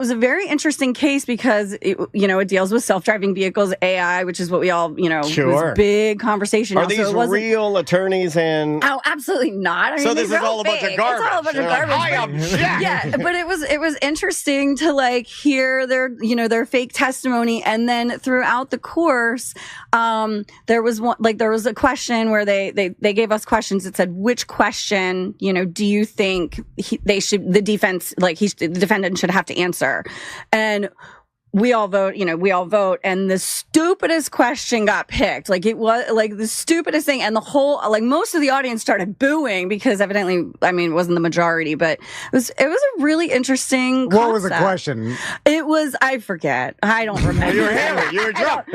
It was a very interesting case because it deals with self-driving vehicles, AI, which is what we all, was big conversation. Are these real attorneys and? Oh, absolutely not. I mean, so this is all a bunch of garbage. It's all a bunch of garbage. I object. Yeah, but it was interesting to hear their fake testimony, and then throughout the course, there was a question where they gave us questions that said, which question, do you think the defendant should have to answer? And we all vote, and the stupidest question got picked. It was the stupidest thing. And the whole, most of the audience started booing because evidently, it wasn't the majority, but it was a really interesting concept. What was the question? It was, I forget. I don't remember. You were hammered. You were drunk.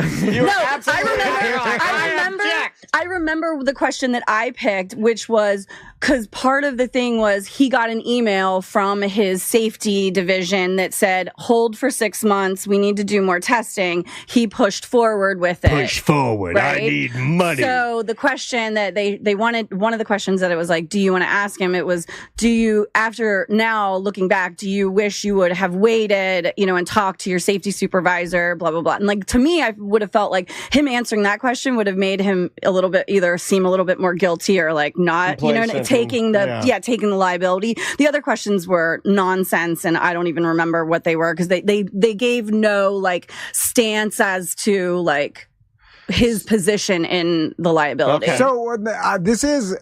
I remember the question that I picked, which was, because part of the thing was he got an email from his safety division that said, hold for 6 months. We need to do more testing. He pushed forward with it. Push forward. Right? I need money. So the question that they wanted, one of the questions that it was do you want to ask him? It was, do you, after now looking back, do you wish you would have waited, and talked to your safety supervisor, blah, blah, blah. And to me, I would have felt like him answering that question would have made him a little bit, either seem a little bit more guilty or not, taking the liability. The other questions were nonsense, and I don't even remember what they were because they gave no stance as to his position in the liability. Okay. So this is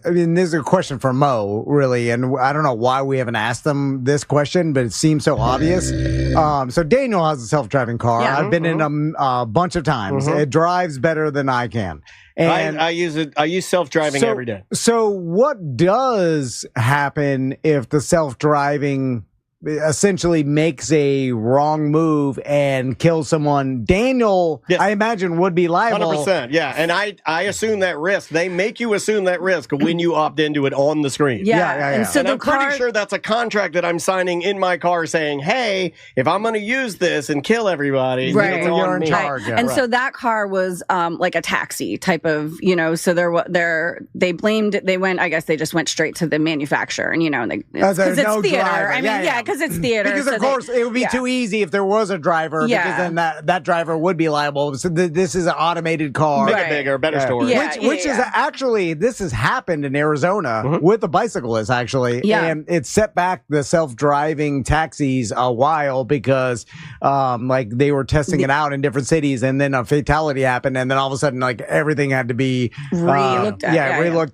a question for Mo, really, and I don't know why we haven't asked them this question, but it seems so obvious. So Daniel has a self-driving car. Yeah. I've been in a bunch of times. It drives better than I can. And I use it. I use self-driving every day. So what does happen if the self-driving essentially makes a wrong move and kills someone? Daniel, yes, I imagine, would be liable. 100%. Yeah. And I assume that risk. They make you assume that risk when you opt into it on the screen. Yeah. And so I'm pretty sure that's a contract that I'm signing in my car saying, hey, if I'm going to use this and kill everybody, it's on you're in me. charge. And so that car was like a taxi type of, so they went, I guess they just went straight to the manufacturer and, because it's theater. Driver. Because it's theater. Because of course it would be too easy if there was a driver, because then that driver would be liable. So this is an automated car. Make it bigger, better story. Which is actually, this has happened in Arizona with a bicyclist, actually. Yeah. And it set back the self-driving taxis a while because they were testing it out in different cities, and then a fatality happened, and then all of a sudden everything had to be re-looked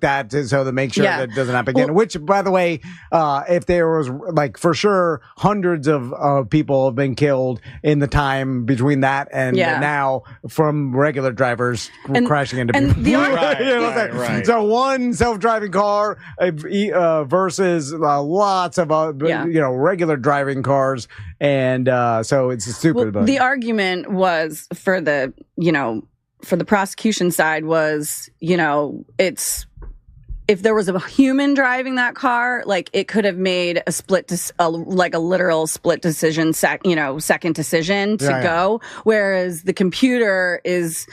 at so to make sure that it doesn't happen again. Which, by the way, if there was for sure hundreds of people have been killed in the time between that and now from regular drivers crashing into people. Right. So one self-driving car versus lots of regular driving cars, and so it's stupid. The argument was for the prosecution side was it's, if there was a human driving that car, it could have made a literal split decision, second decision to go. Whereas the computer is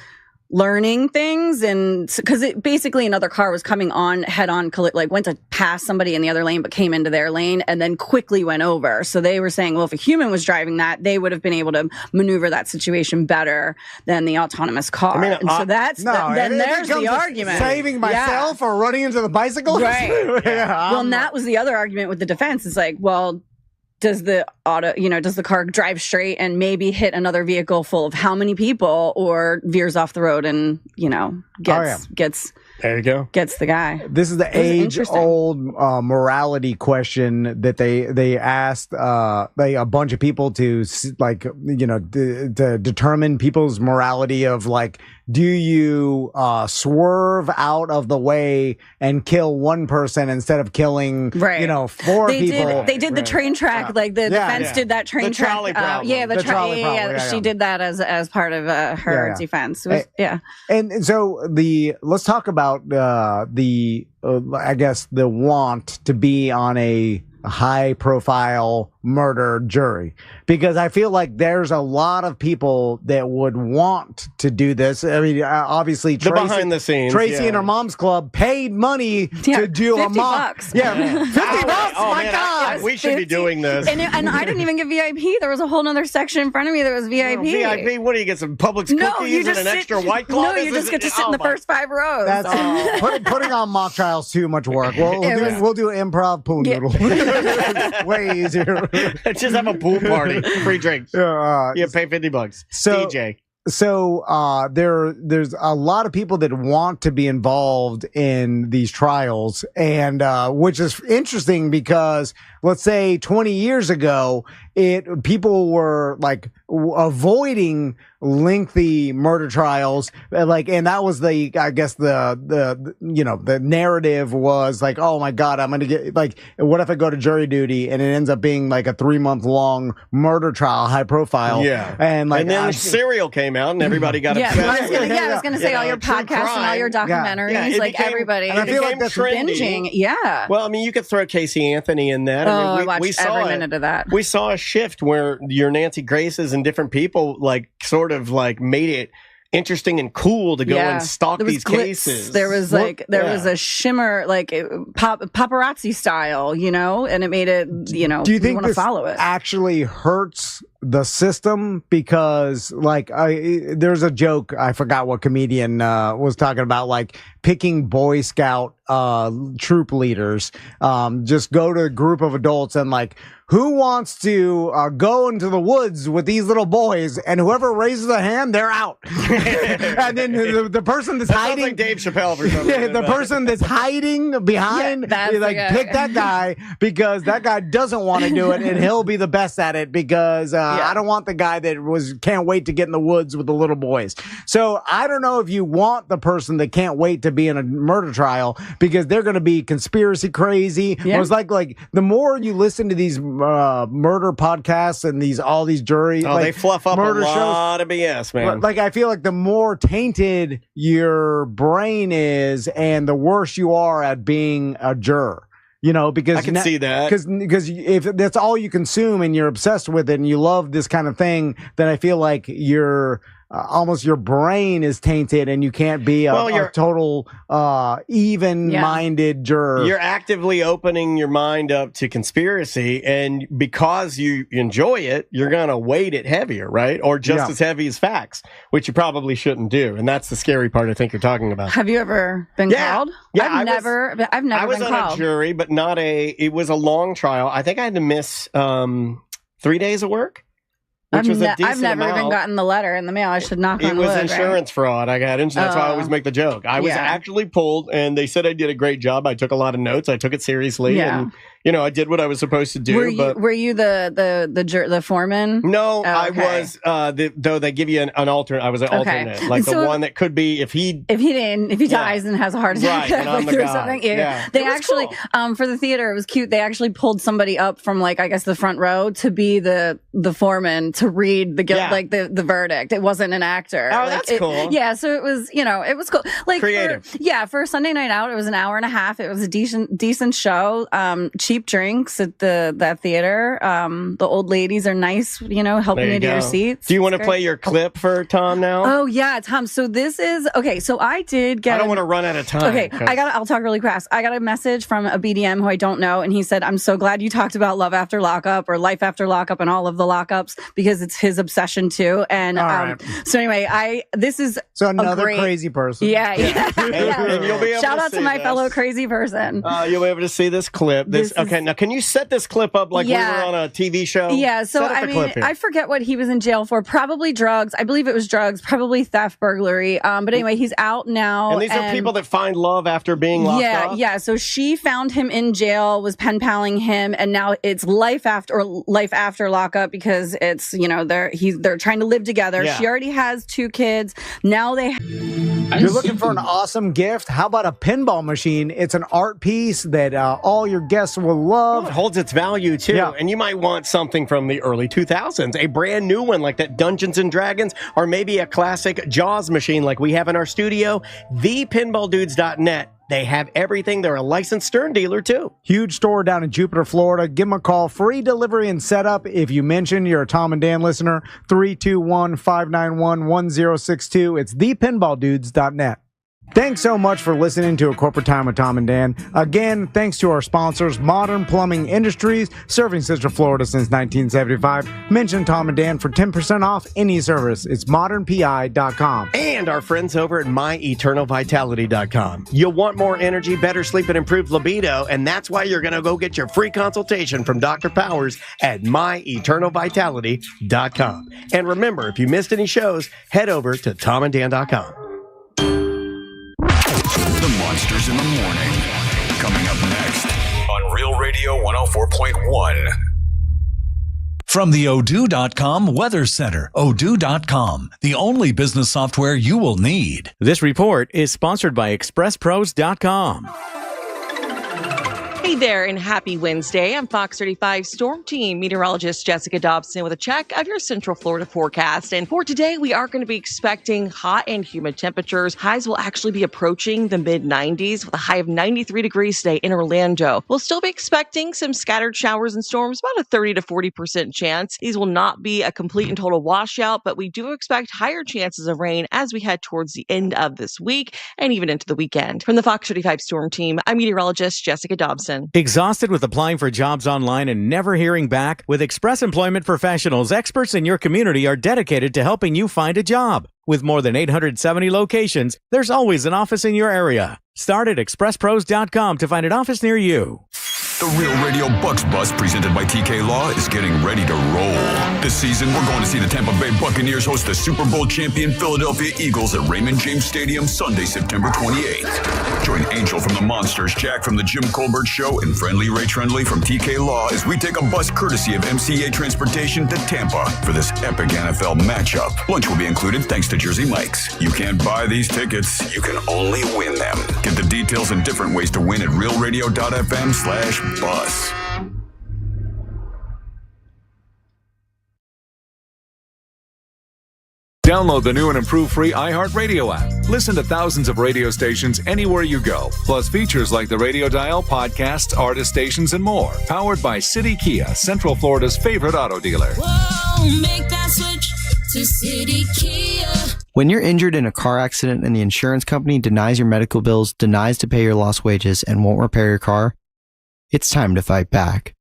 learning things, and because it basically another car was coming on head on, went to pass somebody in the other lane, but came into their lane and then quickly went over. So they were saying, well, if a human was driving that, they would have been able to maneuver that situation better than the autonomous car. So that's then there's the argument. Saving myself or running into the bicycle? Right. Well, and that was the other argument with the defense. It's does the car drive straight and maybe hit another vehicle full of how many people, or veers off the road and, gets there you go. Gets the guy. This is the age-old morality question that they asked a bunch of people to to determine people's morality of do you swerve out of the way and kill one person instead of killing 4 people? They did the train track. The defense did that train track. Trolley problem. The trolley problem. She did that as part of her defense. And so let's talk about I guess the want to be on a high profile murder jury, because I feel like there's a lot of people that would want to do this. I mean, obviously, the behind the scenes. Tracy and her mom's club paid money to do a mock. $50. Yeah, $50. Oh, My man, God, we should be doing this. And I didn't even get VIP. There was a whole other section in front of me that was VIP. VIP? What do you get? Some Publix cookies and an extra White Claw? No, you just get to sit in the first 5 rows. That's putting on mock trials too much work. We'll do improv pool noodle. Way easier. Just have a pool party, free drinks. You pay $50. So, DJ. So there's a lot of people that want to be involved in these trials, and which is interesting because let's say 20 years ago, people were like avoiding lengthy murder trials, and that was the narrative was like, oh my God, I'm gonna get what if I go to jury duty and it ends up being like a 3-month long murder trial, high profile, and then Serial came out and everybody got upset. I was gonna say all your podcasts and all your documentaries, everybody. And I feel like that's binging. Yeah. Well, I mean, you could throw Casey Anthony in that. I watched every minute of that. We saw a shift where your Nancy Graces and different people sort of made it interesting and cool to go and stalk these cases. There was was a shimmer, paparazzi style, and it made it, do you think want to follow it? Actually hurts the system? Because there's a joke, I forgot what comedian was talking about, picking Boy Scout troop leaders. Just go to a group of adults and who wants to go into the woods with these little boys, and whoever raises a hand, they're out. And then the person that's hiding, like Dave Chappelle for some reason. The person that's hiding behind, pick that guy, because that guy doesn't want to do it, and he'll be the best at it, because I don't want the guy that can't wait to get in the woods with the little boys. So I don't know if you want the person that can't wait to be in a murder trial, because they're going to be conspiracy crazy. Yeah. It was like the more you listen to these murder podcasts and all these jury, they fluff up a lot shows, of BS, man. I feel like the more tainted your brain is, and the worse you are at being a juror. Because I can see that. Because if that's all you consume and you're obsessed with it and you love this kind of thing, then I feel like you're almost your brain is tainted and you can't be a total even-minded juror. You're actively opening your mind up to conspiracy, and because you enjoy it, you're going to weight it heavier, right? Or just as heavy as facts, which you probably shouldn't do. And that's the scary part I think you're talking about. Have you ever been called? Yeah, I've never been called. I was on a jury, but it was a long trial. I think I had to miss 3 days of work. I've never even gotten the letter in the mail. I should knock on wood. It was insurance fraud. I got insurance. That's why I always make the joke. I was actually pulled, and they said I did a great job. I took a lot of notes. I took it seriously, and I did what I was supposed to do. Were you the foreman? No, I was. Though they give you an alternate. I was an alternate, the one that could be if he dies and has a heart attack, right, and I'm the guy. Something. Yeah. They actually for the theater, it was cute. They actually pulled somebody up from I guess the front row to be the foreman to read the verdict. It wasn't an actor. Oh, that's cool. Yeah, so it was it was cool. Creative. For a Sunday night out, it was an hour and a half. It was a decent show. Cheap drinks at that theater. The old ladies are nice, helping you to your seats. Do you want to play your clip for Tom now? Oh yeah, Tom. So this is okay. So I did get. I don't want to run out of time. Okay, I'll talk really fast. I got a message from a BDM who I don't know, and he said, "I'm so glad you talked about Love After Lockup or Life After Lockup and all of the lockups because it's his obsession too." And so anyway, this is another crazy person. Yeah. And you'll be able Shout out to my fellow crazy person. You'll be able to see this clip. Now can you set this clip up we were on a TV show? Yeah. So I forget what he was in jail for. Probably drugs. I believe it was drugs. Probably theft, burglary. But anyway, he's out now. And these are people that find love after being locked up. Yeah. So she found him in jail, was pen paling him, and now it's life after lockup because it's they're trying to live together. Yeah. She already has 2 kids. Now You're looking for an awesome gift? How about a pinball machine? It's an art piece that all your guests will love. It holds its value too. Yeah. And you might want something from the early 2000s, a brand new one like that Dungeons and Dragons, or maybe a classic Jaws machine like we have in our studio. ThePinballDudes.net They have everything. They're a licensed Stern dealer, too. Huge store down in Jupiter, Florida. Give them a call. Free delivery and setup. If you mention you're a Tom and Dan listener, 321-591-1062. It's thepinballdudes.net. Thanks so much for listening to A Corporate Time with Tom and Dan. Again, thanks to our sponsors, Modern Plumbing Industries, serving Central Florida since 1975. Mention Tom and Dan for 10% off any service. It's modernpi.com. And our friends over at myeternalvitality.com. You'll want more energy, better sleep, and improved libido, and that's why you're going to go get your free consultation from Dr. Powers at myeternalvitality.com. And remember, if you missed any shows, head over to tomanddan.com. The Monsters in the Morning. Coming up next on Real Radio 104.1. From the Odoo.com Weather Center, Odoo.com, the only business software you will need. This report is sponsored by ExpressPros.com. Hey there, and happy Wednesday. I'm Fox 35 Storm Team meteorologist Jessica Dobson with a check of your Central Florida forecast. And for today, we are going to be expecting hot and humid temperatures. Highs will actually be approaching the mid-90s with a high of 93 degrees today in Orlando. We'll still be expecting some scattered showers and storms, about a 30 to 40% chance. These will not be a complete and total washout, but we do expect higher chances of rain as we head towards the end of this week and even into the weekend. From the Fox 35 Storm Team, I'm meteorologist Jessica Dobson. Exhausted with applying for jobs online and never hearing back? With Express Employment Professionals, experts in your community are dedicated to helping you find a job. With more than 870 locations, there's always an office in your area. Start at expresspros.com to find an office near you. The Real Radio Bucs Bus, presented by TK Law, is getting ready to roll. This season, we're going to see the Tampa Bay Buccaneers host the Super Bowl champion Philadelphia Eagles at Raymond James Stadium Sunday, September 28th. Join Angel from the Monsters, Jack from the Jim Colbert Show, and Friendly Ray Trendley from TK Law as we take a bus courtesy of MCA Transportation to Tampa for this epic NFL matchup. Lunch will be included thanks to Jersey Mike's. You can't buy these tickets, you can only win them. Get the details and different ways to win at realradio.fm/bus. Download the new and improved free iHeart Radio app. Listen to thousands of radio stations anywhere you go. Plus features like the radio dial, podcasts, artist stations, and more. Powered by City Kia, Central Florida's favorite auto dealer. Whoa, make that switch to City Kia. When you're injured in a car accident and the insurance company denies your medical bills, denies to pay your lost wages, and won't repair your car, it's time to fight back.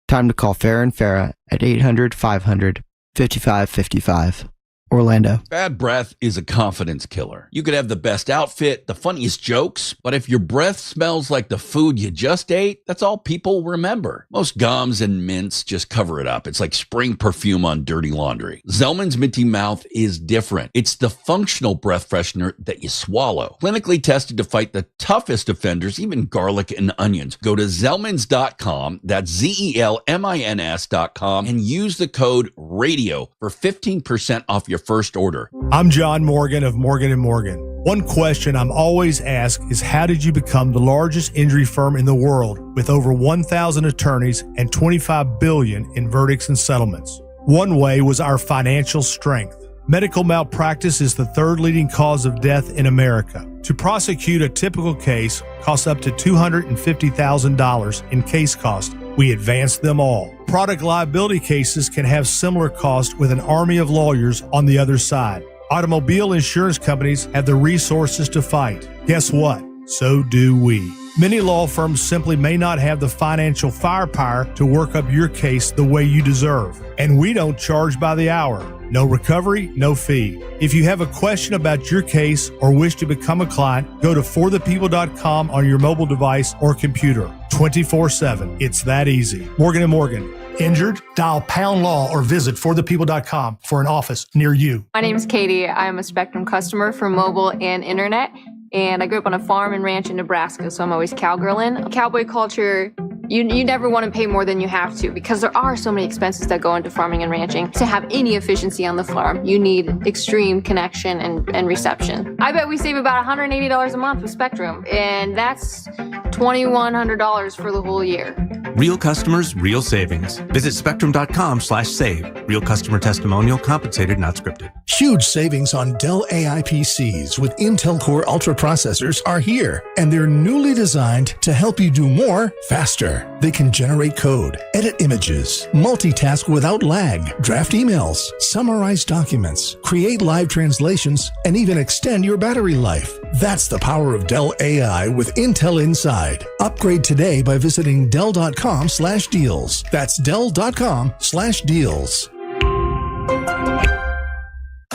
Time to call Farah and Farah at 800-500-5555. Orlando. Bad breath is a confidence killer. You could have the best outfit, the funniest jokes, but if your breath smells like the food you just ate, that's all people remember. Most gums and mints just cover it up. It's like spraying perfume on dirty laundry. Zelman's Minty Mouth is different. It's the functional breath freshener that you swallow. Clinically tested to fight the toughest offenders, even garlic and onions. Go to Zelmans.com, that's Zelmins.com, and use the code RADIO for 15% off your first order. I'm John Morgan of Morgan & Morgan. One question I'm always asked is, how did you become the largest injury firm in the world with over 1,000 attorneys and $25 billion in verdicts and settlements? One way was our financial strength. Medical malpractice is the third leading cause of death in America. To prosecute a typical case costs up to $250,000 in case cost. We advance them all. Product liability cases can have similar costs with an army of lawyers on the other side. Automobile insurance companies have the resources to fight. Guess what? So do we. Many law firms simply may not have the financial firepower to work up your case the way you deserve. And we don't charge by the hour. No recovery, no fee. If you have a question about your case or wish to become a client, go to forthepeople.com on your mobile device or computer. 24/7. It's that easy. Morgan & Morgan. Injured? Dial pound law or visit forthepeople.com for an office near you. My name is Katie. I'm a Spectrum customer for mobile and internet. And I grew up on a farm and ranch in Nebraska, so I'm always cowgirling. Cowboy culture, you never want to pay more than you have to because there are so many expenses that go into farming and ranching. To have any efficiency on the farm, you need extreme connection and reception. I bet we save about $180 a month with Spectrum, and that's $2,100 for the whole year. Real customers, real savings. Visit spectrum.com/save. Real customer testimonial, compensated, not scripted. Huge savings on Dell AI PCs with Intel Core Ultra processors are here, and they're newly designed to help you do more faster. They can generate code, edit images, multitask without lag, draft emails, summarize documents, create live translations, and even extend your battery life. That's the power of Dell AI with Intel inside. Upgrade today by visiting Dell.com/deals. That's Dell.com/deals.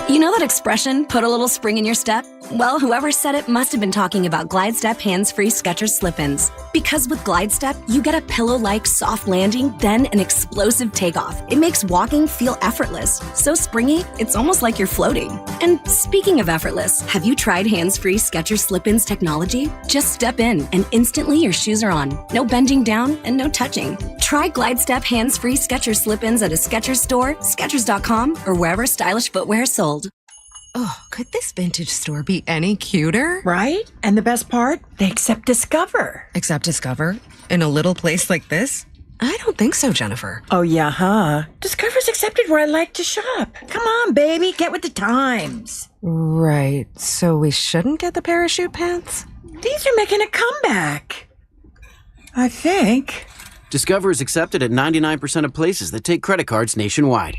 You know that expression, put a little spring in your step? Well, whoever said it must have been talking about Glide Step hands-free Skechers slip-ins. Because with Glide Step, you get a pillow-like soft landing, then an explosive takeoff. It makes walking feel effortless. So springy, it's almost like you're floating. And speaking of effortless, have you tried hands-free Skechers slip-ins technology? Just step in, and instantly your shoes are on. No bending down and no touching. Try Glide Step hands-free Skechers slip-ins at a Skechers store, Skechers.com, or wherever stylish footwear is sold. Oh, could this vintage store be any cuter? Right? And the best part? They accept Discover. Accept Discover? In a little place like this? I don't think so, Jennifer. Oh, yeah, huh? Discover's accepted where I like to shop. Come on, baby, get with the times. Right. So we shouldn't get the parachute pants? These are making a comeback. I think. Discover is accepted at 99% of places that take credit cards nationwide.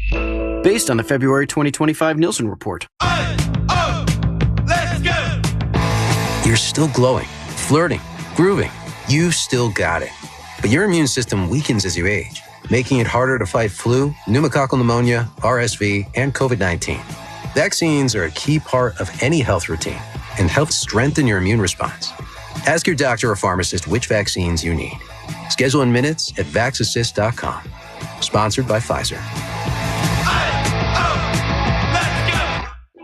Based on the February 2025 Nielsen report. Let's go! You're still glowing, flirting, grooving. You still got it. But your immune system weakens as you age, making it harder to fight flu, pneumococcal pneumonia, RSV, and COVID-19. Vaccines are a key part of any health routine and help strengthen your immune response. Ask your doctor or pharmacist which vaccines you need. Schedule in minutes at vaxassist.com. Sponsored by Pfizer.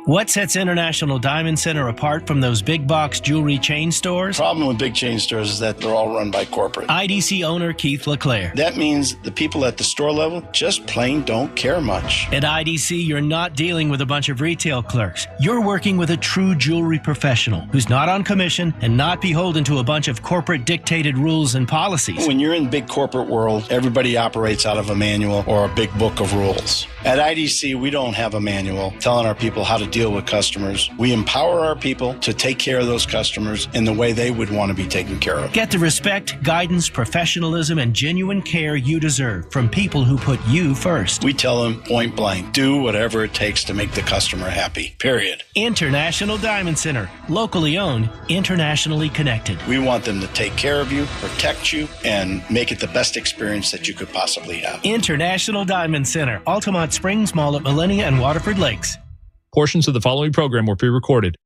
What sets International Diamond Center apart from those big box jewelry chain stores? The problem with big chain stores is that they're all run by corporate. IDC owner Keith LeClaire. That means the people at the store level just plain don't care much. At IDC, you're not dealing with a bunch of retail clerks. You're working with a true jewelry professional who's not on commission and not beholden to a bunch of corporate dictated rules and policies. When you're in big corporate world, everybody operates out of a manual or a big book of rules. At IDC, we don't have a manual telling our people how to deal with customers. We empower our people to take care of those customers in the way they would want to be taken care of. Get the respect, guidance, professionalism, and genuine care you deserve from people who put you first. We tell them point blank, do whatever it takes to make the customer happy, period. International Diamond Center, locally owned, internationally connected. We want them to take care of you, protect you, and make it the best experience that you could possibly have. International Diamond Center, Altamont Springs Mall at Millennia and Waterford Lakes. Portions of the following program were pre-recorded.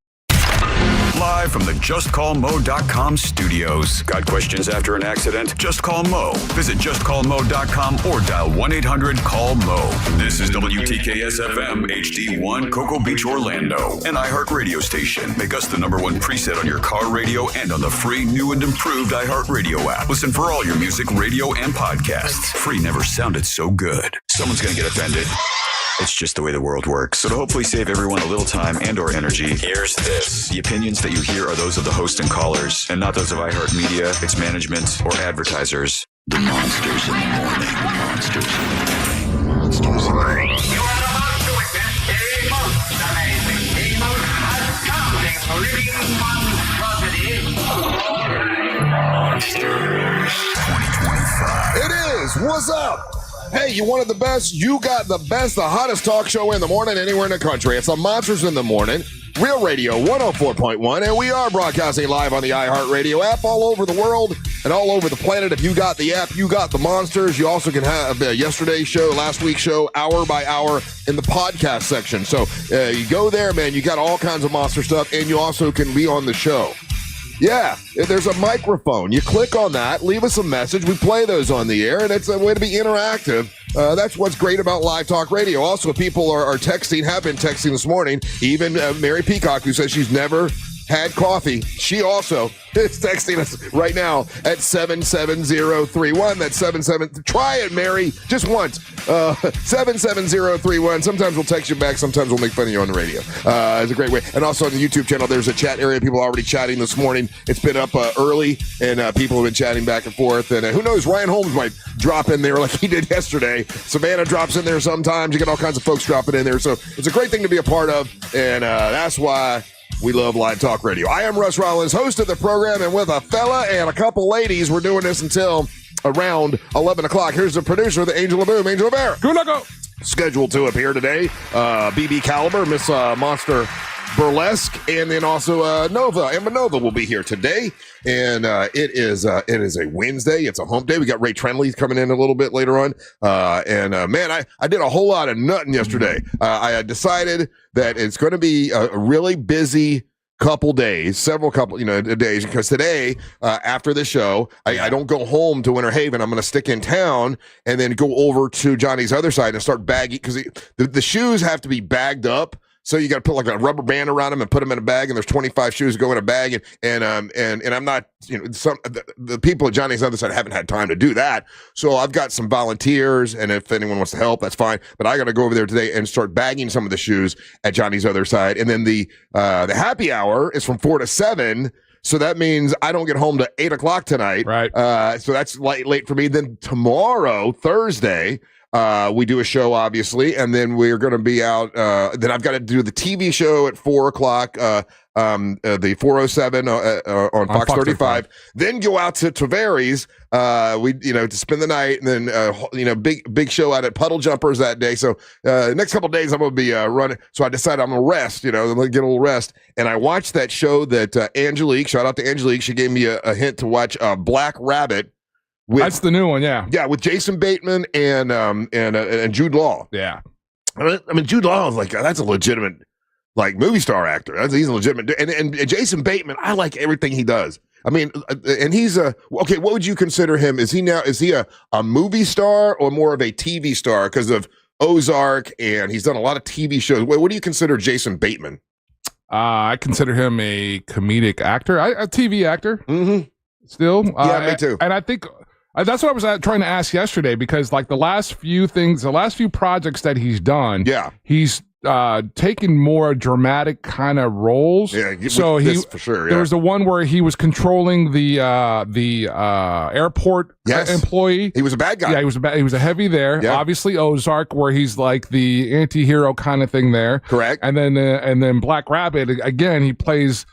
Live from the JustCallMo.com studios. Got questions after an accident? Just call Mo. Visit JustCallMo.com or dial 1-800-CALL-MO. This is WTKS-FM HD1 Cocoa Beach, Orlando. An iHeart radio station. Make us the #1 preset on your car radio and on the free, new and improved iHeart radio app. Listen for all your music, radio, and podcasts. Free never sounded so good. Someone's going to get offended. It's just the way the world works. So to hopefully save everyone a little time and or energy, here's this. The opinions that you hear are those of the host and callers, and not those of iHeartMedia, its management, or advertisers. The monsters in the morning. Monsters in the morning. Monsters in the morning. You are about to witness a monster amazing. A most astounding living monstrosity. Monsters 2025. It is. What's up? Hey, you wanted the best? You got the best, the hottest talk show in the morning anywhere in the country. It's the Monsters in the Morning, Real Radio 104.1, and we are broadcasting live on the iHeart Radio app all over the world and all over the planet. If you got the app, you got the Monsters. You also can have yesterday's show, last week's show, hour by hour in the podcast section. So you go there, man. You got all kinds of monster stuff, and you also can be on the show. Yeah, there's a microphone. You click on that, leave us a message. We play those on the air, and it's a way to be interactive. That's what's great about live talk radio. Also, people are texting, have been texting this morning. Even Mary Peacock, who says she's never had coffee. She also is texting us right now at 77031. That's 77. Try it, Mary, just once. 77031. Sometimes we'll text you back. Sometimes we'll make fun of you on the radio. It's a great way. And also on the YouTube channel, there's a chat area. People are already chatting this morning. It's been up early, and people have been chatting back and forth. And who knows, Ryan Holmes might drop in there like he did yesterday. Savannah drops in there sometimes. You get all kinds of folks dropping in there. So it's a great thing to be a part of, and that's why we love live talk radio. I am Russ Rollins, host of the program, and with a fella and a couple ladies, we're doing this until around 11 o'clock. Here's the producer of the Angel of Boom, Angel of Air. Good luck. Scheduled to appear today, BB Caliber, Miss Monster Burlesque, and then also Nova. Emma Nova will be here today, and it is a Wednesday. It's a hump day. We got Ray Trenley coming in a little bit later on, man, I did a whole lot of nutting yesterday. I decided that it's going to be a really busy couple days, days, because today, after the show, I don't go home to Winter Haven. I'm going to stick in town and then go over to Johnny's other side and start bagging, because the shoes have to be bagged up. So you got to put like a rubber band around them and put them in a bag, and there's 25 shoes that go in a bag, and I'm not, the people at Johnny's other side haven't had time to do that. So I've got some volunteers, and if anyone wants to help, that's fine. But I got to go over there today and start bagging some of the shoes at Johnny's other side, and then the happy hour is from 4 to 7. So that means I don't get home to 8 o'clock tonight. Right. So that's late for me. Then tomorrow, Thursday, we do a show, obviously, and then we're going to be out. Then I've got to do the TV show at 4 o'clock, the 407 on Fox 35. Then go out to Taveri's, to spend the night, and then big show out at Puddle Jumpers that day. So next couple of days I'm going to be running. So I decided I'm going to rest. Get a little rest, and I watched that show that Angelique. Shout out to Angelique. She gave me a hint to watch Black Rabbit. That's the new one, yeah. Yeah, with Jason Bateman and Jude Law. Yeah. I mean, Jude Law is that's a legitimate, movie star actor. He's a legitimate, and Jason Bateman, I like everything he does. I mean, and he's okay, what would you consider him? Is he a movie star or more of a TV star because of Ozark, and he's done a lot of TV shows? What do you consider Jason Bateman? I consider him a comedic actor, a TV actor. Mm-hmm. Still. Yeah, me too. And I think that's what I was trying to ask yesterday, because the last few projects that he's done, he's taken more dramatic kind of roles. Yeah, so for sure. Yeah. There was the one where he was controlling the airport employee. He was a bad guy. Yeah, he was a heavy there. Yeah. Obviously Ozark, where he's like the anti-hero kind of thing there. Correct. And then Black Rabbit, again, he plays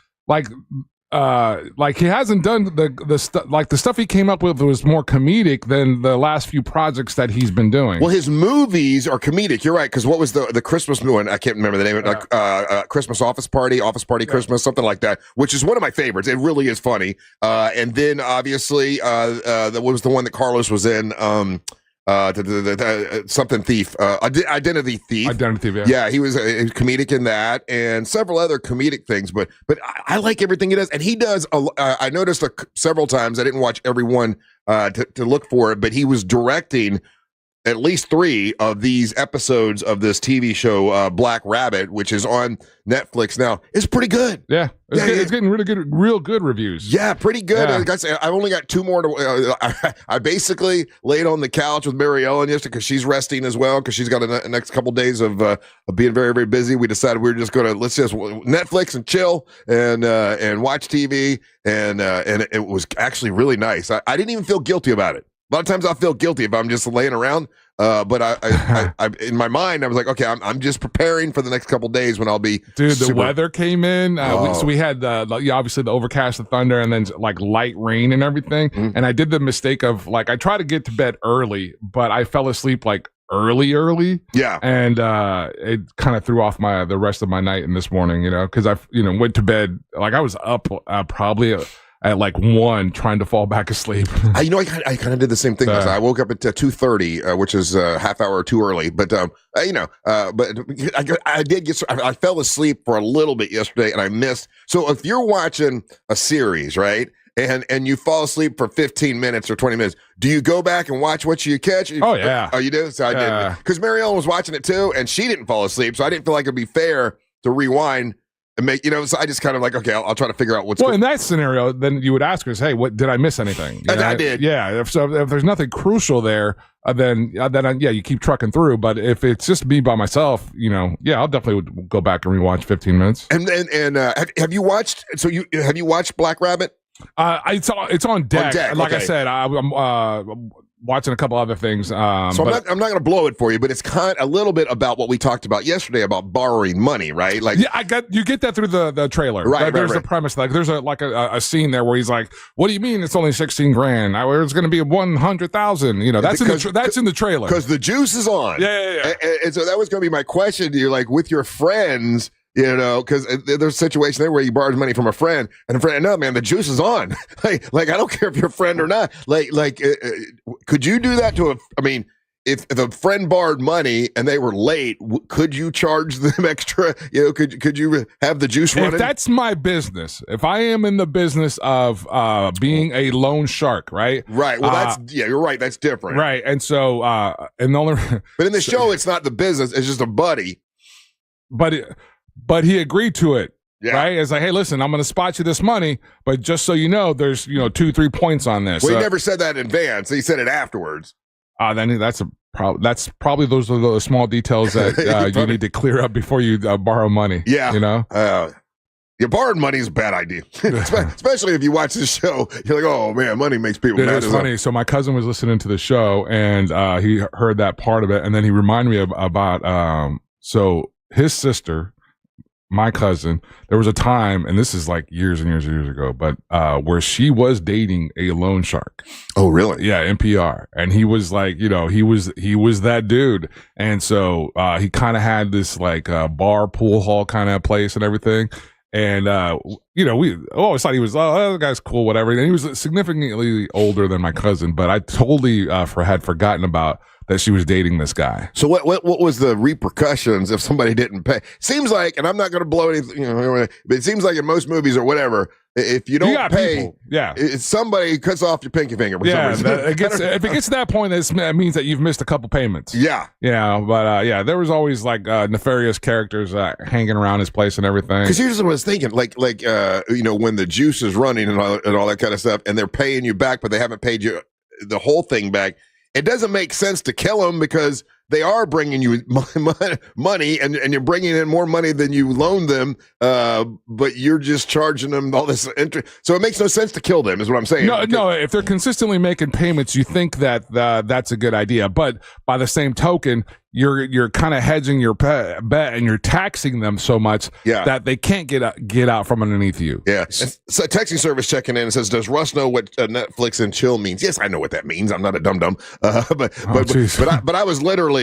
he hasn't done the stuff, the stuff he came up with was more comedic than the last few projects that he's been doing. Well, his movies are comedic. You're right, because what was the Christmas one? I can't remember the name of it. Christmas Office Party Christmas, something like that, which is one of my favorites. It really is funny. And then obviously, what was the one that Carlos was in? Something Thief, Identity Thief. Identity Thief, yeah. He was comedic in that, and several other comedic things. But I like everything he does, and he does. I noticed several times. I didn't watch every one to look for it, but he was directing at least 3 of these episodes of this TV show, Black Rabbit, which is on Netflix now. It's pretty good. Yeah. It's getting real good reviews. Yeah, pretty good. Yeah. I've only got 2 more to. I basically laid on the couch with Mary Ellen yesterday because she's resting as well, because she's got a next couple of days of being very, very busy. We decided we were just going to let's just Netflix and chill and watch TV, and it was actually really nice. I didn't even feel guilty about it. A lot of times I feel guilty if I'm just laying around, but I in my mind I was like, okay, I'm just preparing for the next couple of days when I'll be. Dude, the weather came in. So we had obviously the overcast, the thunder, and then light rain and everything. Mm-hmm. And I did the mistake of I tried to get to bed early, but I fell asleep early. Yeah, and it kind of threw off the rest of my night and this morning. Because I went to bed I was up probably at 1 trying to fall back asleep. I kind of did the same thing. I woke up at 2:30, which is a half hour too early. But but I fell asleep for a little bit yesterday, and I missed. So if you're watching a series, right, and you fall asleep for 15 minutes or 20 minutes, do you go back and watch what you catch? Oh yeah. Oh, you do? So I did, because Mary Ellen was watching it too, and she didn't fall asleep, so I didn't feel like it'd be fair to rewind and make, so I just kind of like, okay, I'll try to figure out what's in that scenario, then you would ask us, hey, what did I miss anything? I did. Yeah. If there's nothing crucial there, then you keep trucking through. But if it's just me by myself, I'll definitely would go back and rewatch 15 minutes. And have you watched? So have you watched Black Rabbit? It's on deck. Like okay. I said, I'm watching a couple other things. So I'm not going to blow it for you, but it's kind of a little bit about what we talked about yesterday about borrowing money, right? Like, yeah, you get that through the trailer. Right. There's a premise. Like, there's a scene there where he's like, "What do you mean it's only $16,000? It's going to be 100,000." That's in the trailer because the juice is on. Yeah. And so that was going to be my question to you, like with your friends. Because there's a situation there where you borrowed money from a friend, and a friend, no, man, the juice is on. like I don't care if you're a friend or not. Could you do that if the friend borrowed money and they were late, could you charge them extra? Could you have the juice running? If that's my business, if I am in the business of being a loan shark, right? Right. Well, you're right. That's different. Right. And so, but in the show, it's not the business. It's just a buddy. But he agreed to it, right? It's like, hey, listen, I'm going to spot you this money, but just so you know, there's 2-3 points on this. Well, he never said that in advance. He said it afterwards. Then that's probably those are the small details that you need to clear up before you borrow money. Yeah, your borrowed money is a bad idea, especially if you watch this show. You're like, oh man, money makes people mad. It's funny. So my cousin was listening to the show, and he heard that part of it, and then he reminded me about so his sister. My cousin, there was a time, and this is like years and years and years ago, but where she was dating a loan shark. Oh, really? Yeah, NPR. And he was like, he was that dude. And so he kind of had this like bar pool hall kind of place and everything. And we always thought he was, that guy's cool, whatever. And he was significantly older than my cousin, but I totally had forgotten about that she was dating this guy. So what was the repercussions if somebody didn't pay? Seems like, and I'm not going to blow anything, but it seems like in most movies or whatever, if you don't pay, it's somebody cuts off your pinky finger. If it gets to that point, it means that you've missed a couple payments. Yeah. But there was always like nefarious characters hanging around his place and everything. Because here's what I was thinking, like when the juice is running and all that kind of stuff, and they're paying you back, but they haven't paid you the whole thing back. It doesn't make sense to kill them because they are bringing you money and you're bringing in more money than you loaned them, but you're just charging them all this interest. So it makes no sense to kill them is what I'm saying. No, if they're consistently making payments, you think that that's a good idea. But by the same token, you're kind of hedging your bet and you're taxing them so much that they can't get out from underneath you. Yeah. So a texting service checking in and says, does Russ know what Netflix and chill means? Yes, I know what that means. I'm not a dum-dum. But I was literally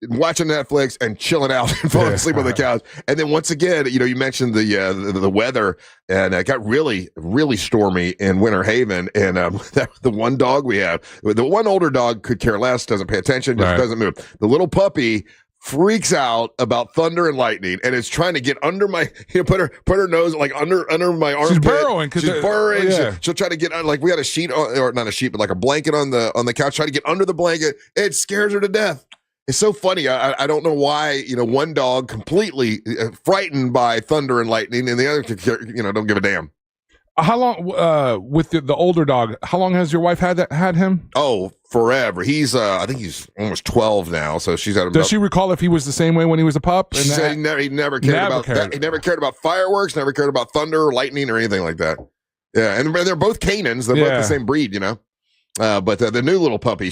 watching Netflix and chilling out and falling asleep on the couch. And then once again, you mentioned the weather, and it got really, really stormy in Winter Haven. And the one dog we have, the one older dog could care less, doesn't pay attention, just doesn't move. The little puppy freaks out about thunder and lightning, and is trying to get under my, put her nose like under my armpit. She's burrowing. She's burrowing. She'll try to get on, like we had a sheet on, or not a sheet, but like a blanket on the couch. Try to get under the blanket. It scares her to death. It's so funny. I don't know why, one dog completely frightened by thunder and lightning, and the other, don't give a damn. How long with the older dog? How long has your wife had him? Oh, forever. He's I think he's almost 12 now. So she's had him. Does she recall if he was the same way when he was a pup? He never cared about that. He never cared about fireworks. Never cared about thunder, or lightning, or anything like that. Yeah, and they're both Canans. They're both the same breed, But the new little puppy,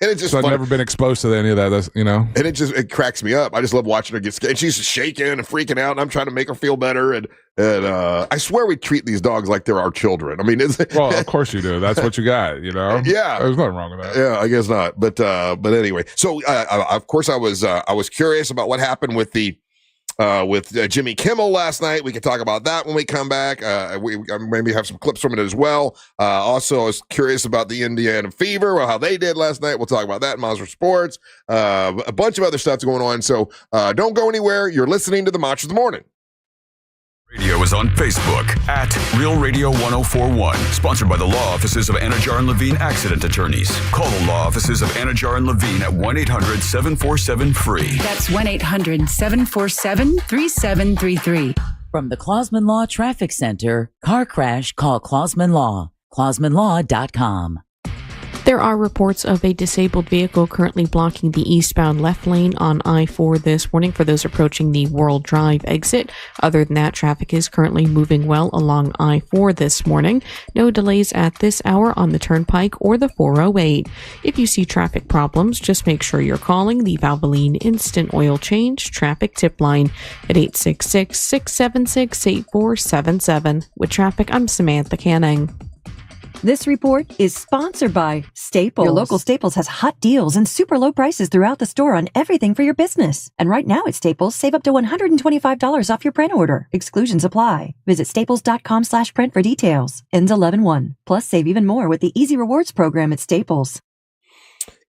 and it's just. So I've never been exposed to any of that, And it cracks me up. I just love watching her get scared. And she's shaking and freaking out, and I'm trying to make her feel better. And I swear we treat these dogs like they're our children. I mean, well, of course you do. That's what you got, Yeah, there's nothing wrong with that. Yeah, I guess not. But anyway, so of course I was curious about what happened with Jimmy Kimmel last night. We can talk about that when we come back. We maybe have some clips from it as well. Also, I was curious about the Indiana Fever, how they did last night. We'll talk about that in Monster Sports. A bunch of other stuff's going on. So don't go anywhere. You're listening to the Monsters of the Morning. Radio is on Facebook at Real Radio 1041. Sponsored by the law offices of Anajar and Levine Accident Attorneys. Call the law offices of Anajar and Levine at 1-800-747-FREE. That's 1-800-747-3733. From the Clausman Law Traffic Center, car crash, call Clausman Law. ClausmanLaw.com. There are reports of a disabled vehicle currently blocking the eastbound left lane on I-4 this morning for those approaching the World Drive exit. Other than that, traffic is currently moving well along I-4 this morning. No delays at this hour on the Turnpike or the 408. If you see traffic problems, just make sure you're calling the Valvoline Instant Oil Change Traffic Tip Line at 866-676-8477. With traffic, I'm Samantha Canning. This report is sponsored by Staples. Your local Staples has hot deals and super low prices throughout the store on everything for your business. And right now at Staples, save up to $125 off your print order. Exclusions apply. Visit staples.com/print for details. Ends 11/1. Plus, save even more with the Easy Rewards program at Staples.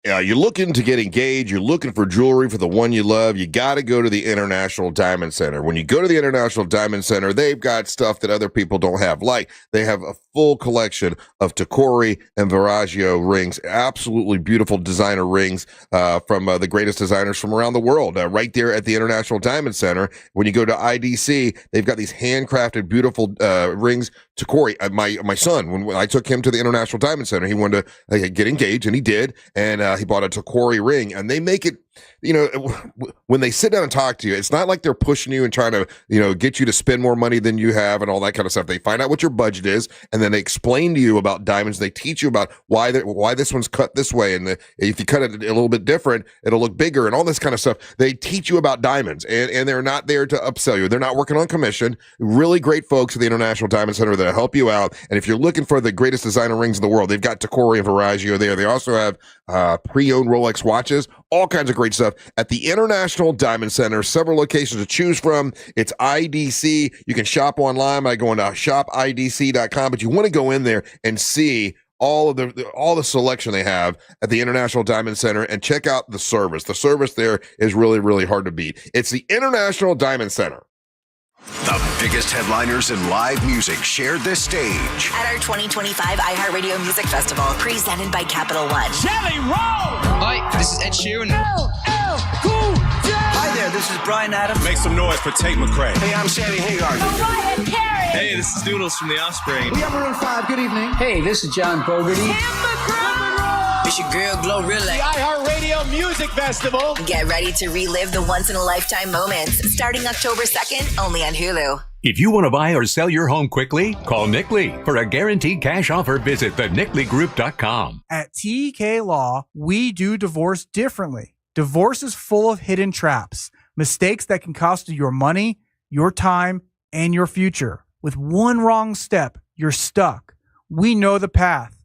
You're looking to get engaged. You're looking for jewelry for the one you love. You got to go to the International Diamond Center. When you go to the International Diamond Center, they've got stuff that other people don't have. Like they have a full collection of Tacori and Verragio rings, absolutely beautiful designer rings from the greatest designers from around the world. Right there at the International Diamond Center. When you go to IDC, they've got these handcrafted, beautiful rings. Tacori, my son, when I took him to the International Diamond Center, he wanted to get engaged, and he did. And he bought a Tacori ring, and they make it, when they sit down and talk to you, it's not like they're pushing you and trying to, get you to spend more money than you have and all that kind of stuff. They find out what your budget is, and then they explain to you about diamonds. They teach you about why this one's cut this way, and if you cut it a little bit different, it'll look bigger, and all this kind of stuff. They teach you about diamonds, and they're not there to upsell you. They're not working on commission. Really great folks at the International Diamond Center that'll help you out. And if you're looking for the greatest designer rings in the world, they've got Tacori and Verragio there. They also have pre-owned Rolex watches, all kinds of great stuff at the International Diamond Center. Several locations to choose from. It's IDC. You can shop online by going to shopidc.com, but you want to go in there and see all the selection they have at the International Diamond Center and check out the service. The service there is really, really hard to beat. It's the International Diamond Center. The biggest headliners in live music shared this stage at our 2025 iHeartRadio Music Festival, presented by Capital One. Jelly Roll! Hi, this is Ed Sheeran. Cool J. Hi there, this is Bryan Adams. Make some noise for Tate McRae. Hey, I'm Sammy Hagar. Mariah Carey. Hey, this is Doodles from The Offspring. We have Maroon 5. Good evening. Hey, this is John Fogerty. It's your girl, Glorilla. The iHeartRadio Music Festival. Get ready to relive the once-in-a-lifetime moments, starting October 2nd, only on Hulu. If you want to buy or sell your home quickly, call Nick Lee. For a guaranteed cash offer, visit theNickLeeGroup.com. At TK Law, we do divorce differently. Divorce is full of hidden traps, mistakes that can cost you your money, your time, and your future. With one wrong step, you're stuck. We know the path.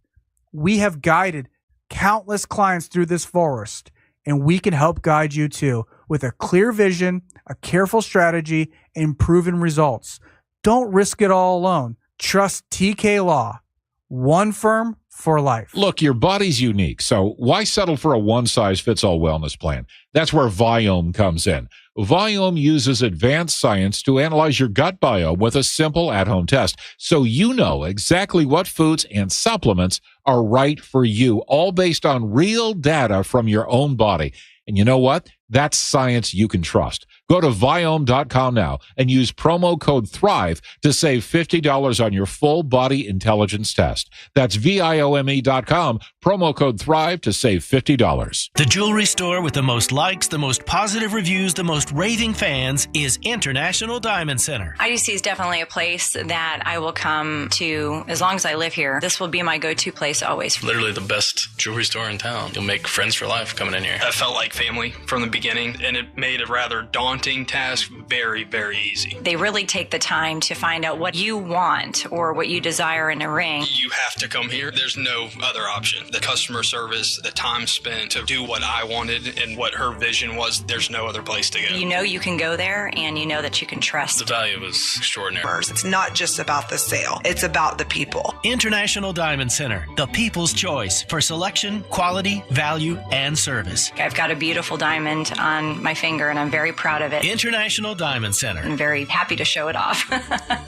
We have guided countless clients through this forest, and we can help guide you too with a clear vision, a careful strategy, and proven results. Don't risk it all alone. Trust TK Law. One firm for life. Look, your body's unique, so why settle for a one-size-fits-all wellness plan? That's where Viome comes in. Viome uses advanced science to analyze your gut biome with a simple at-home test, so you know exactly what foods and supplements are right for you, all based on real data from your own body. And you know what? That's science you can trust. Go to Viome.com now and use promo code THRIVE to save $50 on your full body intelligence test. That's Viome.com, promo code THRIVE to save $50. The jewelry store with the most likes, the most positive reviews, the most raving fans is International Diamond Center. IDC is definitely a place that I will come to as long as I live here. This will be my go-to place always. Literally the best jewelry store in town. You'll make friends for life coming in here. I felt like family from the beginning, and it made a rather daunting task very, very easy. They really take the time to find out what you want or what you desire in a ring. You have to come here. There's no other option. The customer service, the time spent to do what I wanted and what her vision was, there's no other place to go. You know you can go there, and you know that you can trust. The value was extraordinary. It's not just about the sale. It's about the people. International Diamond Center, the people's choice for selection, quality, value, and service. I've got a beautiful diamond on my finger, and I'm very proud of it. International Diamond Center. I'm very happy to show it off.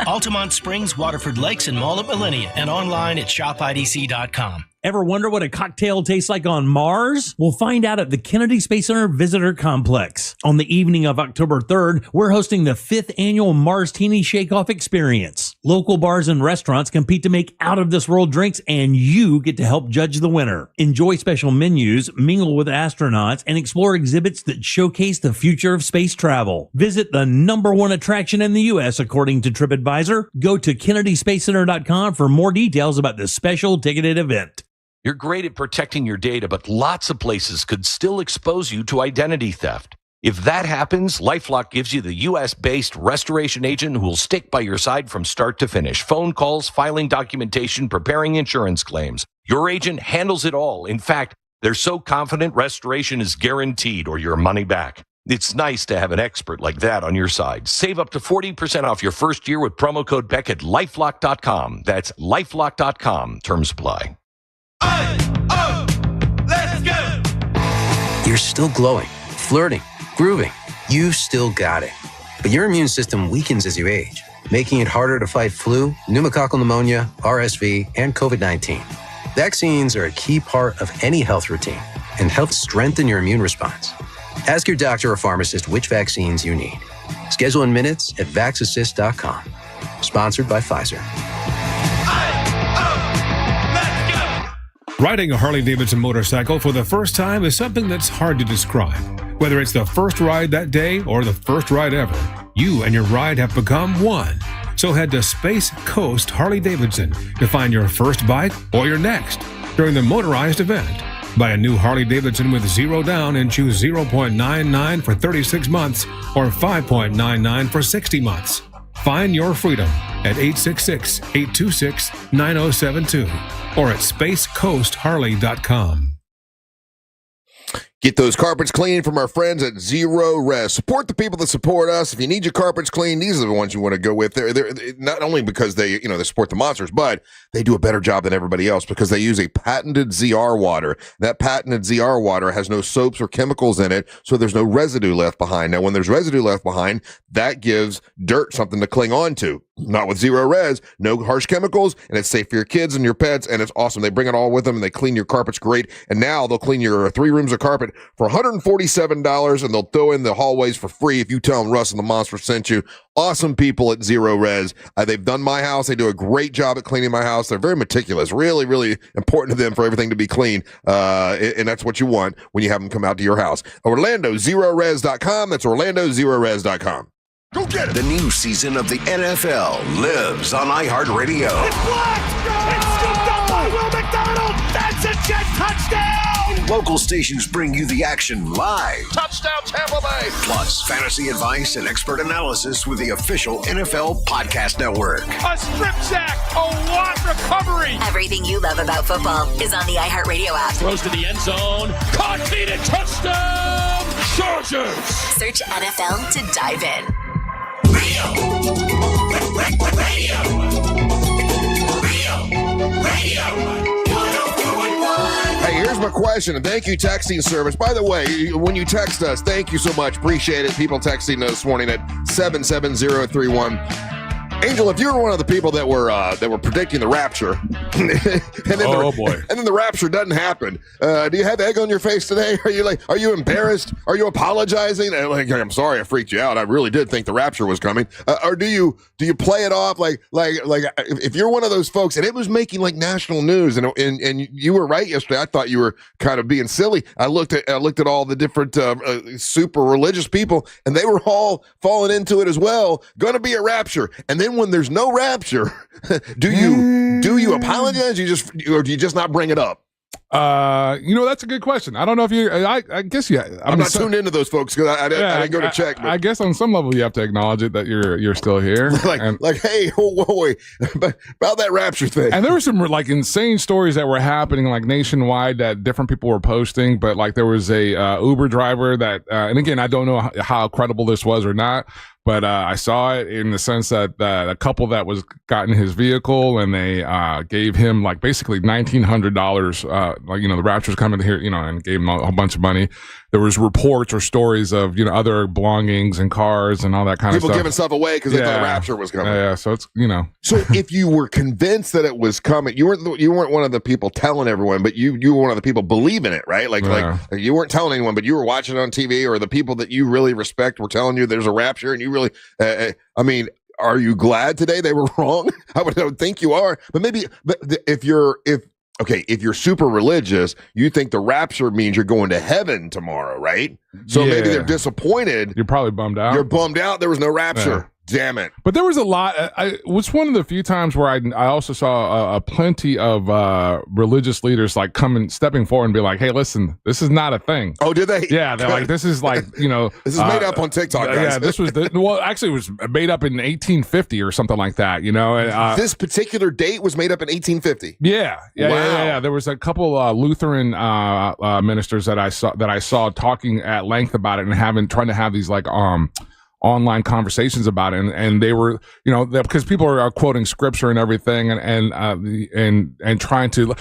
Altamont Springs, Waterford Lakes, and Mall at Millennia, and online at shopidc.com. Ever wonder what a cocktail tastes like on Mars? We'll find out at the Kennedy Space Center Visitor Complex. On the evening of October 3rd, we're hosting the 5th annual Mars Teeny Shake-Off Experience. Local bars and restaurants compete to make out-of-this-world drinks, and you get to help judge the winner. Enjoy special menus, mingle with astronauts, and explore exhibits that showcase the future of space travel. Visit the #1 attraction in the U.S. according to TripAdvisor. Go to KennedySpaceCenter.com for more details about this special ticketed event. You're great at protecting your data, but lots of places could still expose you to identity theft. If that happens, LifeLock gives you the U.S.-based restoration agent who will stick by your side from start to finish. Phone calls, filing documentation, preparing insurance claims. Your agent handles it all. In fact, they're so confident restoration is guaranteed or your money back. It's nice to have an expert like that on your side. Save up to 40% off your first year with promo code Beck at LifeLock.com. That's LifeLock.com. Terms apply. Let's go! You're still glowing, flirting, grooving. You still got it. But your immune system weakens as you age, making it harder to fight flu, pneumococcal pneumonia, RSV, and COVID-19. Vaccines are a key part of any health routine and help strengthen your immune response. Ask your doctor or pharmacist which vaccines you need. Schedule in minutes at vaxassist.com. Sponsored by Pfizer. Riding a Harley-Davidson motorcycle for the first time is something that's hard to describe. Whether it's the first ride that day or the first ride ever, you and your ride have become one. So head to Space Coast Harley-Davidson to find your first bike or your next during the motorized event. Buy a new Harley-Davidson with 0 down and choose 0.99 for 36 months or 5.99 for 60 months. Find your freedom at 866-826-9072 or at spacecoastharley.com. Get those carpets clean from our friends at Zero Res. Support the people that support us. If you need your carpets clean, these are the ones you want to go with. They're not only because they support the monsters, but they do a better job than everybody else because they use a patented ZR water. That patented ZR water has no soaps or chemicals in it, so there's no residue left behind. Now, when there's residue left behind, that gives dirt something to cling on to. Not with Zero Res, no harsh chemicals, and it's safe for your kids and your pets, and it's awesome. They bring it all with them, and they clean your carpets great. And now they'll clean your 3 rooms of carpet for $147, and they'll throw in the hallways for free if you tell them Russ and the Monster sent you. Awesome people at Zero Res. They've done my house. They do a great job at cleaning my house. They're very meticulous. Really, really important to them for everything to be clean, and that's what you want when you have them come out to your house. OrlandoZeroRes.com. That's OrlandoZeroRes.com. Go get it! The new season of the NFL lives on iHeartRadio. It's blocked! It's scooped up by Will McDonald! That's a Jet touchdown! Local stations bring you the action live. Touchdown Tampa Bay! Plus, fantasy advice and expert analysis with the official NFL Podcast Network. A strip sack! A lot recovery! Everything you love about football is on the iHeartRadio app. Throws to the end zone. Caught, feed it, touchdown! Chargers! Search NFL to dive in. Hey, here's my question, and thank you, texting service. By the way, when you text us, thank you so much. Appreciate it. People texting us this morning at 77031. Angel, if you were one of the people that were predicting the rapture, and then the rapture doesn't happen, do you have egg on your face today? Are you embarrassed? Are you apologizing? I'm sorry, I freaked you out. I really did think the rapture was coming. Or do you play it off like if you're one of those folks, and it was making like national news, and you were right yesterday. I thought you were kind of being silly. I looked at all the different super religious people, and they were all falling into it as well. Going to be a rapture, and then when there's no rapture, do you apologize? Or do you just not bring it up? That's a good question. I don't know if you. I guess yeah. I'm not tuned into those folks because I didn't go to check. But. I guess on some level you have to acknowledge it that you're still here. Hey, wait, about that rapture thing. And there were some like insane stories that were happening like nationwide that different people were posting. But like there was a Uber driver that, and again I don't know how credible this was or not. But I saw it in the sense that a couple that got in his vehicle and they gave him like basically $1,900. The rapture's coming here, and gave him a bunch of money. there was reports or stories of, you know, other belongings and cars and all that kind of stuff. People giving stuff away because they thought the rapture was coming. Yeah, so it's, you know. So if you were convinced that it was coming, you weren't one of the people telling everyone, but you were one of the people believing it, right? Like you weren't telling anyone, but you were watching it on TV, or the people that you really respect were telling you there's a rapture, and you really, I mean, are you glad today they were wrong? I would think you are, but if you're super religious, you think the rapture means you're going to heaven tomorrow, right? So maybe they're disappointed. You're probably bummed out. You're bummed out. There was no rapture. Yeah. Damn it. But there was a lot. It was one of the few times where I also saw plenty of religious leaders like stepping forward and be like, hey, listen, this is not a thing. Oh, did they? Yeah, they're like, this is like, you know. This is made up on TikTok, guys. Yeah, this was, actually it was made up in 1850 or something like that, you know. This particular date was made up in 1850? Yeah. There was a couple Lutheran ministers that I saw talking at length about it and trying to have these like online conversations about it, and they were, you know, because people are quoting scripture and everything, and trying to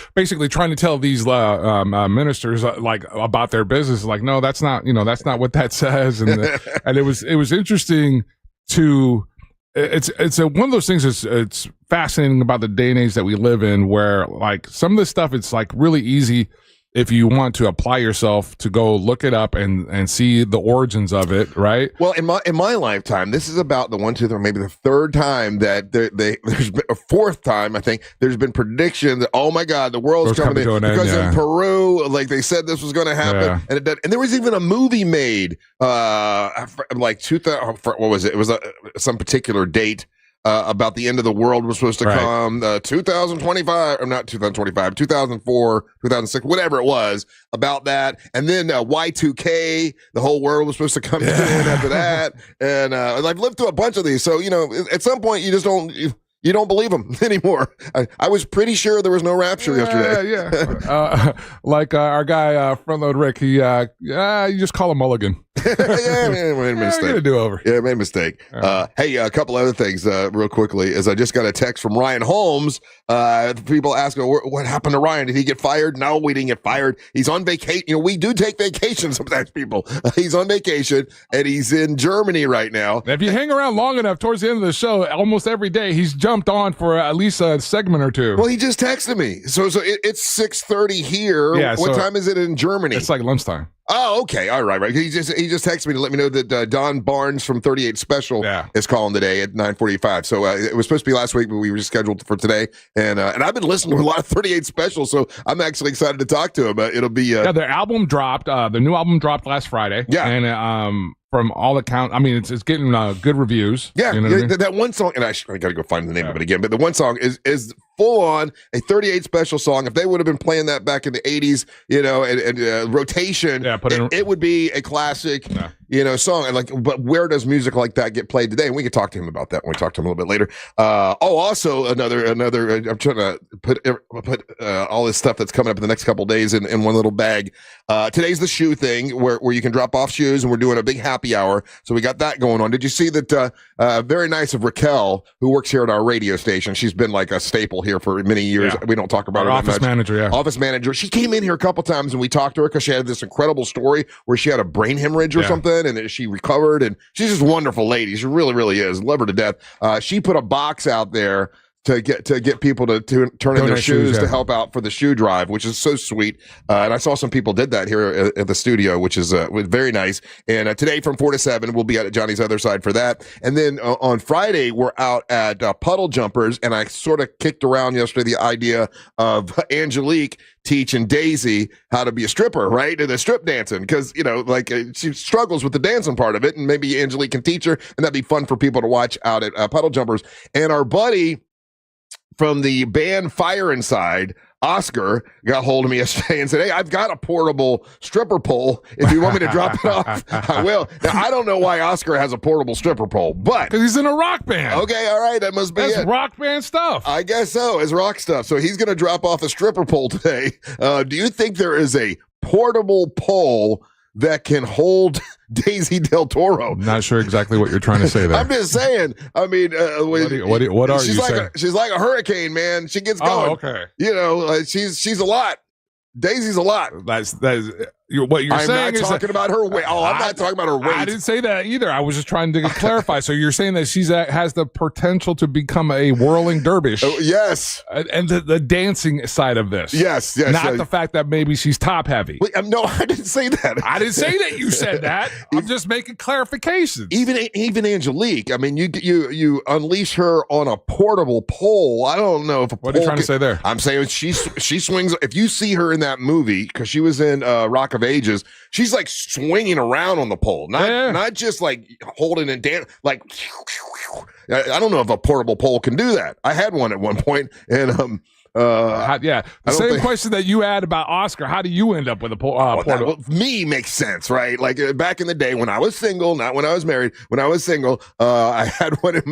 tell these ministers like about their business, like, no, that's not what that says, and and it was interesting to. It's one of those things. It's fascinating about the day and age that we live in, where like some of this stuff, it's like really easy if you want to apply yourself to go look it up and see the origins of it, right? Well, in my lifetime, this is about the 1, 2, 3, maybe the third time that there's been a fourth time, I think, there's been prediction that, oh my God, the world's coming in. Because in Peru, like they said this was going to happen. And there was even a movie made, like 2000, what was it? It was some particular date. About the end of the world was supposed to come, 2025, or not 2025, 2004, 2006, whatever it was, about that. And then Y2K, the whole world was supposed to come in after that. And I've lived through a bunch of these. So, you know, at some point you just don't... You don't believe them anymore. I was pretty sure there was no rapture yesterday. Yeah. Like our guy, Front Load Rick, you just call him Mulligan. Made a mistake. Get a do-over. Yeah, made a mistake. Hey, a couple other things real quickly is I just got a text from Ryan Holmes. People ask, what happened to Ryan? Did he get fired? No, we didn't get fired. He's on vacation. You know, we do take vacations sometimes, people. He's on vacation, and he's in Germany right now. If you hang around long enough, towards the end of the show, almost every day, he's jumped on for at least a segment or two. Well, he just texted me. So it's 6:30 here. Yeah, what time is it in Germany? It's like lunchtime. Oh, okay. All right. He just texted me to let me know that Don Barnes from 38 Special is calling today at 9:45. So it was supposed to be last week, but we rescheduled for today. And I've been listening to a lot of 38 Special, so I'm actually excited to talk to him. It'll be their album dropped. The new album dropped last Friday. Yeah, and from all accounts, I mean, it's getting good reviews. Yeah, you know what I mean? That one song, and I got to go find the name of it again. But the one song is full on a 38 Special song. If they would have been playing that back in the 80s, you know, and rotation, it would be a classic, you know, song. And like, but where does music like that get played today? And we can talk to him about that when we talk to him a little bit later. Also another. I'm trying to put all this stuff that's coming up in the next couple of days in one little bag. Today's the shoe thing where you can drop off shoes, and we're doing a big happy hour. So we got that going on. Did you see that? Very nice of Raquel, who works here at our radio station. She's been like a staple here for many years. We don't talk about her office much. Manager. Office manager. She came in here a couple times and we talked to her because she had this incredible story where she had a brain hemorrhage or something, and she recovered. And she's just a wonderful lady. She really, really is. Love her to death. She put a box out there to get people to turn in their shoes to help out for the shoe drive, which is so sweet. And I saw some people did that here at the studio, which is very nice. And today from 4 to 7, we'll be at Johnny's Other Side for that. And then on Friday, we're out at Puddle Jumpers, and I sort of kicked around yesterday the idea of Angelique teaching Daisy how to be a stripper, right? And the strip dancing, because, you know, like she struggles with the dancing part of it, and maybe Angelique can teach her, and that'd be fun for people to watch out at Puddle Jumpers. And our buddy from the band Fire Inside, Oscar, got hold of me yesterday and said, hey, I've got a portable stripper pole. If you want me to drop it off, I will. Now, I don't know why Oscar has a portable stripper pole, but... because he's in a rock band. Okay, all right, that must be That's rock band stuff. I guess so, it's rock stuff. So he's going to drop off a stripper pole today. Do you think there is a portable pole that can hold Daisy Del Toro? Not sure exactly what you're trying to say there. I'm just saying. I mean, what are you saying? She's like a hurricane, man. She gets going. Oh, okay. You know, she's a lot. Daisy's a lot. That's What you're saying I'm not talking about her weight. I'm not talking about her weight. I didn't say that either. I was just trying to clarify. So you're saying that she's has the potential to become a whirling dervish. Yes. And the dancing side of this. Yes. Not the fact that maybe she's top heavy. Wait, no, I didn't say that. I didn't say that you said that. I'm just making clarifications. Even Angelique, I mean, you unleash her on a portable pole. I don't know if what are you trying to say there? I'm saying she swings. If you see her in that movie, because she was in Rock of Ages, she's like swinging around on the pole, not just like holding it down. Like I don't know if a portable pole can do that. I had one at one point, and the same question that you had about Oscar. How do you end up with a portable? Me makes sense, right? Like back in the day when I was single, not when I was married. When I was single, I had one in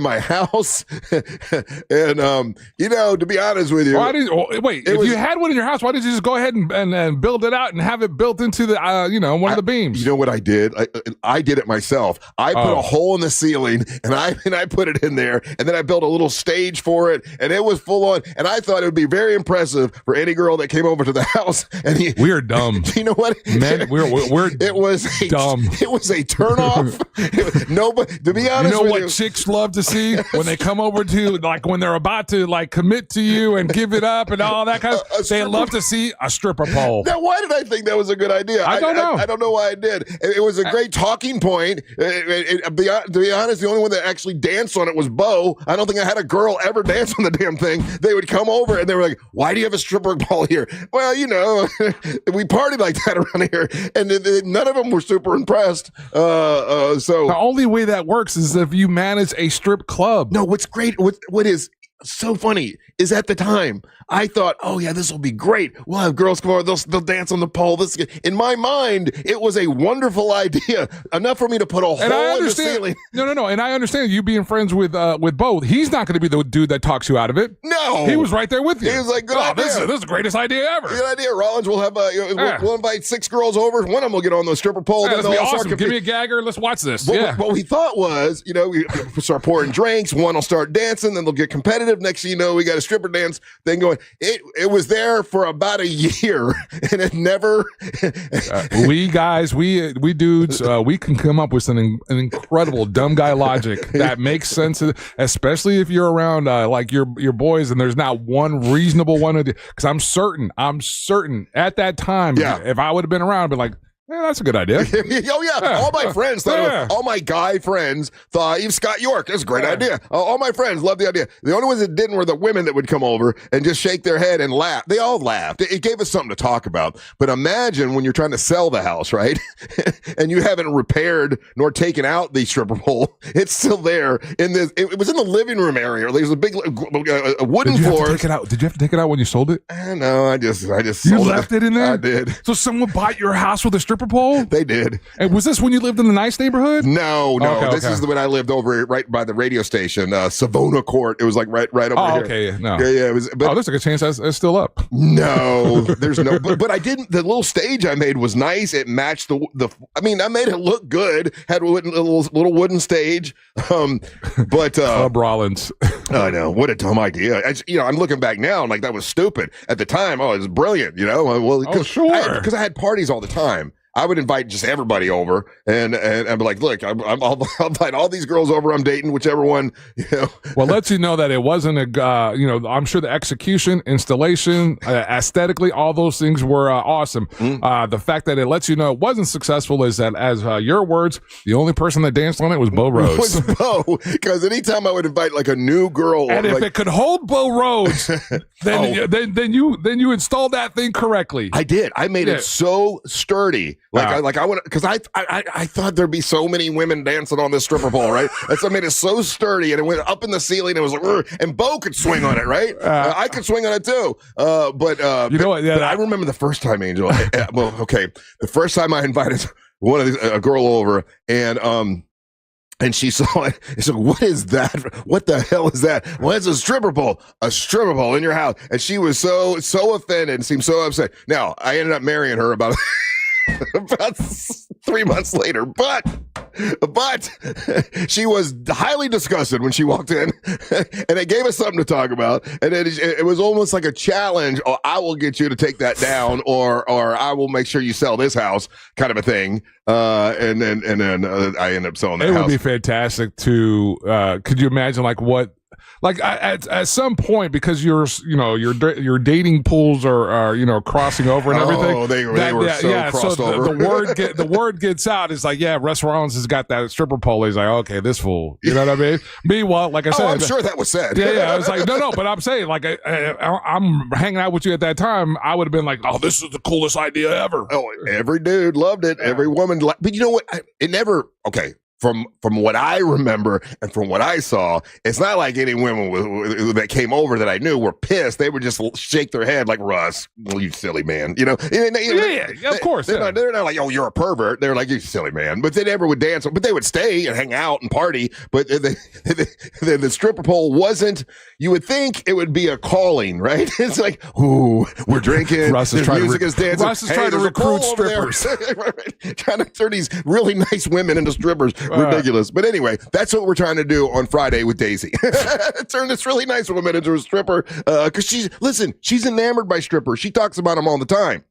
my house, and to be honest with you, if you had one in your house, why didn't you just go ahead and build it out and have it built into the one of the beams? You know what I did? I did it myself. I put a hole in the ceiling and I put it in there, and then I built a little stage for it, and it was full on, and I thought it would be very impressive for any girl that came over to the house. And we are dumb. You know what? Man, we're it was dumb. It was a turnoff. Nobody, to be honest, you know what chicks love to see when they come over to, like, when they're about to like commit to you and give it up and all that kind of. They love to see a stripper pole. Now, why did I think that was a good idea? I don't know. I don't know why I did. It was a great talking point. To be honest, the only one that actually danced on it was Bo. I don't think I had a girl ever dance on the damn thing. They would come over and they were like, "Why do you have a stripper pole here?" Well, we partied like that around here, and none of them were super impressed. So the only way that works is if you manage a strip club. No, what's great, what is so funny is at the time I thought, oh yeah, this will be great. We'll have girls come over, they'll dance on the pole. This in my mind, it was a wonderful idea. Enough for me to put a hole in the ceiling. No. And I understand you being friends with Bo. He's not going to be the dude that talks you out of it. No, he was right there with you. He was like, good idea. This is the greatest idea ever. Good idea, Rollins. We'll have we'll invite 6 girls over. One of them will get on the stripper pole. That'll be awesome. Give me a gagger. Let's watch this. What we thought was, we start pouring drinks. One will start dancing, then they'll get competitive. Next thing you know, we got a stripper dance thing going. It was there for about a year, and it never. We dudes, we can come up with an incredible dumb guy logic that makes sense, especially if you're around like your boys, and there's not one reasonable one. Because I'm certain at that time, if I would have been around, I'd be like, yeah, that's a good idea. All my friends thought all my guy friends thought, even Scott York, that's a great idea. All my friends loved the idea. The only ones that didn't were the women that would come over and just shake their head and laugh. They all laughed. It gave us something to talk about. But imagine when you're trying to sell the house, right? And you haven't repaired nor taken out the stripper pole. It's still there in this. It was in the living room area. There was a big wooden floor. Did you have to take it out when you sold it? No, I just you sold left it in there. I did. So someone bought your house with a stripper pole? They did. And was this when you lived in a nice neighborhood? No. This is when I lived over right by the radio station, Savona Court. It was like right over here. Okay. No. Yeah. It was. But, there's a good chance that's still up. No, there's no. But I didn't. The little stage I made was nice. It matched the. I mean, I made it look good. Had a little wooden stage. But Club Rollins. I know, what a dumb idea. I'm looking back now. I'm like, that was stupid at the time. Oh, it was brilliant. Well, sure, because I had parties all the time. I would invite just everybody over and I'd be like, look, I'll invite all these girls over. I'm dating whichever one, Well, lets you know that it wasn't I'm sure the execution, installation, aesthetically, all those things were awesome. The fact that it lets you know it wasn't successful is that, as your words, the only person that danced on it was Bo Rhodes. It was Bo, because anytime I would invite like a new girl, and if it could hold Bo Rhodes, then you installed that thing correctly. I did. I made it so sturdy. I want, because I thought there'd be so many women dancing on this stripper pole, right? And so I made it so sturdy, and it went up in the ceiling. It was like, and Bo could swing on it, right? I could swing on it too. But I remember the first time, Angel. The first time I invited a girl over, and she saw it. And she said, "What is that? What the hell is that?" Well, it's a stripper pole in your house. And she was so offended and seemed so upset. Now, I ended up marrying her about about 3 months later. But she was highly disgusted when she walked in, and it gave us something to talk about. And it was almost like a challenge. Oh, I will get you to take that down, or I will make sure you sell this house, kind of a thing. And then I end up selling that house. It would be fantastic to. Could you imagine what? Like at some point, because your dating pools are crossing over and everything. Oh, they were so crossed over. The word gets out. It's like, yeah, Russ Rollins has got that stripper pole. He's like, okay, this fool. You know what I mean? Meanwhile, like I said, I'm sure that was said. Yeah. I was like, no, but I'm saying, like, I'm hanging out with you at that time. I would have been like, oh, this is the coolest idea ever. Oh, every dude loved it. Every woman, but you know what? It never. Okay. From what I remember and from what I saw, it's not like any women that came over that I knew were pissed. They would just shake their head like, Russ, well, you silly man. You know? Of course. They're not like, oh, you're a pervert. They're like, you silly man. But they never would dance. But they would stay and hang out and party. But the stripper pole wasn't, you would think it would be a calling, right? It's like, ooh, we're drinking. Russ is trying to recruit strippers. Trying to turn these really nice women into strippers. Ridiculous. But anyway, that's what we're trying to do on Friday with Daisy. Turn this really nice woman into a stripper. Because she's enamored by strippers. She talks about them all the time.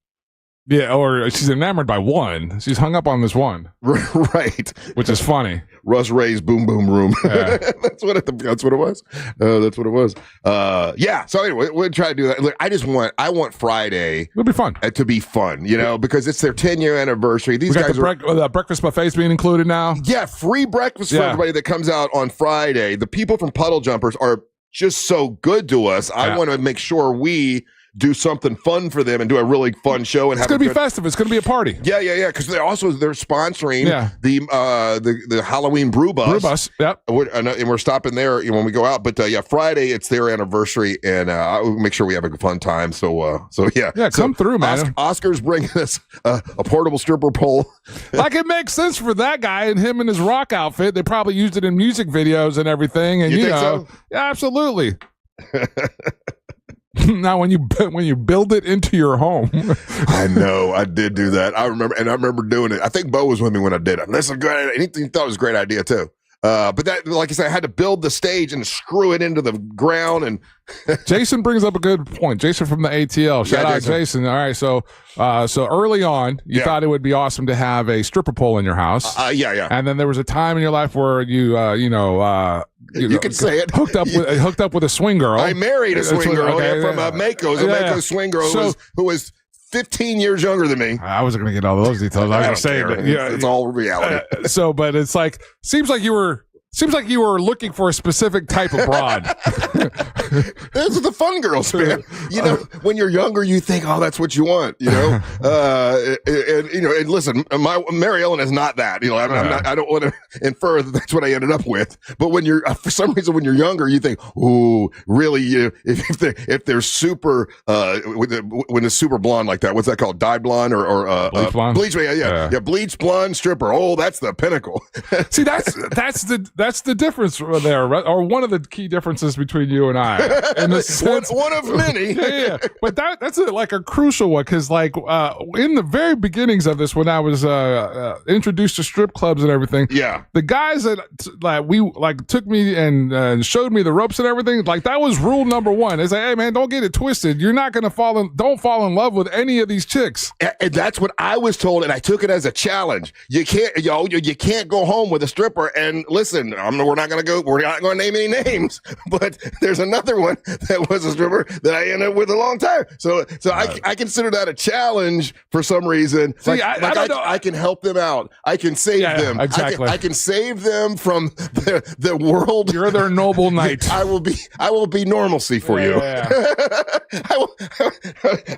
Yeah, or she's enamored by one. She's hung up on this one. Right. Which is funny. Russ Ray's Boom Boom Room. Yeah. That's what it was. That's what it was. Yeah. So anyway, we'll try to do that. Look, I want Friday. It'll be fun. To be fun, because it's their 10-year anniversary. These guys the breakfast buffets being included now. Yeah, free breakfast for everybody that comes out on Friday. The people from Puddle Jumpers are just so good to us. I want to make sure we do something fun for them and do a really fun show. And it's going to be festive. It's going to be a party. Yeah. Because they're sponsoring the Halloween Brew Bus. Brew Bus, yep. And we're stopping there when we go out. But Friday it's their anniversary, and I'll make sure we have a fun time. So yeah. Yeah, come through, man. Oscar's bringing us a portable stripper pole. Like, it makes sense for that guy and him in his rock outfit. They probably used it in music videos and everything. And you think so? Yeah, absolutely. Now, when you build it into your home, I know I did do that. I remember doing it. I think Bo was with me when I did it. That's a great. He thought it was a great idea too. But that, like I said, I had to build the stage and screw it into the ground. And Jason brings up a good point. Jason from the ATL. Shout out, Jason. All right, so early on, you thought it would be awesome to have a stripper pole in your house. Yeah. And then there was a time in your life where you could say it. Hooked up with a swing girl. I married a swing girl from Mako's. A Mako's swing girl who was 15 years younger than me. I wasn't going to get all those details. I was going to say that. It's all reality. But it's like, seems like you were looking for a specific type of broad. Those are the fun girls, man. When you're younger, you think, oh, that's what you want, and listen, Mary Ellen is not that, I don't want to infer that that's what I ended up with. But when you're, for some reason, when you're younger, you think, ooh, really, if they're super, when it's super blonde like that, what's that called? Dyed blonde or bleach blonde? Bleach, yeah, bleach blonde stripper. Oh, that's the pinnacle. See, that's the difference there, right? Or one of the key differences between you and I. In the sense, one of many. Yeah. But that's like a crucial one, because in the very beginnings of this, when I was introduced to strip clubs and everything, the guys that took me and showed me the ropes and everything, that was rule number one. They say, hey man, don't get it twisted. You're not going to don't fall in love with any of these chicks. And that's what I was told, and I took it as a challenge. You can't go home with a stripper and listen. We're not going to name any names, but there's another one that was a stripper that I ended up with a long time. So I consider that a challenge for some reason. See, I don't know. I can help them out. I can save them. Exactly. I can save them from the world. You're their noble knight. I will be normalcy for you. I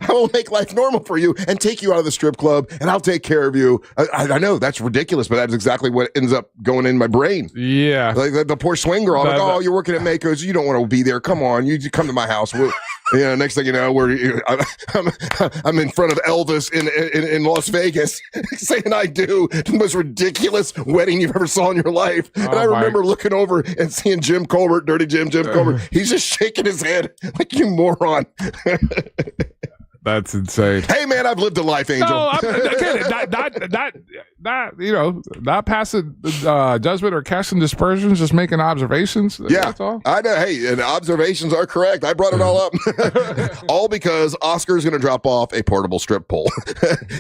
will make life normal for you and take you out of the strip club, and I'll take care of you. I know that's ridiculous, but that's exactly what ends up going in my brain. Yeah. Like the poor swing girl. I'm like, oh, you're working at Mako's. You don't want to be there. Come on. You come to my house. Next thing you know, I'm in front of Elvis in Las Vegas saying I do the most ridiculous wedding you've ever saw in your life. And I remember looking over and seeing Jim Colbert, Dirty Jim Colbert. He's just shaking his head like, you moron. That's insane. Hey, man, I've lived a life, Angel. No, again, not passing judgment or casting dispersions, just making observations. Yeah, that's all. I know. Hey, and observations are correct. I brought it all up, all because Oscar's going to drop off a portable strip pole.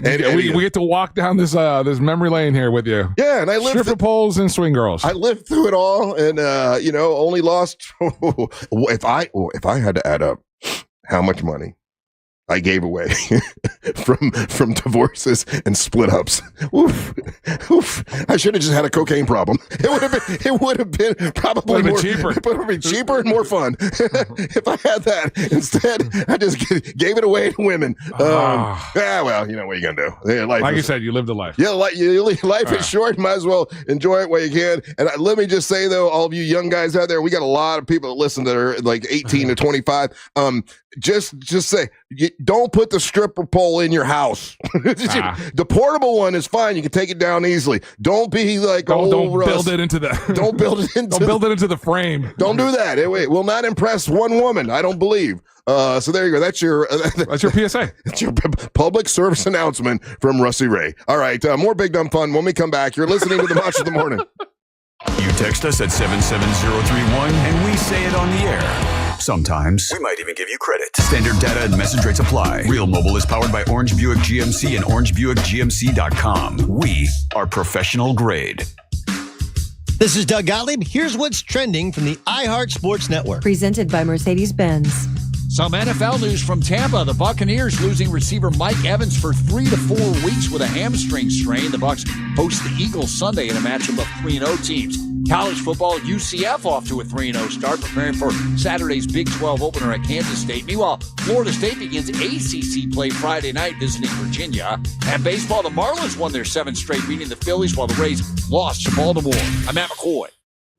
and we get to walk down this memory lane here with you. Yeah, and I lived stripper poles and swing girls. I lived through it all, and only lost. If I had to add up how much money I gave away from divorces and split ups. Oof. I should have just had a cocaine problem. It would have been probably more cheaper. It would have been cheaper and more fun if I had that. Instead, I just gave it away to women. Well, you know what are you gonna do? Yeah, like you said, you lived a life. Yeah, life is short. Might as well enjoy it while you can. And let me just say though, all of you young guys out there, we got a lot of people that listen that are like 18 to 25. Just say, don't put the stripper pole in your house. The portable one is fine. You can take it down easily. Don't be like don't build it into the don't build it into the frame. Don't do that. It will not impress one woman, I don't believe. So there you go. That's your PSA. That's your public service announcement from Rusty Ray. All right, more Big Dumb Fun when we come back. You're listening to the Monster of the Morning. You text us at 77031 and we say it on the air. Sometimes. We might even give you credit. Standard data and message rates apply. Real Mobile is powered by Orange Buick GMC and OrangeBuickGMC.com. We are professional grade. This is Doug Gottlieb. Here's what's trending from the iHeart Sports Network. Presented by Mercedes-Benz. Some NFL news from Tampa. The Buccaneers losing receiver Mike Evans for 3 to 4 weeks with a hamstring strain. The Bucs host the Eagles Sunday in a matchup of 3-0 teams. College football, UCF off to a 3-0 start, preparing for Saturday's Big 12 opener at Kansas State. Meanwhile, Florida State begins ACC play Friday night visiting Virginia. And baseball, the Marlins won their 7th straight, beating the Phillies, while the Rays lost to Baltimore. I'm Matt McCoy.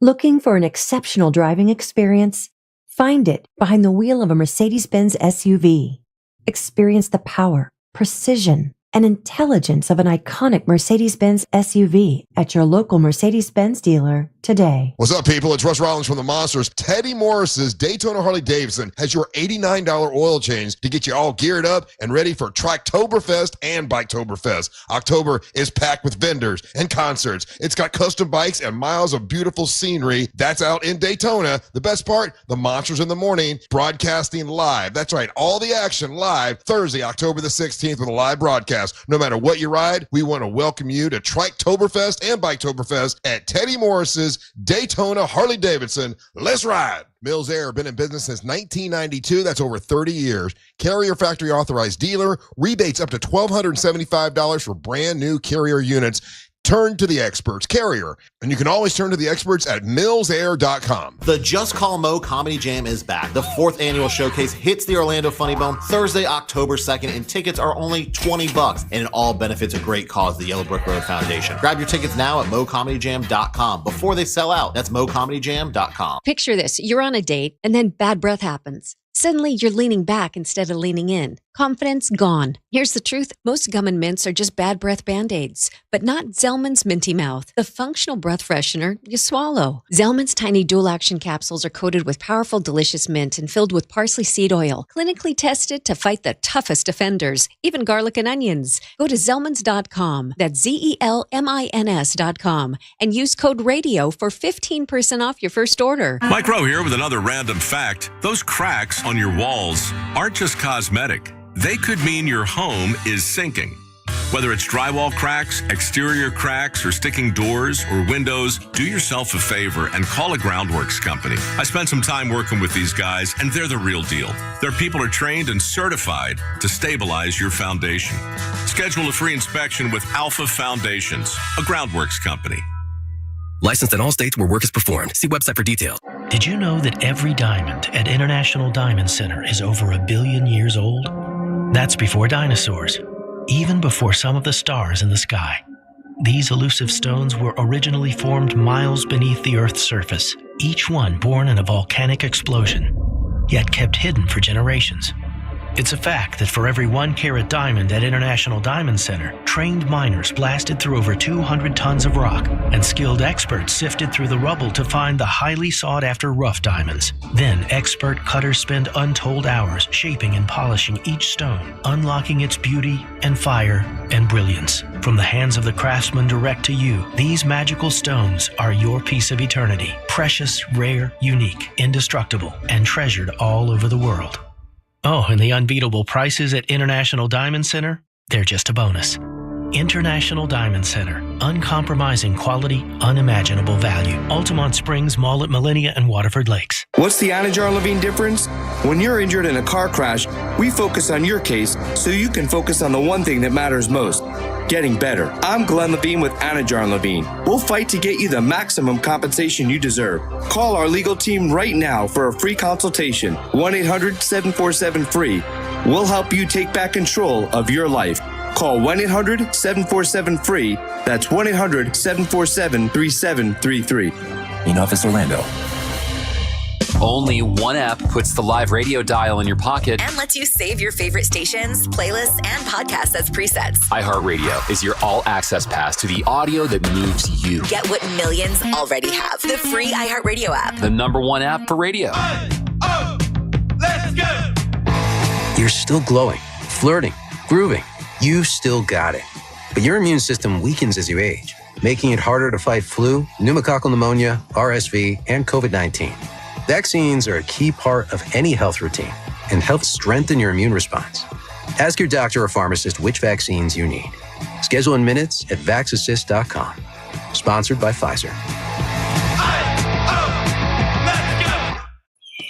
Looking for an exceptional driving experience? Find it behind the wheel of a Mercedes-Benz SUV. Experience the power, precision, and intelligence of an iconic Mercedes-Benz SUV at your local Mercedes-Benz dealer today. What's up, people? It's Russ Rollins from the Monsters. Teddy Morris's Daytona Harley-Davidson has your $89 oil change to get you all geared up and ready for Triketoberfest and Biketoberfest. October is packed with vendors and concerts. It's got custom bikes and miles of beautiful scenery. That's out in Daytona. The best part, the Monsters in the Morning broadcasting live. That's right, all the action live Thursday, October the 16th with a live broadcast. No matter what you ride, we want to welcome you to Triketoberfest and Biketoberfest at Teddy Morris's Daytona Harley-Davidson. Let's ride. Mills Air, been in business since 1992. That's over 30 years. Carrier factory authorized dealer. Rebates up to $1,275 for brand new Carrier units. Turn to the experts, Carrier. And you can always turn to the experts at millsair.com. The Just Call Mo Comedy Jam is back. The 4th annual showcase hits the Orlando Funny Bone Thursday, October 2nd, and tickets are only $20. And it all benefits a great cause, the Yellow Brick Road Foundation. Grab your tickets now at mocomedyjam.com before they sell out. That's mocomedyjam.com. Picture this. You're on a date, and then bad breath happens. Suddenly, you're leaning back instead of leaning in. Confidence gone. Here's the truth. Most gum and mints are just bad breath Band-Aids, but not Zelman's Minty Mouth, the functional breath freshener you swallow. Zelman's tiny dual-action capsules are coated with powerful, delicious mint and filled with parsley seed oil, clinically tested to fight the toughest offenders, even garlic and onions. Go to Zelmans.com, that's Zelmins.com, and use code RADIO for 15% off your first order. Mike Rowe here with another random fact. Those cracks on your walls aren't just cosmetic. They could mean your home is sinking. Whether it's drywall cracks, exterior cracks, or sticking doors or windows, do yourself a favor and call a Groundworks company. I spent some time working with these guys, and they're the real deal. Their people are trained and certified to stabilize your foundation. Schedule a free inspection with Alpha Foundations, a Groundworks company. Licensed in all states where work is performed. See website for details. Did you know that every diamond at International Diamond Center is over 1 billion years old? That's before dinosaurs, even before some of the stars in the sky. These elusive stones were originally formed miles beneath the Earth's surface, each one born in a volcanic explosion, yet kept hidden for generations. It's a fact that for every 1 carat diamond at International Diamond Center, trained miners blasted through over 200 tons of rock, and skilled experts sifted through the rubble to find the highly sought-after rough diamonds. Then expert cutters spend untold hours shaping and polishing each stone, unlocking its beauty and fire and brilliance. From the hands of the craftsman direct to you, these magical stones are your piece of eternity. Precious, rare, unique, indestructible, and treasured all over the world. Oh, and the unbeatable prices at International Diamond Center? They're just a bonus. International Diamond Center. Uncompromising quality, unimaginable value. Altamont Springs, Mall at Millennia, and Waterford Lakes. What's the Anajar Levine difference? When you're injured in a car crash, we focus on your case so you can focus on the one thing that matters most. Getting better. I'm Glenn Levine with Anajar Levine. We'll fight to get you the maximum compensation you deserve. Call our legal team right now for a free consultation. 1-800-747-FREE. We'll help you take back control of your life. Call 1-800-747-FREE. That's 1-800-747-3733. In Office Orlando. Only one app puts the live radio dial in your pocket and lets you save your favorite stations, playlists, and podcasts as presets. iHeartRadio is your all-access pass to the audio that moves you. Get what millions already have. The free iHeartRadio app. The #1 app for radio. Let's go! You're still glowing, flirting, grooving. You still got it. But your immune system weakens as you age, making it harder to fight flu, pneumococcal pneumonia, RSV, and COVID-19. Vaccines are a key part of any health routine and help strengthen your immune response. Ask your doctor or pharmacist which vaccines you need. Schedule in minutes at vaxassist.com. Sponsored by Pfizer.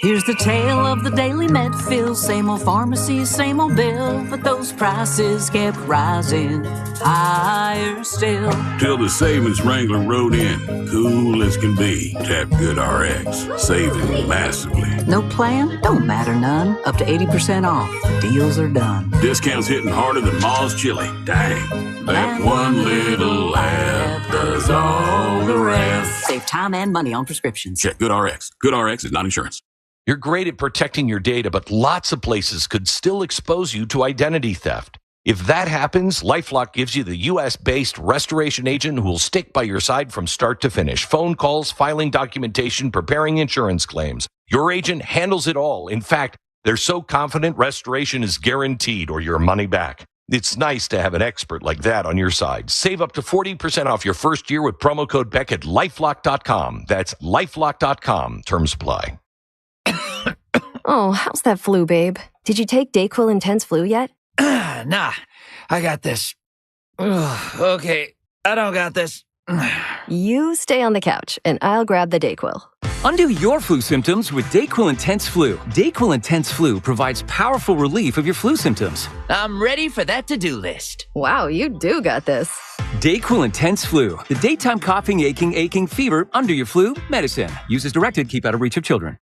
Here's the tale of the daily med fill. Same old pharmacy, same old bill, but those prices kept rising higher still. Till the savings wrangler rode in, cool as can be. Tap Good RX, saving massively. No plan? Don't matter none. Up to 80% off. Deals are done. Discounts hitting harder than Ma's chili. Dang, that one little app does all the rest. Save time and money on prescriptions. Check Good RX. Good RX is not insurance. You're great at protecting your data, but lots of places could still expose you to identity theft. If that happens, LifeLock gives you the U.S.-based restoration agent who will stick by your side from start to finish. Phone calls, filing documentation, preparing insurance claims. Your agent handles it all. In fact, they're so confident restoration is guaranteed or your money back. It's nice to have an expert like that on your side. Save up to 40% off your first year with promo code Beck at LifeLock.com. That's LifeLock.com. Terms apply. Oh, how's that flu, babe? Did you take Dayquil Intense Flu yet? Nah, I got this. Ugh, okay, I don't got this. You stay on the couch, and I'll grab the Dayquil. Undo your flu symptoms with Dayquil Intense Flu. Dayquil Intense Flu provides powerful relief of your flu symptoms. I'm ready for that to-do list. Wow, you do got this. Dayquil Intense Flu. The daytime coughing, aching, fever, under your flu medicine. Use as directed. Keep out of reach of children.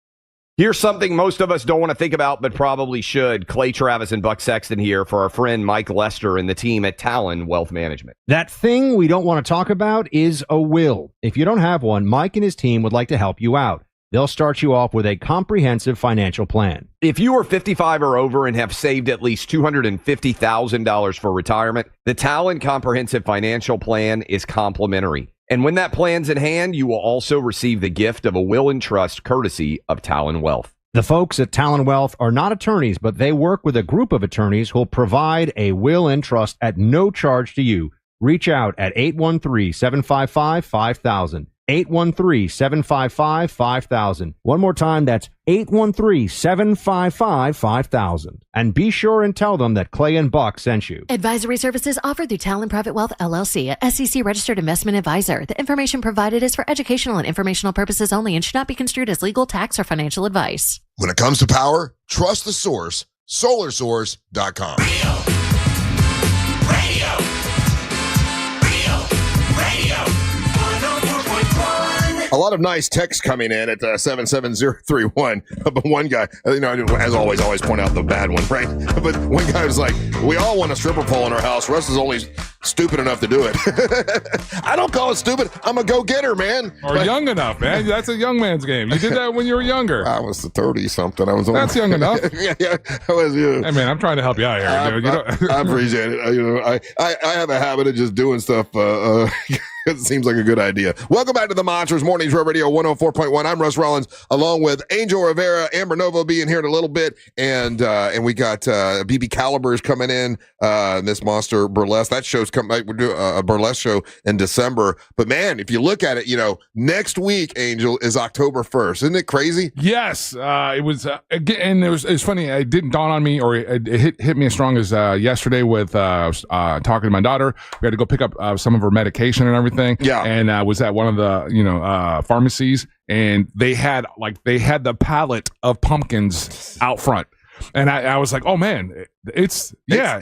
Here's something most of us don't want to think about, but probably should. Clay Travis and Buck Sexton here for our friend Mike Lester and the team at Talon Wealth Management. That thing we don't want to talk about is a will. If you don't have one, Mike and his team would like to help you out. They'll start you off with a comprehensive financial plan. If you are 55 or over and have saved at least $250,000 for retirement, the Talon Comprehensive Financial Plan is complimentary. And when that plan's in hand, you will also receive the gift of a will and trust courtesy of Talon Wealth. The folks at Talon Wealth are not attorneys, but they work with a group of attorneys who'll provide a will and trust at no charge to you. Reach out at 813-755-5000. 813-755-5000. One more time, that's 813-755-5000. And be sure and tell them that Clay and Buck sent you. Advisory services offered through Talon Private Wealth, LLC, a SEC registered investment advisor. The information provided is for educational and informational purposes only and should not be construed as legal, tax, or financial advice. When it comes to power, trust the source, solarsource.com. A lot of nice texts coming in at 77031. But one guy, as always point out the bad one, right? But one guy was like, we all want a stripper pole in our house. Russ is only stupid enough to do it. I don't call it stupid. I'm a go-getter, man. Or young enough, man. That's a young man's game. You did that when you were younger. I was 30-something. That's young enough. yeah, I was. Hey, man, I'm trying to help you out here, dude. I appreciate it. I have a habit of just doing stuff. It seems like a good idea. Welcome back to the Monsters Mornings Real Radio 104.1. I'm Russ Rollins, along with Angel Rivera, Amber Novo being here in a little bit, and we got BB Calibers coming in. This Monster Burlesque, that show's coming. We'll do a burlesque show in December. But man, if you look at it, next week, Angel, is October 1st. Isn't it crazy? Yes, it was. And it's funny. It didn't dawn on me, or it hit me as strong as yesterday with talking to my daughter. We had to go pick up some of her medication and everything. Yeah, and I was at one of the pharmacies, and they had the pallet of pumpkins out front, and I was like, oh man, it's and I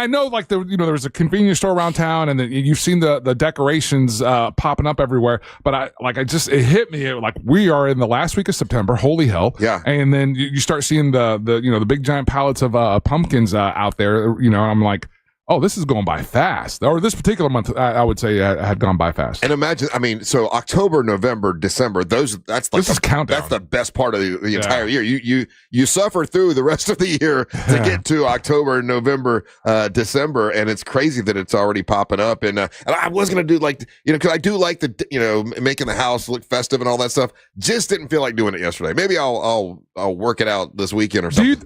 know there was a convenience store around town, and you've seen the decorations popping up everywhere, but it hit me like we are in the last week of September. Holy hell! Yeah, and then you start seeing the big giant pallets of pumpkins out there. I'm like, oh, this is going by fast. Or this particular month, I would say, had gone by fast. And imagine, so October, November, December, this is countdown. That's the best part of the entire year. You suffer through the rest of the year to get to October, November, December, and it's crazy that it's already popping up. And I was gonna do because I do like the making the house look festive and all that stuff. Just didn't feel like doing it yesterday. Maybe I'll work it out this weekend or something.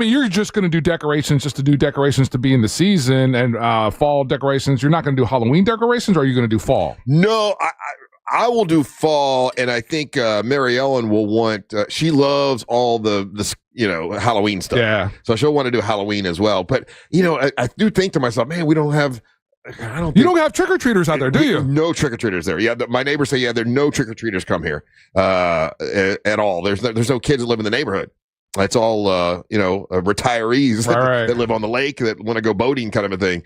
You're just gonna do decorations just to do decorations to be in the season. And fall decorations. You're not going to do Halloween decorations, or are you going to do fall? No, I will do fall, and I think Mary Ellen will want. She loves all the Halloween stuff. Yeah, so she'll want to do Halloween as well. But I do think to myself, man, we don't have. You don't have trick or treaters out there, do you? No trick or treaters there. Yeah, my neighbors say there are no trick or treaters come here at all. There's no kids that live in the neighborhood. It's all, retirees that live on the lake that want to go boating, kind of a thing.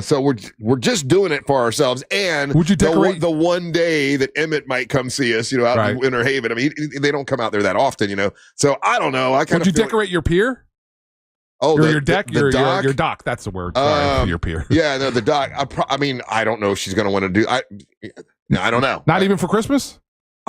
So we're just doing it for ourselves. And would you decorate the one day that Emmett might come see us, out in Winter Haven? I mean, they don't come out there that often, So I don't know. Would you decorate your pier? Oh, your deck, your dock. Your dock. That's the word. Sorry, for your pier. Yeah, no, the dock. I don't know if she's going to want to do. I don't know. Not even for Christmas.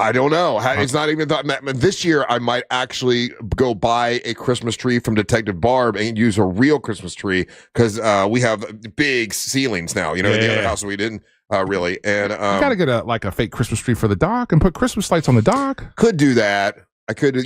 I don't know. It's not even thought. This year, I might actually go buy a Christmas tree from Detective Barb and use a real Christmas tree because we have big ceilings now. In the other house we didn't really. And you got to get a fake Christmas tree for the dock and put Christmas lights on the dock. Could do that. I could.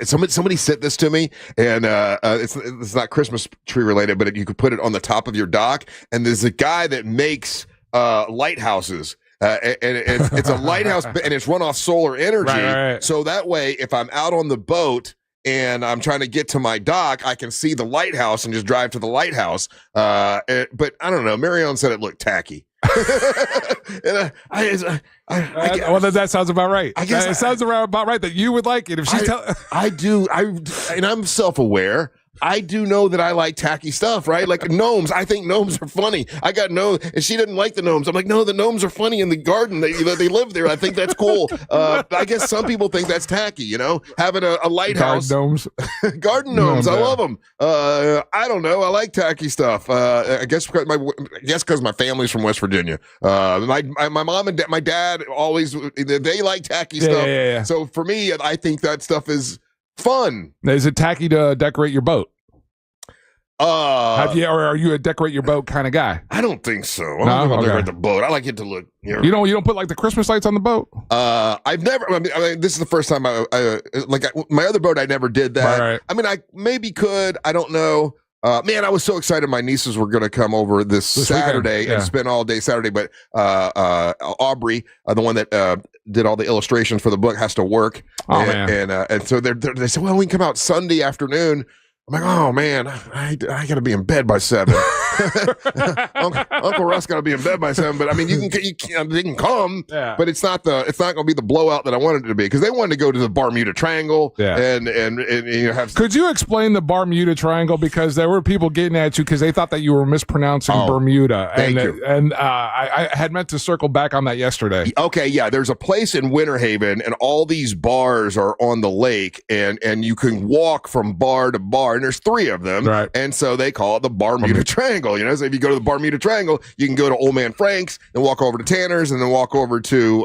Somebody sent this to me, and it's not Christmas tree related, but you could put it on the top of your dock. And there's a guy that makes lighthouses. And it's a lighthouse, and it's run off solar energy. Right. So that way, if I'm out on the boat and I'm trying to get to my dock, I can see the lighthouse and just drive to the lighthouse. But I don't know. Marion said it looked tacky. That sounds about right. I guess it sounds about right that you would like it. If she's I do. And I'm self-aware. I do know that I like tacky stuff, right? Like gnomes. I think gnomes are funny. I got gnomes, and she didn't like the gnomes. I'm like, no, the gnomes are funny in the garden. They live there. I think that's cool. I guess some people think that's tacky, having a lighthouse. Garden gnomes. I love them. I don't know. I like tacky stuff. I guess because my family's from West Virginia. My mom and my dad always, they like tacky stuff. Yeah. So for me, I think that stuff is fun. Is it tacky to decorate your boat? Or are you a decorate your boat kind of guy? I don't think so. I don't decorate the boat. I like it to look. You don't put the Christmas lights on the boat. I've never. I mean, this is the first time my other boat. I never did that. Right. I mean, I maybe could. I don't know. Man, I was so excited. My nieces were going to come over this Saturday and spend all day Saturday. But Aubrey, the one that did all the illustrations for the book, has to work. And so they said, well, we can come out Sunday afternoon. I'm like, oh man, I got to be in bed by 7. Uncle Russ got to be in bed by 7. But I mean, they can come, but it's not going to be the blowout that I wanted it to be because they wanted to go to the Bermuda Triangle. And have. Could you explain the Bermuda Triangle because there were people getting at you because they thought that you were mispronouncing Bermuda. Thank you. And I had meant to circle back on that yesterday. Okay, yeah, there's a place in Winter Haven, and all these bars are on the lake, and you can walk from bar to bar. and there's 3 of them. Right. And so they call it the Bermuda Triangle. You know, so if you go to the Bermuda Triangle, you can go to Old Man Frank's and walk over to Tanner's and then walk over to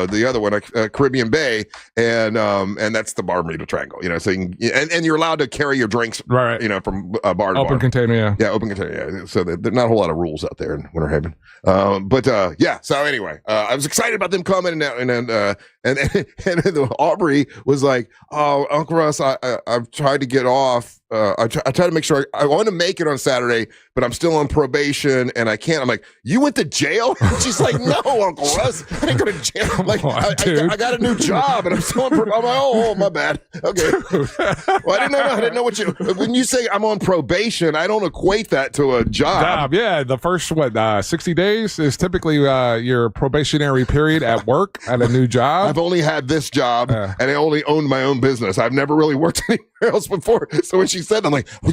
the other one, Caribbean Bay, and that's the Bermuda Triangle. You know, so you can, and you're allowed to carry your drinks, right? You know, from bar to bar. Open container, yeah, open container. Yeah. So there's not a whole lot of rules out there in Winter Haven. Yeah. So anyway, I was excited about them coming, and Aubrey was like, "Oh, Uncle Russ, I've tried to get off. I try to make sure I want to make it on Saturday, but I'm still on probation and I can't." I'm like, "You went to jail?" She's like, "No, Uncle Russ, I didn't go to jail. Like, I got a new job and I'm still on probation." I'm like, "Oh, my bad. Okay." Well, I didn't know what when you say I'm on probation, I don't equate that to a job. Yeah, the first 60 days is typically your probationary period at work at a new job. I've only had this job and I only owned my own business. I've never really worked anywhere else before. So when she said, I'm like, "Well,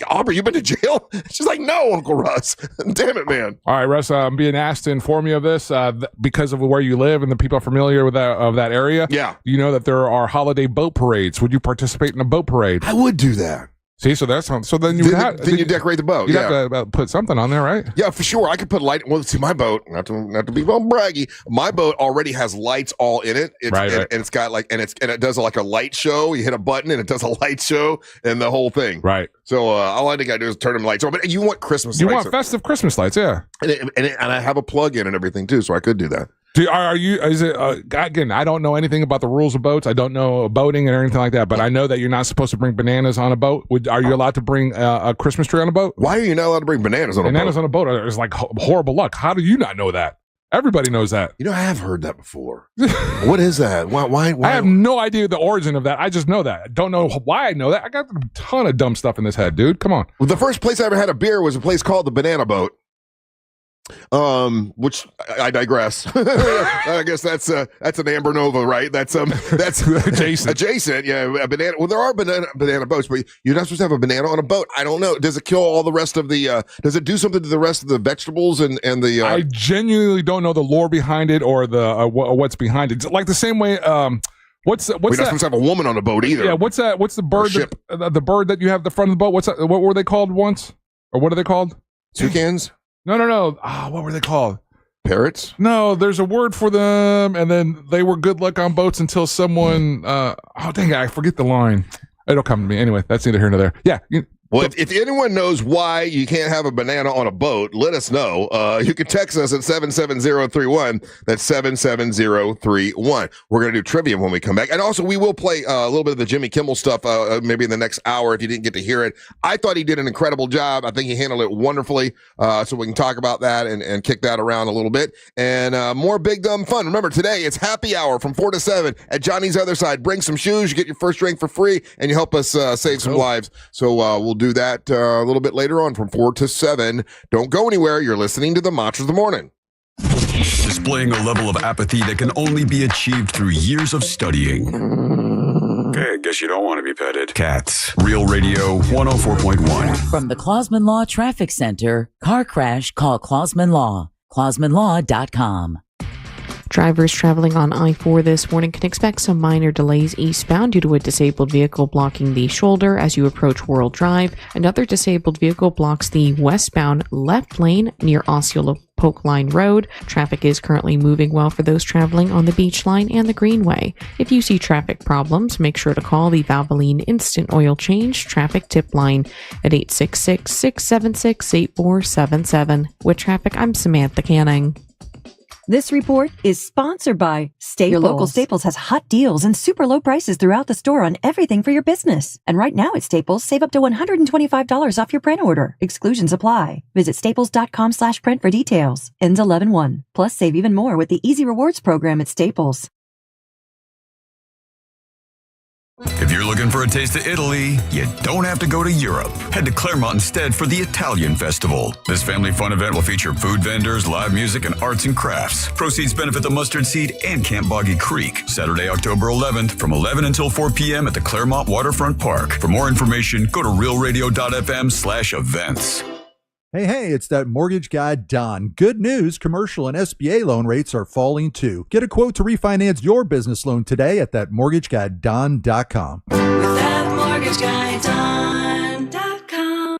Aubrey, you been to jail?" She's like, "No, Uncle Russ." Damn it, man. All right, Russ, I'm being asked to inform you of this because of where you live and the people are familiar with that area. Yeah. You know that there are holiday boat parades. Would you participate in a boat parade? I would do that. See, so then you decorate the boat. You'd have to put something on there, right? Yeah, for sure. I could put light. Well, see, my boat, not to be all braggy, my boat already has lights all in it. Right. And it's got and it does like a light show. You hit a button and it does a light show and the whole thing. Right. So all I think I do is turn them lights on. But you want Christmas lights. You want festive Christmas lights, yeah. And I have a plug in and everything too, so I could do that. Again, I don't know anything about the rules of boats. I don't know boating and anything like that, but I know that you're not supposed to bring bananas on a boat. Are you allowed to bring a Christmas tree on a boat? Why are you not allowed to bring bananas on a boat? Bananas on a boat is like horrible luck. How do you not know that? Everybody knows that. You know, I have heard that before. What is that? Why? I have no idea the origin of that. I just know that. I don't know why I know that. I got a ton of dumb stuff in this head, dude. Come on. Well, the first place I ever had a beer was a place called the Banana Boat. Which I digress. I guess that's an Amber Nova, right? That's adjacent. Yeah, a banana. Well, there are banana boats, but you're not supposed to have a banana on a boat. I don't know. Does it kill all the rest of the? Does it do something to the rest of the vegetables and the? I genuinely don't know the lore behind it or the what's behind it. It's like the same way. What's we're not supposed to have a woman on a boat either. Yeah. What's that? What's the bird? The bird that you have the front of the boat. What's that? What were they called once? Or what are they called? Toucans. No. What were they called? Parrots? No, there's a word for them, and then they were good luck on boats until someone. Dang it, I forget the line. It'll come to me anyway. That's neither here nor there. Yeah. Well, if anyone knows why you can't have a banana on a boat, let us know. You can text us at 77031. That's 77031. We're going to do trivia when we come back. And also, we will play a little bit of the Jimmy Kimmel stuff maybe in the next hour if you didn't get to hear it. I thought he did an incredible job. I think he handled it wonderfully. So we can talk about that and kick that around a little bit. And more big dumb fun. Remember, today it's happy hour from 4 to 7 at Johnny's Other Side. Bring some shoes. You get your first drink for free, and you help us save some lives. So we'll do that a little bit later on from 4 to 7. Don't go anywhere. You're listening to the Monsters of the Morning. Displaying a level of apathy that can only be achieved through years of studying. Okay, guess you don't want to be petted. Cats. Real Radio 104.1. From the Clausman Law Traffic Center, car crash, call Clausman Law. ClausmanLaw.com. Drivers traveling on I-4 this morning can expect some minor delays eastbound due to a disabled vehicle blocking the shoulder as you approach World Drive. Another disabled vehicle blocks the westbound left lane near Osceola Polk Line Road. Traffic is currently moving well for those traveling on the Beach Line and the Greenway. If you see traffic problems, make sure to call the Valvoline Instant Oil Change Traffic Tip Line at 866-676-8477. With traffic, I'm Samantha Canning. This report is sponsored by Staples. Your local Staples has hot deals and super low prices throughout the store on everything for your business. And right now at Staples, save up to $125 off your print order. Exclusions apply. Visit staples.com/print for details. Ends 11/1. Plus, save even more with the Easy Rewards program at Staples. If you're looking for a taste of Italy, you don't have to go to Europe. Head to Claremont instead for the Italian Festival. This family fun event will feature food vendors, live music, and arts and crafts. Proceeds benefit the Mustard Seed and Camp Boggy Creek. Saturday, October 11th from 11 until 4 p.m. at the Claremont Waterfront Park. For more information, go to realradio.fm/events. Hey, it's that mortgage guy, Don. Good news, commercial and SBA loan rates are falling too. Get a quote to refinance your business loan today at thatmortgageguyDon.com. With that mortgage guy, Don.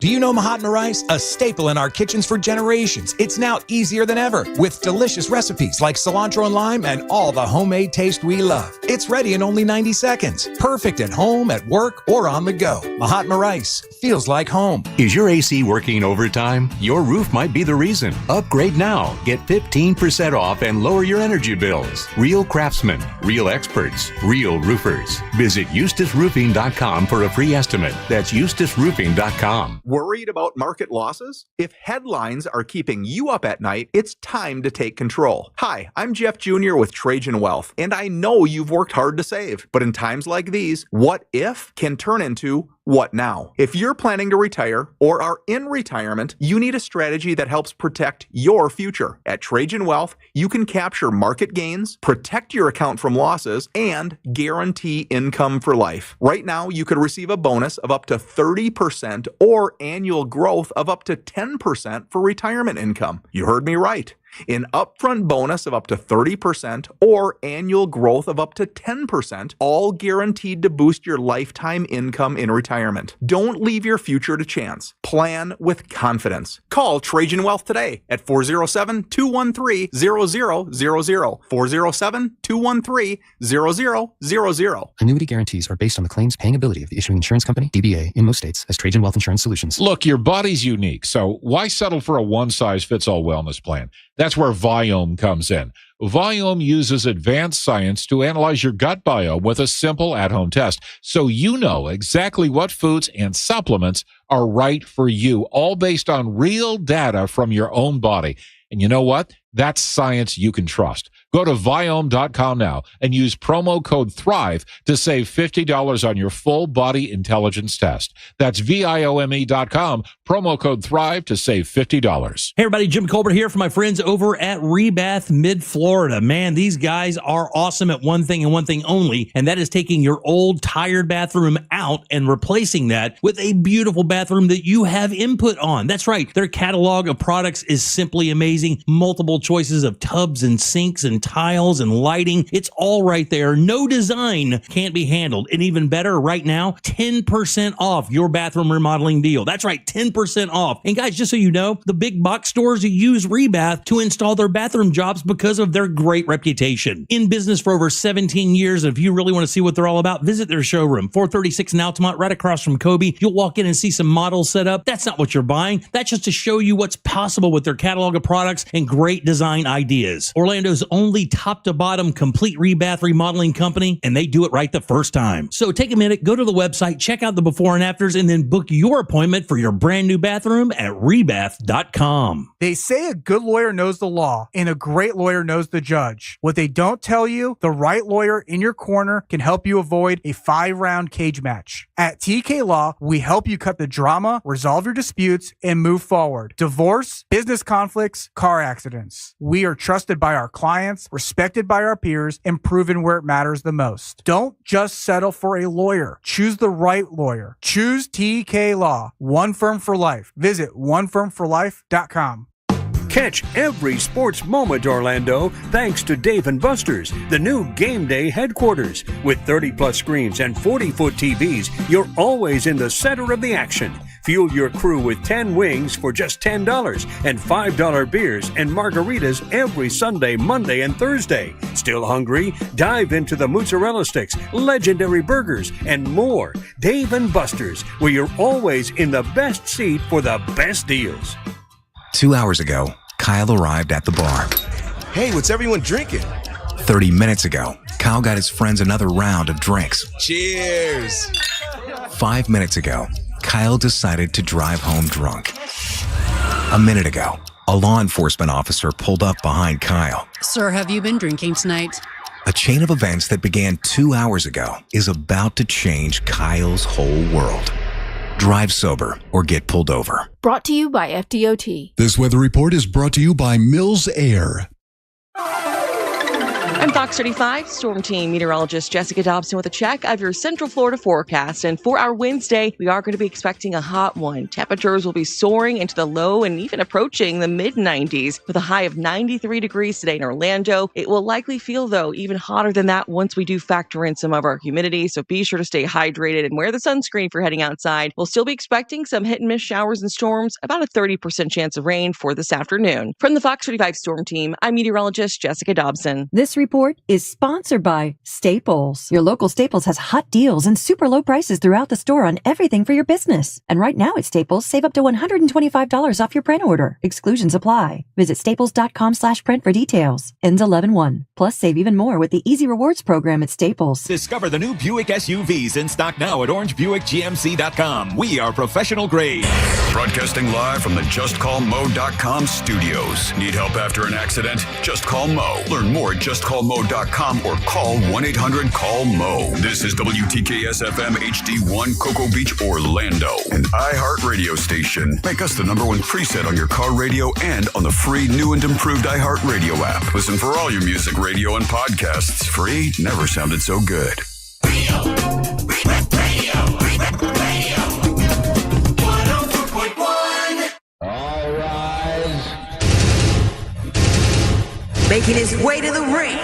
Do you know Mahatma rice? A staple in our kitchens for generations. It's now easier than ever with delicious recipes like cilantro and lime and all the homemade taste we love. It's ready in only 90 seconds. Perfect at home, at work, or on the go. Mahatma rice feels like home. Is your AC working overtime? Your roof might be the reason. Upgrade now. Get 15% off and lower your energy bills. Real craftsmen, real experts, real roofers. Visit EustaceRoofing.com for a free estimate. That's EustaceRoofing.com. Worried about market losses? If headlines are keeping you up at night, it's time to take control. Hi, I'm Jeff Jr. with Trajan Wealth, and I know you've worked hard to save. But in times like these, what if can turn into what now? If you're planning to retire or are in retirement, you need a strategy that helps protect your future. At Trajan Wealth, you can capture market gains, protect your account from losses, and guarantee income for life. Right now, you could receive a bonus of up to 30% or annual growth of up to 10% for retirement income. You heard me right. An upfront bonus of up to 30% or annual growth of up to 10%, all guaranteed to boost your lifetime income in retirement. Don't leave your future to chance. Plan with confidence. Call Trajan Wealth today at 407-213-0000. 407-213-0000. Annuity guarantees are based on the claims paying ability of the issuing insurance company, DBA, in most states as Trajan Wealth Insurance Solutions. Look, your body's unique, so why settle for a one-size-fits-all wellness plan? That's where Viome comes in. Viome uses advanced science to analyze your gut biome with a simple at-home test, so you know exactly what foods and supplements are right for you, all based on real data from your own body. And you know what? That's science you can trust. Go to Viome.com now and use promo code THRIVE to save $50 on your full body intelligence test. That's Viome.com, promo code THRIVE to save $50. Hey everybody, Jim Colbert here for my friends over at Rebath Mid-Florida. Man, these guys are awesome at one thing and one thing only, and that is taking your old tired bathroom out and replacing that with a beautiful bathroom that you have input on. That's right. Their catalog of products is simply amazing. Multiple choices of tubs and sinks and tiles and lighting. It's all right there. No design can't be handled. And even better, right now, 10% off your bathroom remodeling deal. That's right, 10% off. And guys, just so you know, the big box stores use Rebath to install their bathroom jobs because of their great reputation. In business for over 17 years, and if you really want to see what they're all about, visit their showroom, 436 in Altamont, right across from Kobe. You'll walk in and see some models set up. That's not what you're buying. That's just to show you what's possible with their catalog of products and great design ideas. Orlando's only top-to-bottom complete rebath remodeling company, and they do it right the first time. So take a minute, go to the website, check out the before and afters, and then book your appointment for your brand new bathroom at rebath.com. They say a good lawyer knows the law, and a great lawyer knows the judge. What they don't tell you, the right lawyer in your corner can help you avoid a 5-round cage match. At TK Law, we help you cut the drama, resolve your disputes, and move forward. Divorce, business conflicts, car accidents. We are trusted by our clients, respected by our peers, and proven where it matters the most. Don't just settle for a lawyer. Choose the right lawyer. Choose TK Law. One firm for life. Visit onefirmforlife.com. Catch every sports moment, Orlando, thanks to Dave & Buster's, the new game day headquarters. With 30-plus screens and 40-foot TVs, you're always in the center of the action. Fuel your crew with 10 wings for just $10 and $5 beers and margaritas every Sunday, Monday, and Thursday. Still hungry? Dive into the mozzarella sticks, legendary burgers, and more. Dave & Buster's, where you're always in the best seat for the best deals. 2 hours ago, Kyle arrived at the bar. Hey, what's everyone drinking? 30 minutes ago, Kyle got his friends another round of drinks. Cheers! 5 minutes ago, Kyle decided to drive home drunk. A minute ago, a law enforcement officer pulled up behind Kyle. Sir, have you been drinking tonight? A chain of events that began 2 hours ago is about to change Kyle's whole world. Drive sober or get pulled over. Brought to you by FDOT. This weather report is brought to you by Mills Air. I'm Fox 35 Storm Team meteorologist Jessica Dobson with a check of your Central Florida forecast. And for our Wednesday, we are going to be expecting a hot one. Temperatures will be soaring into the low and even approaching the mid-90s with a high of 93 degrees today in Orlando. It will likely feel, though, even hotter than that once we do factor in some of our humidity. So be sure to stay hydrated and wear the sunscreen if you're heading outside. We'll still be expecting some hit and miss showers and storms, about a 30% chance of rain for this afternoon. From the Fox 35 Storm Team, I'm meteorologist Jessica Dobson. This report is sponsored by Staples. Your local Staples has hot deals and super low prices throughout the store on everything for your business. And right now at Staples, save up to $125 off your print order. Exclusions apply. Visit staples.com/print for details. Ends 11/1. Plus, save even more with the Easy Rewards program at Staples. Discover the new Buick SUVs in stock now at orangebuickgmc.com. We are professional grade. Broadcasting live from the JustCallMo.com studios. Need help after an accident? Just call Mo. Learn more at JustCallMo.com or call 1-800-CALL-MO. This is WTKS-FM HD1 Cocoa Beach, Orlando, an iHeart radio station. Make us the #1 preset on your car radio and on the free new and improved iHeart radio app. Listen for all your music, radio, and podcasts. Free never sounded so good. Making his way to the ring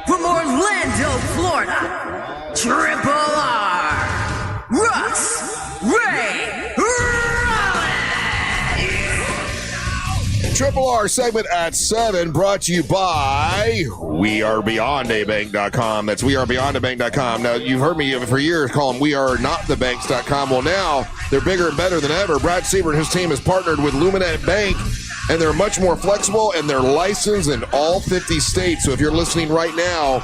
from Orlando, Florida, Triple R, Russ Ray Rollins. Triple R segment at 7 brought to you by WeAreBeyondABank.com. That's WeAreBeyondABank.com. Now, you've heard me for years call them WeAreNotTheBanks.com. Well, now they're bigger and better than ever. Brad Siebert and his team has partnered with Luminant Bank, and they're much more flexible, and they're licensed in all 50 states. So if you're listening right now,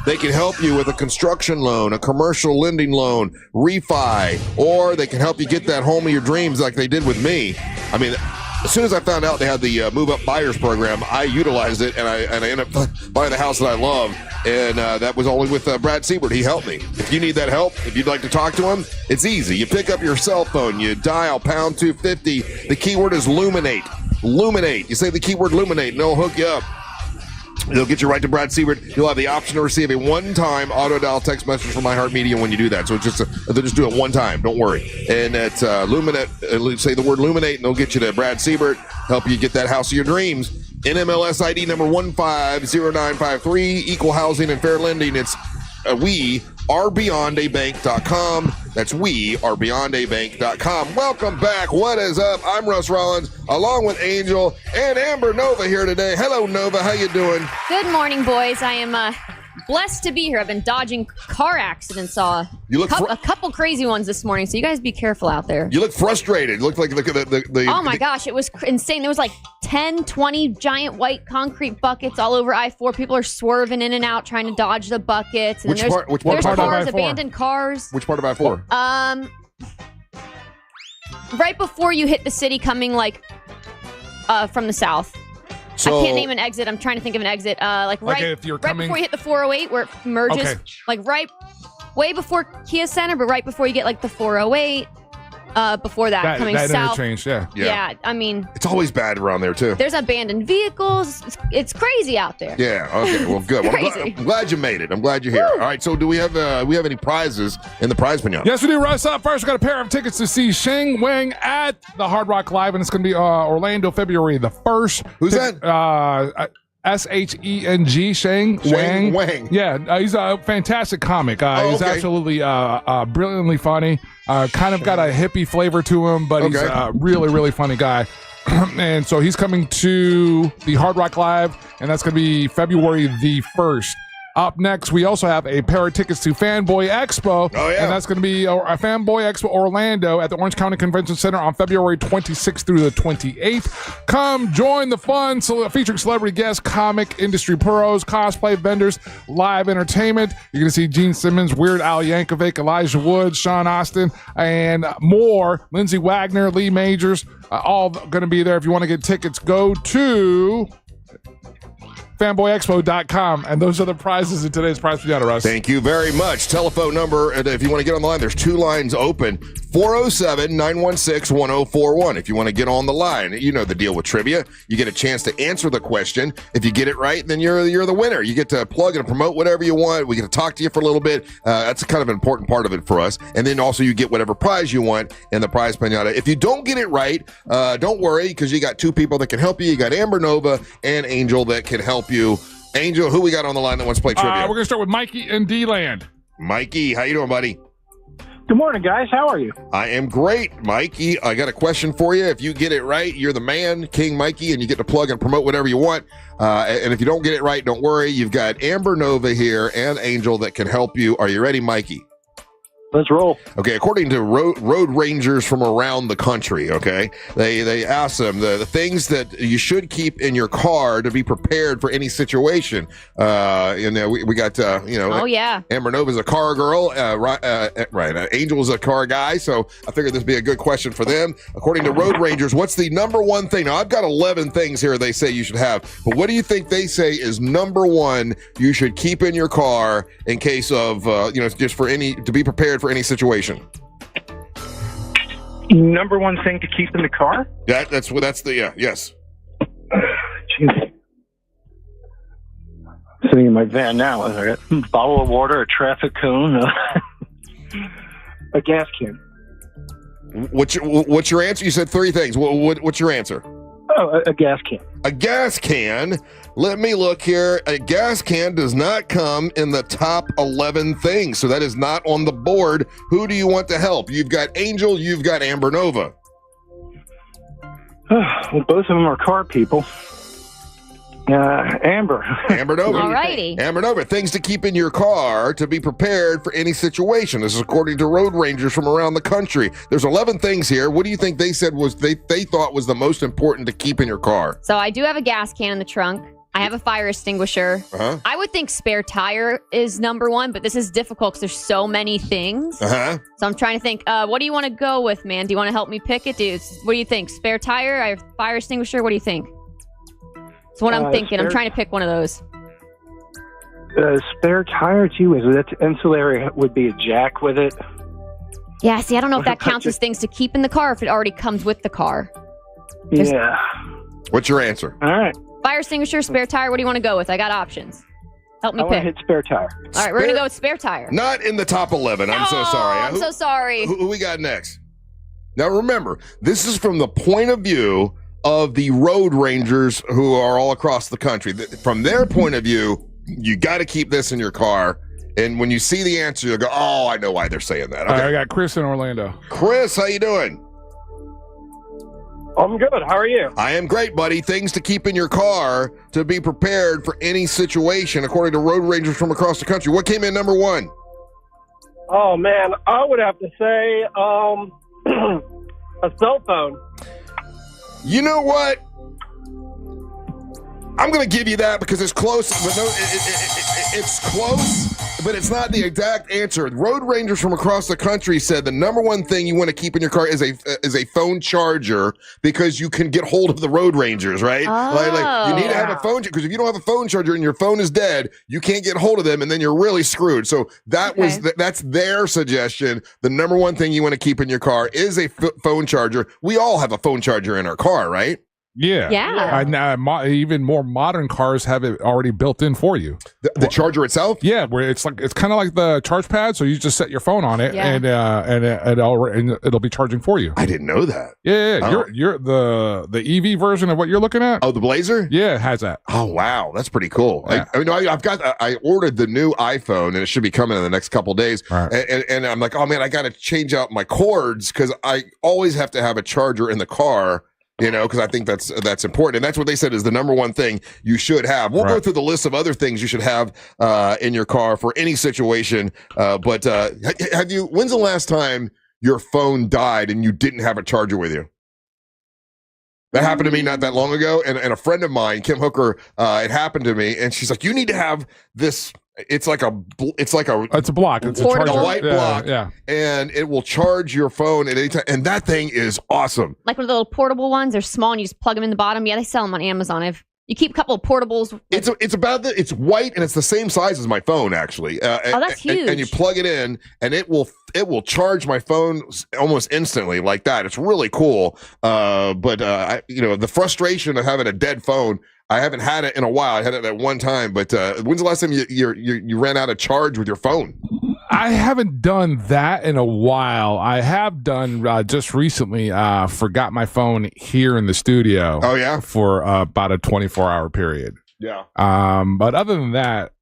they can help you with a construction loan, a commercial lending loan, refi, or they can help you get that home of your dreams like they did with me. I mean, as soon as I found out they had the Move Up Buyers program, I utilized it, and I ended up buying the house that I love. And that was only with Brad Siebert. He helped me. If you need that help, if you'd like to talk to him, it's easy. You pick up your cell phone, you dial pound 250. The keyword is Luminate. Luminate. You say the keyword Luminate, and they'll hook you up. They'll get you right to Brad Siebert. You'll have the option to receive a one-time auto-dial text message from iHeartMedia when you do that. So it's just they'll just do it one time. Don't worry. And it's Luminate. Say the word Luminate, and they'll get you to Brad Siebert. Help you get that house of your dreams. NMLS ID number 150953. Equal housing and fair lending. It's WeAreBeyondABank.com. That's WeAreBeyondABank.com. Welcome back. What is up? I'm Russ Rollins, along with Angel and Amber Nova here today. Hello, Nova. How you doing? Good morning, boys. I am blessed to be here. I've been dodging car accidents. Saw a couple crazy ones this morning, so you guys be careful out there. You look frustrated. You look like the oh my gosh, it was insane. There was like 10, 20 giant white concrete buckets all over I-4. People are swerving in and out trying to dodge the buckets. And which part there's of cars, I-4? abandoned cars. Which part of I-4? Right before you hit the city coming from the south. So, I can't name an exit. I'm trying to think of an exit. Right before you hit the 408 where it merges. Okay. Way before Kia Center, but right before you get the 408. Before that coming that south. Interchange, Yeah, I mean, it's always bad around there too. There's abandoned vehicles. It's crazy out there. Yeah. Okay. Well, good. Well, I'm glad you made it. I'm glad you're here. Woo! All right. So, do we have any prizes in the prize pinata? Yes, we do. Russ, up first, we got a pair of tickets to see Sheng Wang at the Hard Rock Live, and it's going to be Orlando, February the 1st. Who's that? Sheng Wang. Yeah, he's a fantastic comic. He's absolutely brilliantly funny. Kind of got a hippie flavor to him, but he's a really, really funny guy. And so he's coming to the Hard Rock Live, and that's going to be February the 1st. Up next, we also have a pair of tickets to Fanboy Expo. Oh, yeah. And that's going to be a Fanboy Expo Orlando at the Orange County Convention Center on February 26th through the 28th. Come join the fun, featuring celebrity guests, comic industry pros, cosplay vendors, live entertainment. You're going to see Gene Simmons, Weird Al Yankovic, Elijah Wood, Sean Austin, and more. Lindsey Wagner, Lee Majors, all going to be there. If you want to get tickets, go to fanboyexpo.com. And those are the prizes in today's prize pinata, Russ. Thank you very much. Telephone number, if you want to get on the line, there's 2 lines open. 407-916-1041. If you want to get on the line, you know the deal with trivia. You get a chance to answer the question. If you get it right, then you're the winner. You get to plug and promote whatever you want. We get to talk to you for a little bit. That's kind of an important part of it for us. And then also you get whatever prize you want in the prize pinata. If you don't get it right, don't worry, because you got 2 people that can help you. You got Amber Nova and Angel that can help you. Angel, who we got on the line that wants to play trivia? We're going to start with Mikey in D-Land. Mikey, how you doing, buddy? Good morning, guys. How are you? I am great, Mikey. I got a question for you. If you get it right, you're the man, King Mikey, and you get to plug and promote whatever you want. And if you don't get it right, don't worry. You've got Amber Nova here and Angel that can help you. Are you ready, Mikey? Let's roll. Okay, according to road rangers from around the country, okay, they ask them the things that you should keep in your car to be prepared for any situation. We got, Oh, yeah. Amber Nova's a car girl, right? Angel's a car guy, so I figured this would be a good question for them. According to road rangers, what's the number one thing? Now, I've got 11 things here they say you should have, but what do you think they say is number one you should keep in your car in case of, just to be prepared for any situation? Number one thing to keep in the car? That's the yes. Jeez. Sitting in my van now. I got a bottle of water, a traffic cone, a gas can. What's your answer? You said 3 things. What's your answer? Oh, a gas can. A gas can. Let me look here. A gas can does not come in the top 11 things, so that is not on the board. Who do you want to help? You've got Angel, you've got Amber Nova. Well, both of them are car people. Amber Nova. Alrighty. Amber Nova, things to keep in your car to be prepared for any situation. This is according to road rangers from around the country. There's 11 things here. What do you think they said was they thought was the most important to keep in your car? So I do have a gas can in the trunk. I have a fire extinguisher. Uh-huh. I would think spare tire is number one, but this is difficult because there's so many things. Uh-huh. So I'm trying to think, what do you want to go with, man? Do you want to help me pick it? What do you think? Spare tire? I have fire extinguisher? What do you think? That's what I'm thinking. I'm trying to pick one of those. Spare tire, too. Is that ancillary? Would be a jack with it. Yeah, see, I don't know if that counts as things to keep in the car if it already comes with the car. Yeah. What's your answer? All right. Fire extinguisher, spare tire. What do you want to go with? I got options. Help me I want to pick. hit spare tire. All right, we're going to go with spare tire. Not in the top 11. I'm so sorry. I'm so sorry. Who we got next? Now, remember, this is from the point of view of the road rangers who are all across the country. From their point of view, you got to keep this in your car. And when you see the answer, you'll go, oh, I know why they're saying that. Okay. All right, I got Chris in Orlando. Chris, how you doing? I'm good. How are you? I am great, buddy. Things to keep in your car to be prepared for any situation, according to road rangers from across the country. What came in number one? Oh, man. I would have to say a cell phone. You know what? I'm going to give you that because it's close. But no, it's close, but it's not the exact answer. Road rangers from across the country said the number one thing you want to keep in your car is a phone charger because you can get hold of the road rangers, right? Like you need to have a phone because if you don't have a phone charger and your phone is dead, you can't get hold of them, and then you're really screwed. So that's their suggestion. The number one thing you want to keep in your car is a phone charger. We all have a phone charger in our car, right? Yeah. Even more modern cars have it already built in for you. The charger itself? Yeah, where it's kind of like the charge pad. So you just set your phone on it, and it'll be charging for you. I didn't know that. Yeah. Oh. You're the EV version of what you're looking at. Oh, the Blazer? Yeah, it has that. Oh wow, that's pretty cool. Yeah. I ordered the new iPhone, and it should be coming in the next couple of days. Right. And I'm like, oh man, I got to change out my cords because I always have to have a charger in the car. Because I think that's important. And that's what they said is the number one thing you should have. We'll go through the list of other things you should have in your car for any situation. But when's the last time your phone died and you didn't have a charger with you? That happened to me not that long ago. And a friend of mine, Kim Hooker, it happened to me. And she's like, you need to have this. It's a block. It's a charger. A white block. Yeah. And it will charge your phone at any time. And that thing is awesome. Like one of the little portable ones. They're small and you just plug them in the bottom. Yeah, they sell them on Amazon. You keep a couple of portables. It's white and it's the same size as my phone actually. That's huge. And you plug it in and it will charge my phone almost instantly like that. It's really cool. But the frustration of having a dead phone. I haven't had it in a while. I had it at one time, but when's the last time you ran out of charge with your phone? I haven't done that in a while. I have done just recently. Forgot my phone here in the studio. Oh yeah, for about a 24-hour period. Yeah. But other than that,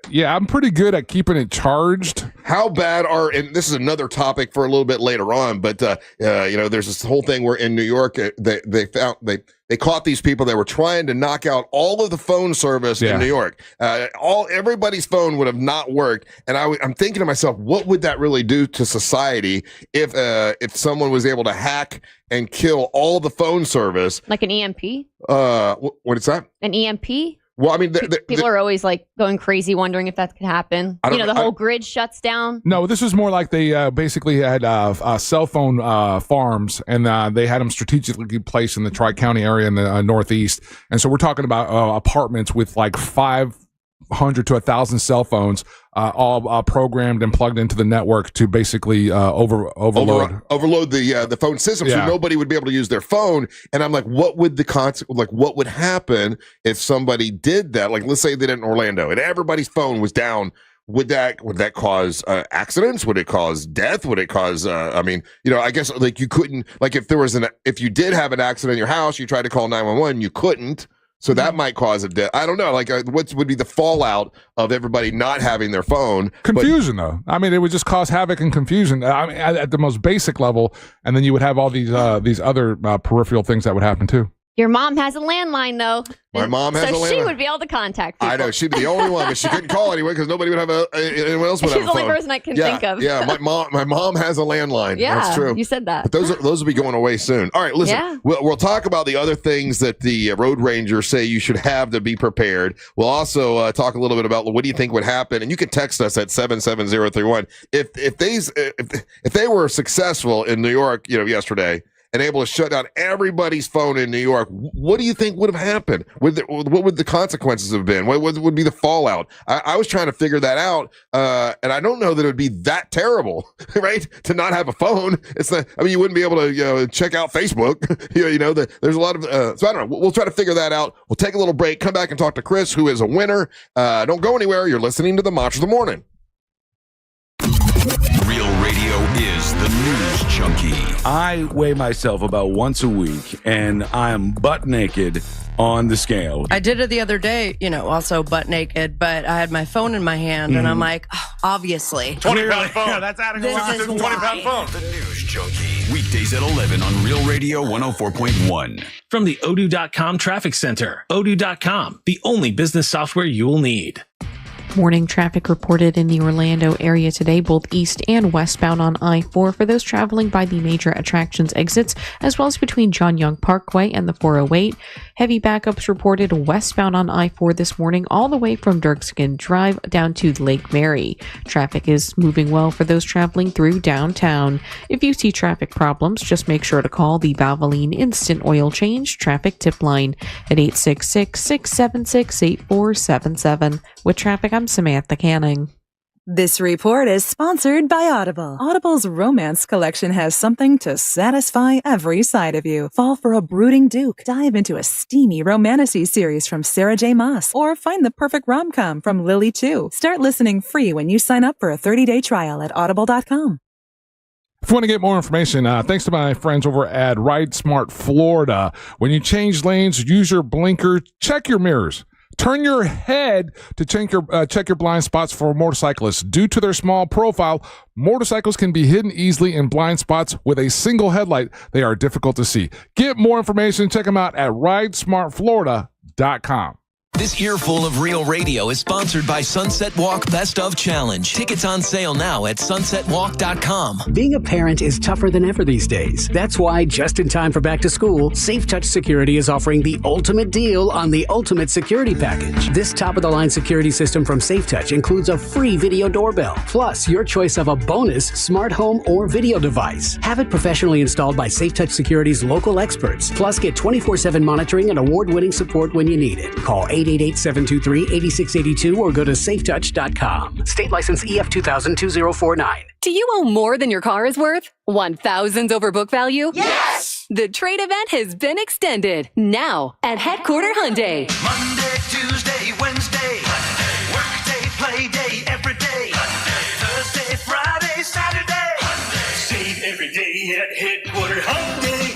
yeah, I'm pretty good at keeping it charged. How bad and this is another topic for a little bit later on, but there's this whole thing where in New York they caught these people that were trying to knock out all of the phone service in New York. Everybody's phone would have not worked, and I'm thinking to myself, what would that really do to society if someone was able to hack and kill all the phone service? Like an EMP? What is that? An EMP? Well, I mean, people are always like going crazy, wondering if that could happen. The whole grid shuts down. No, this was more like they basically had cell phone farms, and they had them strategically placed in the Tri-County area in the Northeast. And so we're talking about apartments with like 500 to 1,000 cell phones, all programmed and plugged into the network to basically overload the phone system, so nobody would be able to use their phone. And I'm like, what would what would happen if somebody did that? Like, let's say they did it in Orlando and everybody's phone was down. Would that cause accidents? Would it cause death? Would it cause? I guess like you couldn't, like if you did have an accident in your house, you tried to call 911, you couldn't. So that might cause a death. I don't know. Like, what would be the fallout of everybody not having their phone? Confusion, though. I mean, it would just cause havoc and confusion. I mean, at the most basic level, and then you would have all these other peripheral things that would happen too. Your mom has a landline, though. My mom has a landline. So she would be able to contact people. I know. She'd be the only one, but she couldn't call anyway because nobody would have anyone else would have a phone. She's the only person I can think of. Yeah, my mom has a landline. Yeah, that's true. You said that. But those will be going away soon. All right, listen. We'll talk about the other things that the road rangers say you should have to be prepared. We'll also talk a little bit about what do you think would happen, and you can text us at 77031 if they were successful in New York, yesterday, and able to shut down everybody's phone in New York, what do you think would have happened? What would the consequences have been? What would be the fallout? I was trying to figure that out, and I don't know that it would be that terrible, right? To not have a phone. It's not. I mean, you wouldn't be able to check out Facebook. There's a lot of. So I don't know. We'll try to figure that out. We'll take a little break. Come back and talk to Chris, who is a winner. Don't go anywhere. You're listening to the Monster of the Morning. Real radio is the news junkie. I weigh myself about once a week, and I'm butt naked on the scale. I did it the other day, also butt naked, but I had my phone in my hand, and I'm like, obviously. 20-pound phone. Yeah, that's adding a lot. This is 20-pound phone. The news junkie. Weekdays at 11 on Real Radio 104.1. From the Odoo.com Traffic Center. Odoo.com, the only business software you will need. Morning traffic reported in the Orlando area today, both east and westbound on I-4 for those traveling by the major attractions exits, as well as between John Young Parkway and the 408. Heavy backups reported westbound on I-4 this morning, all the way from Dirkskin Drive down to Lake Mary. Traffic is moving well for those traveling through downtown. If you see traffic problems, just make sure to call the Valvoline Instant Oil Change Traffic Tip Line at 866-676-8477. With traffic, I'm Samantha Canning. This report is sponsored by Audible. Audible's romance collection has something to satisfy every side of you. Fall for a brooding duke. Dive into a steamy romantasy series from Sarah J. Maas. Or find the perfect rom-com from Lily Chu. Start listening free when you sign up for a 30-day trial at audible.com. If you want to get more information, thanks to my friends over at Ride Smart Florida. When you change lanes, use your blinker, check your mirrors. Turn your head to check your blind spots for motorcyclists. Due to their small profile, motorcycles can be hidden easily in blind spots with a single headlight. They are difficult to see. Get more information. Check them out at ridesmartflorida.com. This earful of real radio is sponsored by Sunset Walk Best of Challenge. Tickets on sale now at sunsetwalk.com. Being a parent is tougher than ever these days. That's why, just in time for back to school, SafeTouch Security is offering the ultimate deal on the Ultimate Security Package. This top-of-the-line security system from SafeTouch includes a free video doorbell, plus your choice of a bonus smart home or video device. Have it professionally installed by SafeTouch Security's local experts, plus get 24/7 monitoring and award-winning support when you need it. Call 888-723-8682 or go to safetouch.com. State license EF 2000-2049. Do you owe more than your car is worth? Want thousands over book value? Yes! The trade event has been extended. Now at Headquarter Hyundai. Monday, Tuesday, Wednesday. Workday, play day, every day. Thursday, Friday, Saturday. Save every day at Headquarter Hyundai.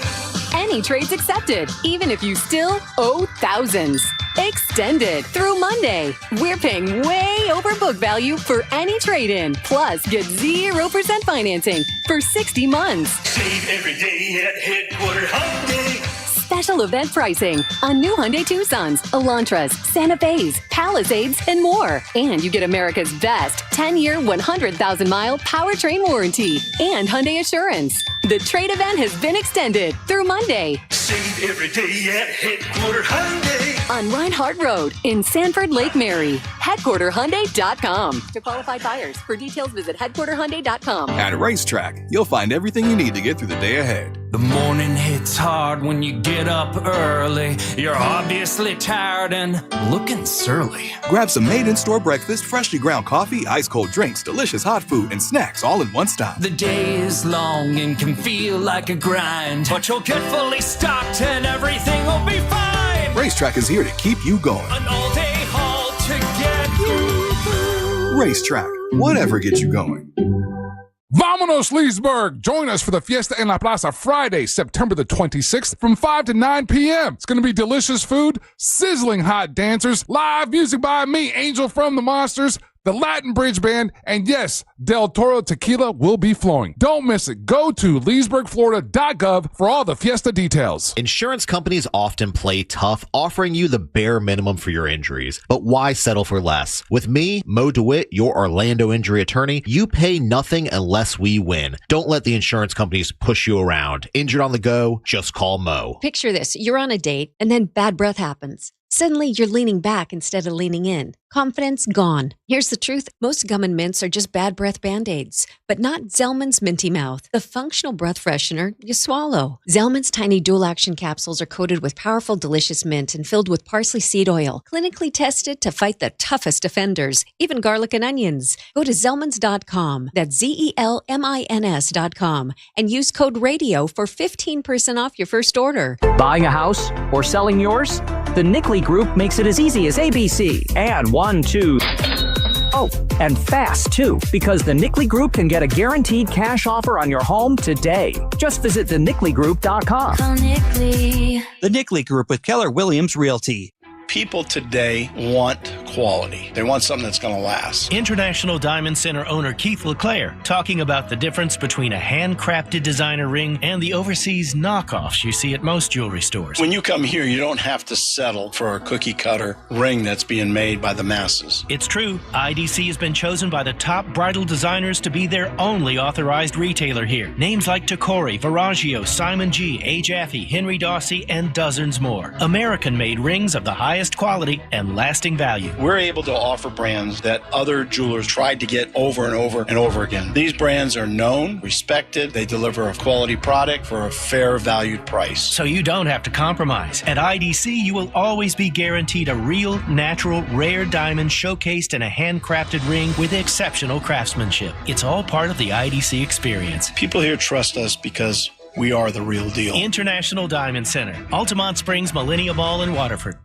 Any trades accepted, even if you still owe thousands. Extended through Monday. We're paying way over book value for any trade-in. Plus, get 0% financing for 60 months. Save every day at Headquarter Hyundai. Special event pricing on new Hyundai Tucsons, Elantras, Santa Fe's, Palisades, and more. And you get America's best 10-year, 100,000-mile powertrain warranty and Hyundai Assurance. The trade event has been extended through Monday. Save every day at Headquarter Hyundai. On Reinhardt Road in Sanford, Lake Mary. HeadquarterHyundai.com. To qualified buyers. For details, visit HeadquarterHyundai.com. At Racetrack, you'll find everything you need to get through the day ahead. The morning hits hard when you get up early. You're obviously tired and looking surly. Grab some made-in-store breakfast, freshly ground coffee, ice-cold drinks, delicious hot food, and snacks all in one stop. The day is long and can feel like a grind, but you'll get fully stocked and everything will be fine. Racetrack is here to keep you going. An all-day haul to get you through. Racetrack, whatever gets you going. Vámonos, Leesburg! Join us for the Fiesta en la Plaza Friday, September the 26th from 5 to 9 p.m. It's going to be delicious food, sizzling hot dancers, live music by me, Angel from the Monsters, the Latin Bridge Band, and yes, Del Toro Tequila will be flowing. Don't miss it. Go to leesburgflorida.gov for all the Fiesta details. Insurance companies often play tough, offering you the bare minimum for your injuries. But why settle for less? With me, Mo DeWitt, your Orlando injury attorney, you pay nothing unless we win. Don't let the insurance companies push you around. Injured on the go, just call Mo. Picture this. You're on a date, and then bad breath happens. Suddenly, you're leaning back instead of leaning in. Confidence gone. Here's the truth. Most gum and mints are just bad breath Band-Aids, but not Zelman's Minty Mouth, the functional breath freshener you swallow. Zelman's tiny dual-action capsules are coated with powerful, delicious mint and filled with parsley seed oil, clinically tested to fight the toughest offenders, even garlic and onions. Go to Zelmans.com, that's Zelmins.com, and use code RADIO for 15% off your first order. Buying a house or selling yours? The Nickley Group makes it as easy as ABC. And 1, 2. Oh, and fast too, because the Nickley Group can get a guaranteed cash offer on your home today. Just visit thenickley.com. Call Nickley. The Nickley Group with Keller Williams Realty. People today want quality. They want something that's going to last. International Diamond Center owner Keith LeClaire talking about the difference between a handcrafted designer ring and the overseas knockoffs you see at most jewelry stores. When you come here, you don't have to settle for a cookie cutter ring that's being made by the masses. It's true. IDC has been chosen by the top bridal designers to be their only authorized retailer here. Names like Tacori, Viraggio, Simon G, A. Jaffe, Henry Dawsey, and dozens more. American-made rings of the highest quality and lasting value. We're able to offer brands that other jewelers tried to get over and over and over again. These brands are known, respected, they deliver a quality product for a fair valued price. So you don't have to compromise. At IDC, you will always be guaranteed a real, natural, rare diamond showcased in a handcrafted ring with exceptional craftsmanship. It's all part of the IDC experience. People here trust us because we are the real deal. International Diamond Center, Altamont Springs, Millennium Mall, and Waterford.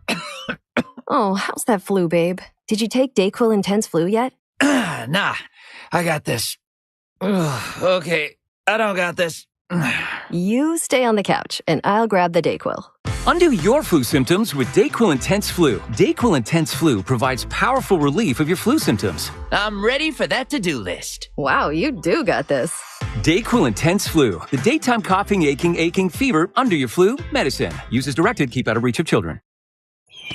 Oh, how's that flu, babe? Did you take Dayquil Intense Flu yet? Nah, I got this. Ugh, okay, I don't got this. You stay on the couch, and I'll grab the Dayquil. Undo your flu symptoms with Dayquil Intense Flu. Dayquil Intense Flu provides powerful relief of your flu symptoms. I'm ready for that to-do list. Wow, you do got this. Dayquil Intense Flu, the daytime coughing, aching, fever, under your flu medicine. Use as directed, keep out of reach of children.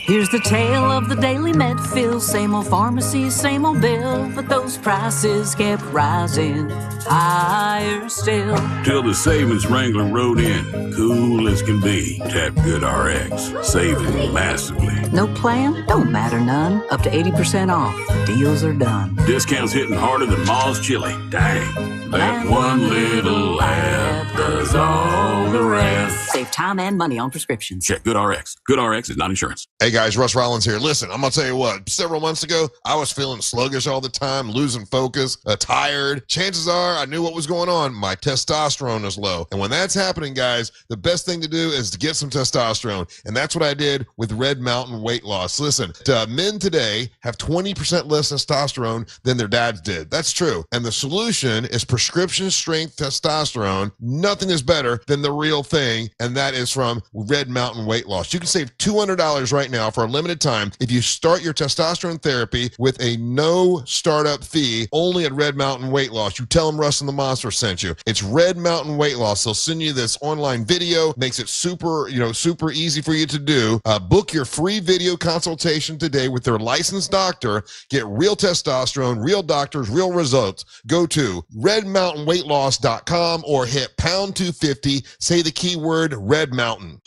Here's the tale of the daily med fill. Same old pharmacy, same old bill. But those prices kept rising higher still. Till the savings wrangler rode in, cool as can be. Tap GoodRx, saving massively. No plan? Don't matter none. Up to 80% off. Deals are done. Discounts hitting harder than Ma's chili. Dang, that one little app does all the rest. Save time and money on prescriptions. Check GoodRx. GoodRx is not insurance. Hey guys, Russ Rollins here. Listen, I'm gonna tell you what, several months ago, I was feeling sluggish all the time, losing focus, tired. Chances are I knew what was going on. My testosterone is low. And when that's happening, guys, the best thing to do is to get some testosterone. And that's what I did with Red Mountain Weight Loss. Listen, men today have 20% less testosterone than their dads did. That's true. And the solution is prescription strength testosterone. Nothing is better than the real thing. And that is from Red Mountain Weight Loss. You can save $200 right now for a limited time if you start your testosterone therapy with a no startup fee only at Red Mountain Weight Loss. You tell them Russ and the Monster sent you. It's Red Mountain Weight Loss. They'll send you this online video, makes it super easy for you to do. Book your free video consultation today with their licensed doctor. Get real testosterone, real doctors, real results. Go to redmountainweightloss.com or hit pound 250. Say the keyword Red Mountain.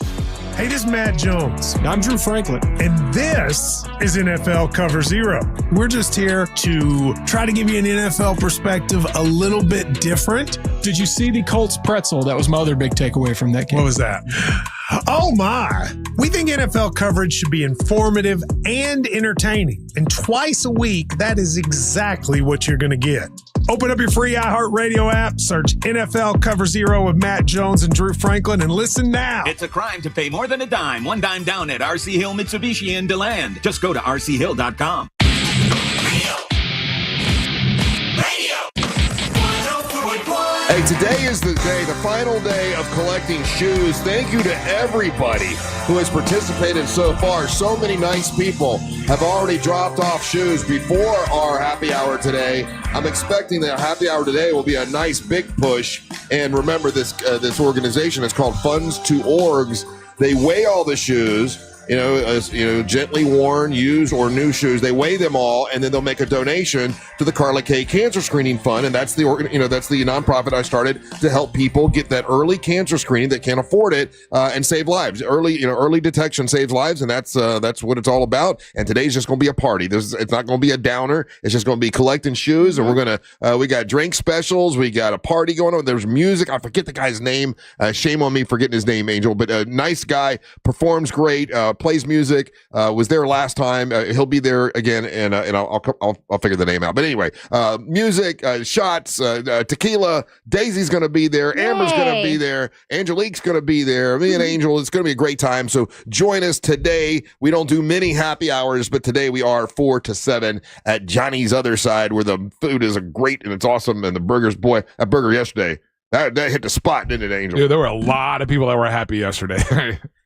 Hey, this is Matt Jones. I'm Drew Franklin, and this is NFL Cover Zero. We're just here to try to give you an NFL perspective a little bit different. Did you see the Colts pretzel? That was my other big takeaway from that game. What was that? Oh my. We think NFL coverage should be informative and entertaining. And twice a week, that is exactly what you're going to get. Open up your free iHeart Radio app, search NFL Cover Zero with Matt Jones and Drew Franklin, and listen now. It's a crime to pay more than a dime. One dime down at RC Hill Mitsubishi in DeLand. Just go to rchill.com. Hey, today is the day, the final day of collecting shoes. Thank you to everybody who has participated so far. So many nice people have already dropped off shoes before our happy hour today. I'm expecting that happy hour today will be a nice big push. And remember, this organization is called Funds to Orgs. They weigh all the shoes. Gently worn, used, or new shoes. They weigh them all, and then they'll make a donation to the Carla K Cancer Screening Fund, and that's the nonprofit I started to help people get that early cancer screening that can't afford it and save lives. Early detection saves lives, and that's what it's all about. And today's just going to be a party. It's not going to be a downer. It's just going to be collecting shoes, and we got drink specials. We got a party going on. There's music. I forget the guy's name. Shame on me for getting his name, Angel, but a nice guy, performs great. Plays music, was there last time. He'll be there again, and I'll figure the name out. But anyway, music, shots, tequila. Daisy's going to be there. Yay. Amber's going to be there. Angelique's going to be there. Me and Angel. It's going to be a great time. So join us today. We don't do many happy hours, but today we are 4 to 7 at Johnny's Other Side, where the food is great and it's awesome. And the burgers, boy, that burger yesterday, that hit the spot, didn't it, Angel? Dude, there were a lot of people that were happy yesterday.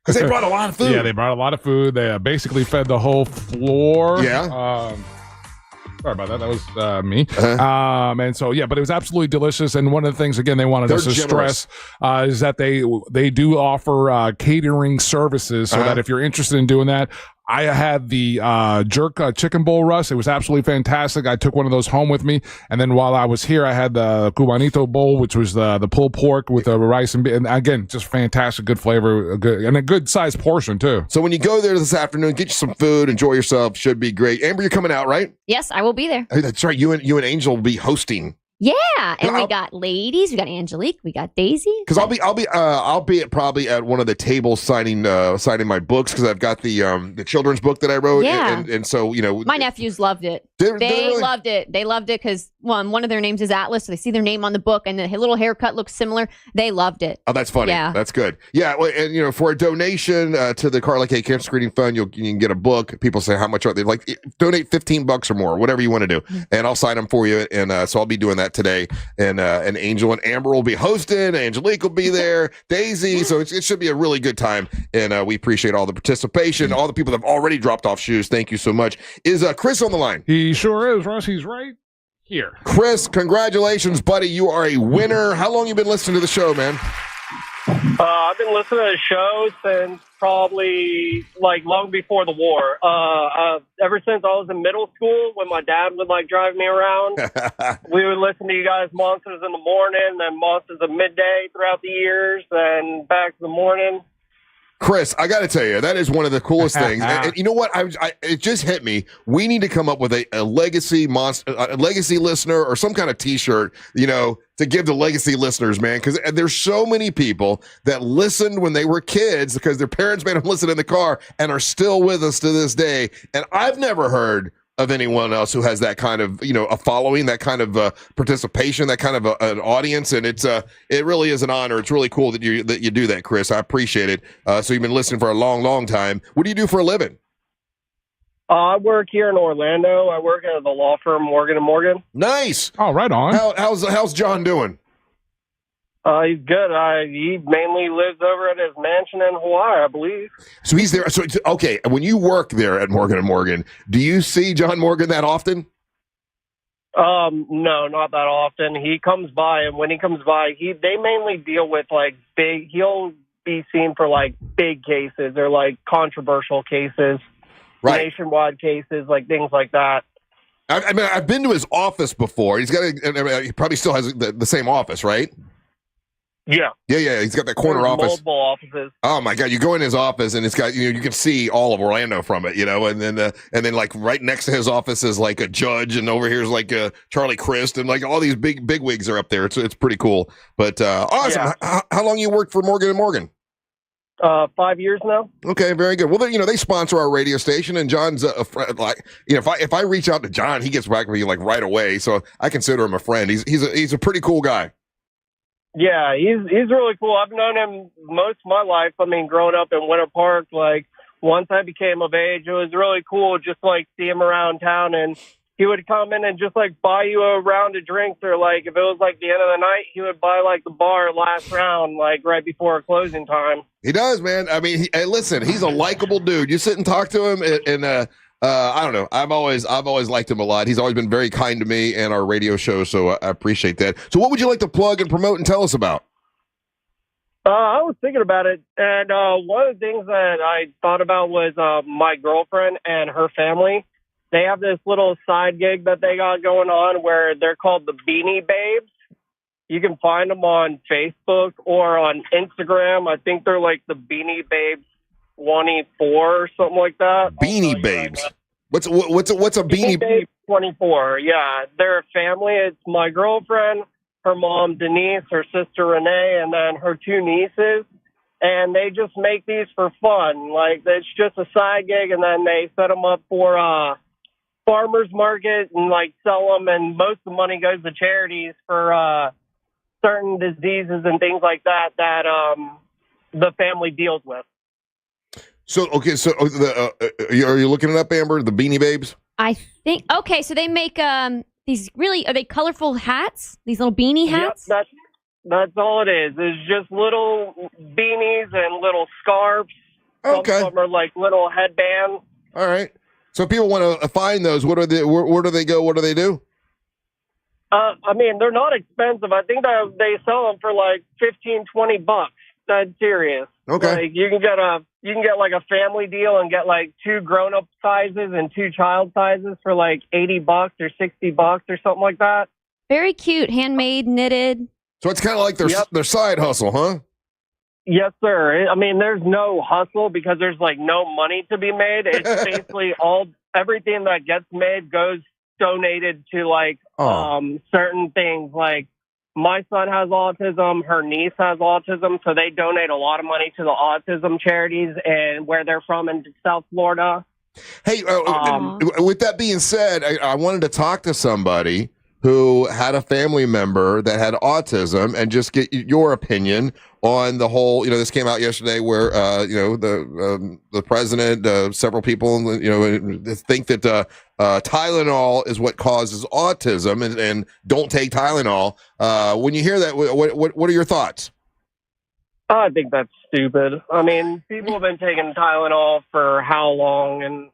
Because they brought a lot of food. Yeah, they brought a lot of food. They basically fed the whole floor. Yeah. Sorry about that. That was me. And so, yeah, but it was absolutely delicious. And one of the things, again, they wanted us to stress is that they do offer catering services so that if you're interested in doing that, I had the jerk chicken bowl, Russ. It was absolutely fantastic. I took one of those home with me. And then while I was here, I had the cubanito bowl, which was the pulled pork with the rice and again, just fantastic, good flavor, and a good sized portion too. So when you go there this afternoon, get you some food, enjoy yourself. Should be great. Amber, you're coming out, right? Yes, I will be there. Hey, that's right. You and Angel will be hosting. Yeah, and we got ladies, we got Angelique, we got Daisy. Because I'll be probably at one of the tables signing my books, because I've got the children's book that I wrote. Yeah. And so my nephews loved it. They really loved it. They loved it because one of their names is Atlas, so they see their name on the book, and the little haircut looks similar. They loved it. Oh, that's funny. Yeah, that's good. Yeah, and for a donation to the Carla K Cancer Screening Fund, you can get a book. People say how much are they? Like, donate $15 or more, whatever you want to do, and I'll sign them for you. And so I'll be doing that today. And Angel and Amber will be hosting. Angelique will be there. Daisy. So it should be a really good time. And we appreciate all the participation. All the people that have already dropped off shoes. Thank you so much. Is Chris on the line? He sure is, Russ. He's right here. Chris, congratulations, buddy. You are a winner. How long you been listening to the show, man? I've been listening to the show since probably like long before the war. Ever since I was in middle school, when my dad would like drive me around, we would listen to you guys, Monsters in the Morning, then Monsters of Midday throughout the years, and back to the morning. Chris, I got to tell you, that is one of the coolest things. And you know what? It just hit me. We need to come up with a legacy legacy listener or some kind of T-shirt, to give to legacy listeners, man. Because there's so many people that listened when they were kids because their parents made them listen in the car and are still with us to this day. And I've never heard of anyone else who has that kind of, a following, that kind of participation, that kind of an audience, and it really is an honor. It's really cool that you do that, Chris. I appreciate it. So you've been listening for a long, long time. What do you do for a living? I work here in Orlando. I work at the law firm Morgan & Morgan. Nice. Oh, right on. How's John doing? He's good. He mainly lives over at his mansion in Hawaii, I believe. So he's there. So okay, when you work there at Morgan & Morgan, do you see John Morgan that often? No, not that often. He comes by, and when he comes by, they mainly deal with like big. He'll be seen for like big cases or like controversial cases, right? Nationwide cases, like things like that. I mean, I've been to his office before. He probably still has the same office, right? Yeah. He's got that corner office. Multiple offices. Oh my God! You go in his office and it's got you can see all of Orlando from it, and then like right next to his office is like a judge, and over here is like Charlie Crist, and like all these big wigs are up there. It's pretty cool. But awesome. Yeah. How long you worked for Morgan & Morgan? 5 years now. Okay, very good. Well, they sponsor our radio station, and John's a friend. Like, if I reach out to John, he gets back with me like right away. So I consider him a friend. He's a pretty cool guy. Yeah, he's really cool. I've known him most of my life. I mean, growing up in Winter Park, like once I became of age, it was really cool just like see him around town, and he would come in and just like buy you a round of drinks, or like if it was like the end of the night, he would buy like the bar last round, like right before closing time. He does, man. I mean, listen, he's a likable dude. You sit and talk to him, and I don't know. I've always liked him a lot. He's always been very kind to me and our radio show, so I appreciate that. So what would you like to plug and promote and tell us about? I was thinking about it, and one of the things that I thought about was my girlfriend and her family. They have this little side gig that they got going on where they're called the Beanie Babes. You can find them on Facebook or on Instagram. I think they're like the Beanie Babes 24 or something like that. Beanie Babes. What's a Beanie Babe 24? Yeah, they're a family. It's my girlfriend, her mom Denise, her sister Renee, and then her two nieces. And they just make these for fun. Like it's just a side gig, and then they set them up for farmers market and like sell them. And most of the money goes to charities for certain diseases and things like that the family deals with. So, okay, are you looking it up, Amber, the Beanie Babes? I think, okay, so they make these are they colorful hats? These little beanie hats? Yep, that's all it is. It's just little beanies and little scarves. Okay. Some of them are like little headbands. All right. So if people want to find those, where do they go? What do they do? I mean, they're not expensive. I think that they sell them for like $15-$20. That's serious. Okay. Like you can get like a family deal and get like 2 grown-up sizes and 2 child sizes for like $80 or $60 or something like that. Very cute, handmade, knitted. So it's kind of like their side hustle, huh? Yes, sir. I mean, there's no hustle because there's like no money to be made. It's basically everything that gets made goes donated to like certain things. Like my son has autism, her niece has autism, so they donate a lot of money to the autism charities and where they're from in South Florida. Hey, with that being said, I wanted to talk to somebody who had a family member that had autism and just get your opinion on the whole, this came out yesterday where, the president, several people, think that Tylenol is what causes autism and don't take Tylenol. When you hear that, what are your thoughts? I think that's stupid. I mean, people have been taking Tylenol for how long? And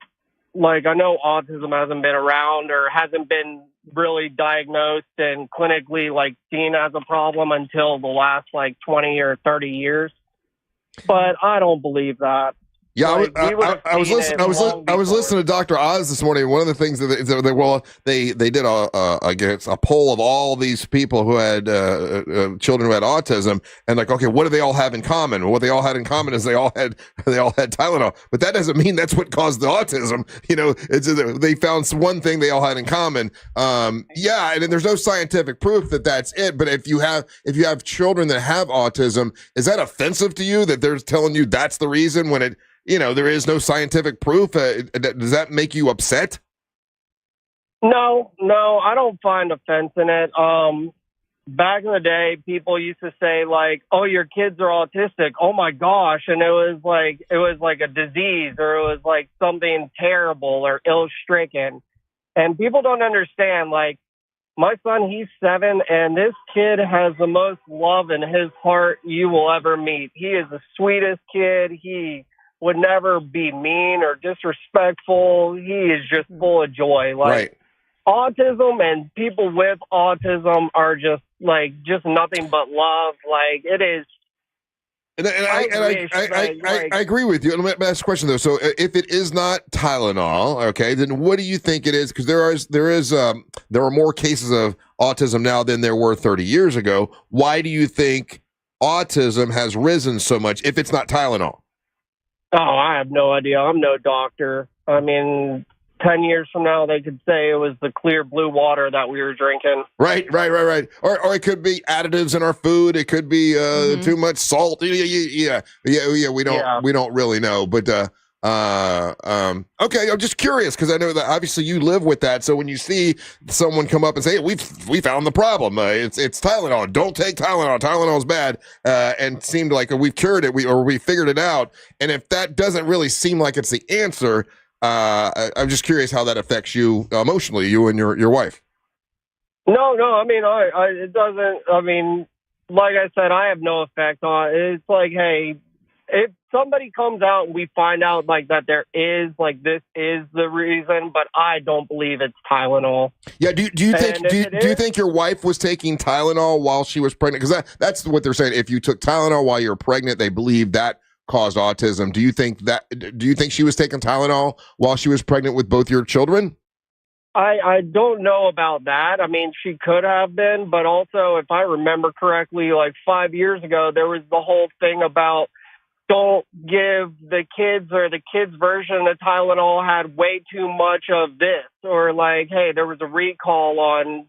like, I know autism hasn't been around or hasn't been really diagnosed and clinically like seen as a problem until the last like 20 or 30 years. But I don't believe that. Yeah, Like, I was listening to Dr. Oz this morning. One of the things that they did a poll of all these people who had children who had autism, and like, okay, what do they all have in common? Well, what they all had in common is they all had Tylenol, but that doesn't mean that's what caused the autism. You know, they found one thing they all had in common. Yeah, and there's no scientific proof that that's it. But if you have children that have autism, is that offensive to you that they're telling you that's the reason when it? You know, there is no scientific proof. Does that make you upset? No, I don't find offense in it. Back in the day, people used to say like, "Oh, your kids are autistic." Oh my gosh, and it was like a disease, or it was like something terrible or ill-stricken. And people don't understand. Like, my son, he's 7, and this kid has the most love in his heart you will ever meet. He is the sweetest kid. He would never be mean or disrespectful. He is just full of joy. Like, autism and people with autism are just nothing but love. Like, it is. And I agree with you. Let me ask a question though. So if it is not Tylenol, okay, then what do you think it is? Because there are more cases of autism now than there were 30 years ago. Why do you think autism has risen so much if it's not Tylenol? Oh, I have no idea. I'm no doctor. I mean, 10 years from now, they could say it was the clear blue water that we were drinking. Right. Or it could be additives in our food. It could be too much salt. Yeah. We don't really know. But okay, I'm just curious because I know that obviously you live with that. So when you see someone come up and say, "Hey, we found the problem. It's Tylenol. Don't take Tylenol. Tylenol's bad," and seemed like we've cured it. We figured it out. And if that doesn't really seem like it's the answer, I'm just curious how that affects you emotionally, you and your wife. No. I mean, it doesn't. I mean, like I said, I have no effect on it. It's like, hey, if somebody comes out and we find out like that there is like this is the reason, but I don't believe it's Tylenol. Yeah. Do you think your wife was taking Tylenol while she was pregnant? Because that's what they're saying. If you took Tylenol while you're pregnant, they believe that caused autism. Do you think she was taking Tylenol while she was pregnant with both your children? I don't know about that. I mean, she could have been, but also if I remember correctly, like 5 years ago, there was the whole thing about don't give the kids, or the kids' version of Tylenol had way too much of this, or like, hey, there was a recall on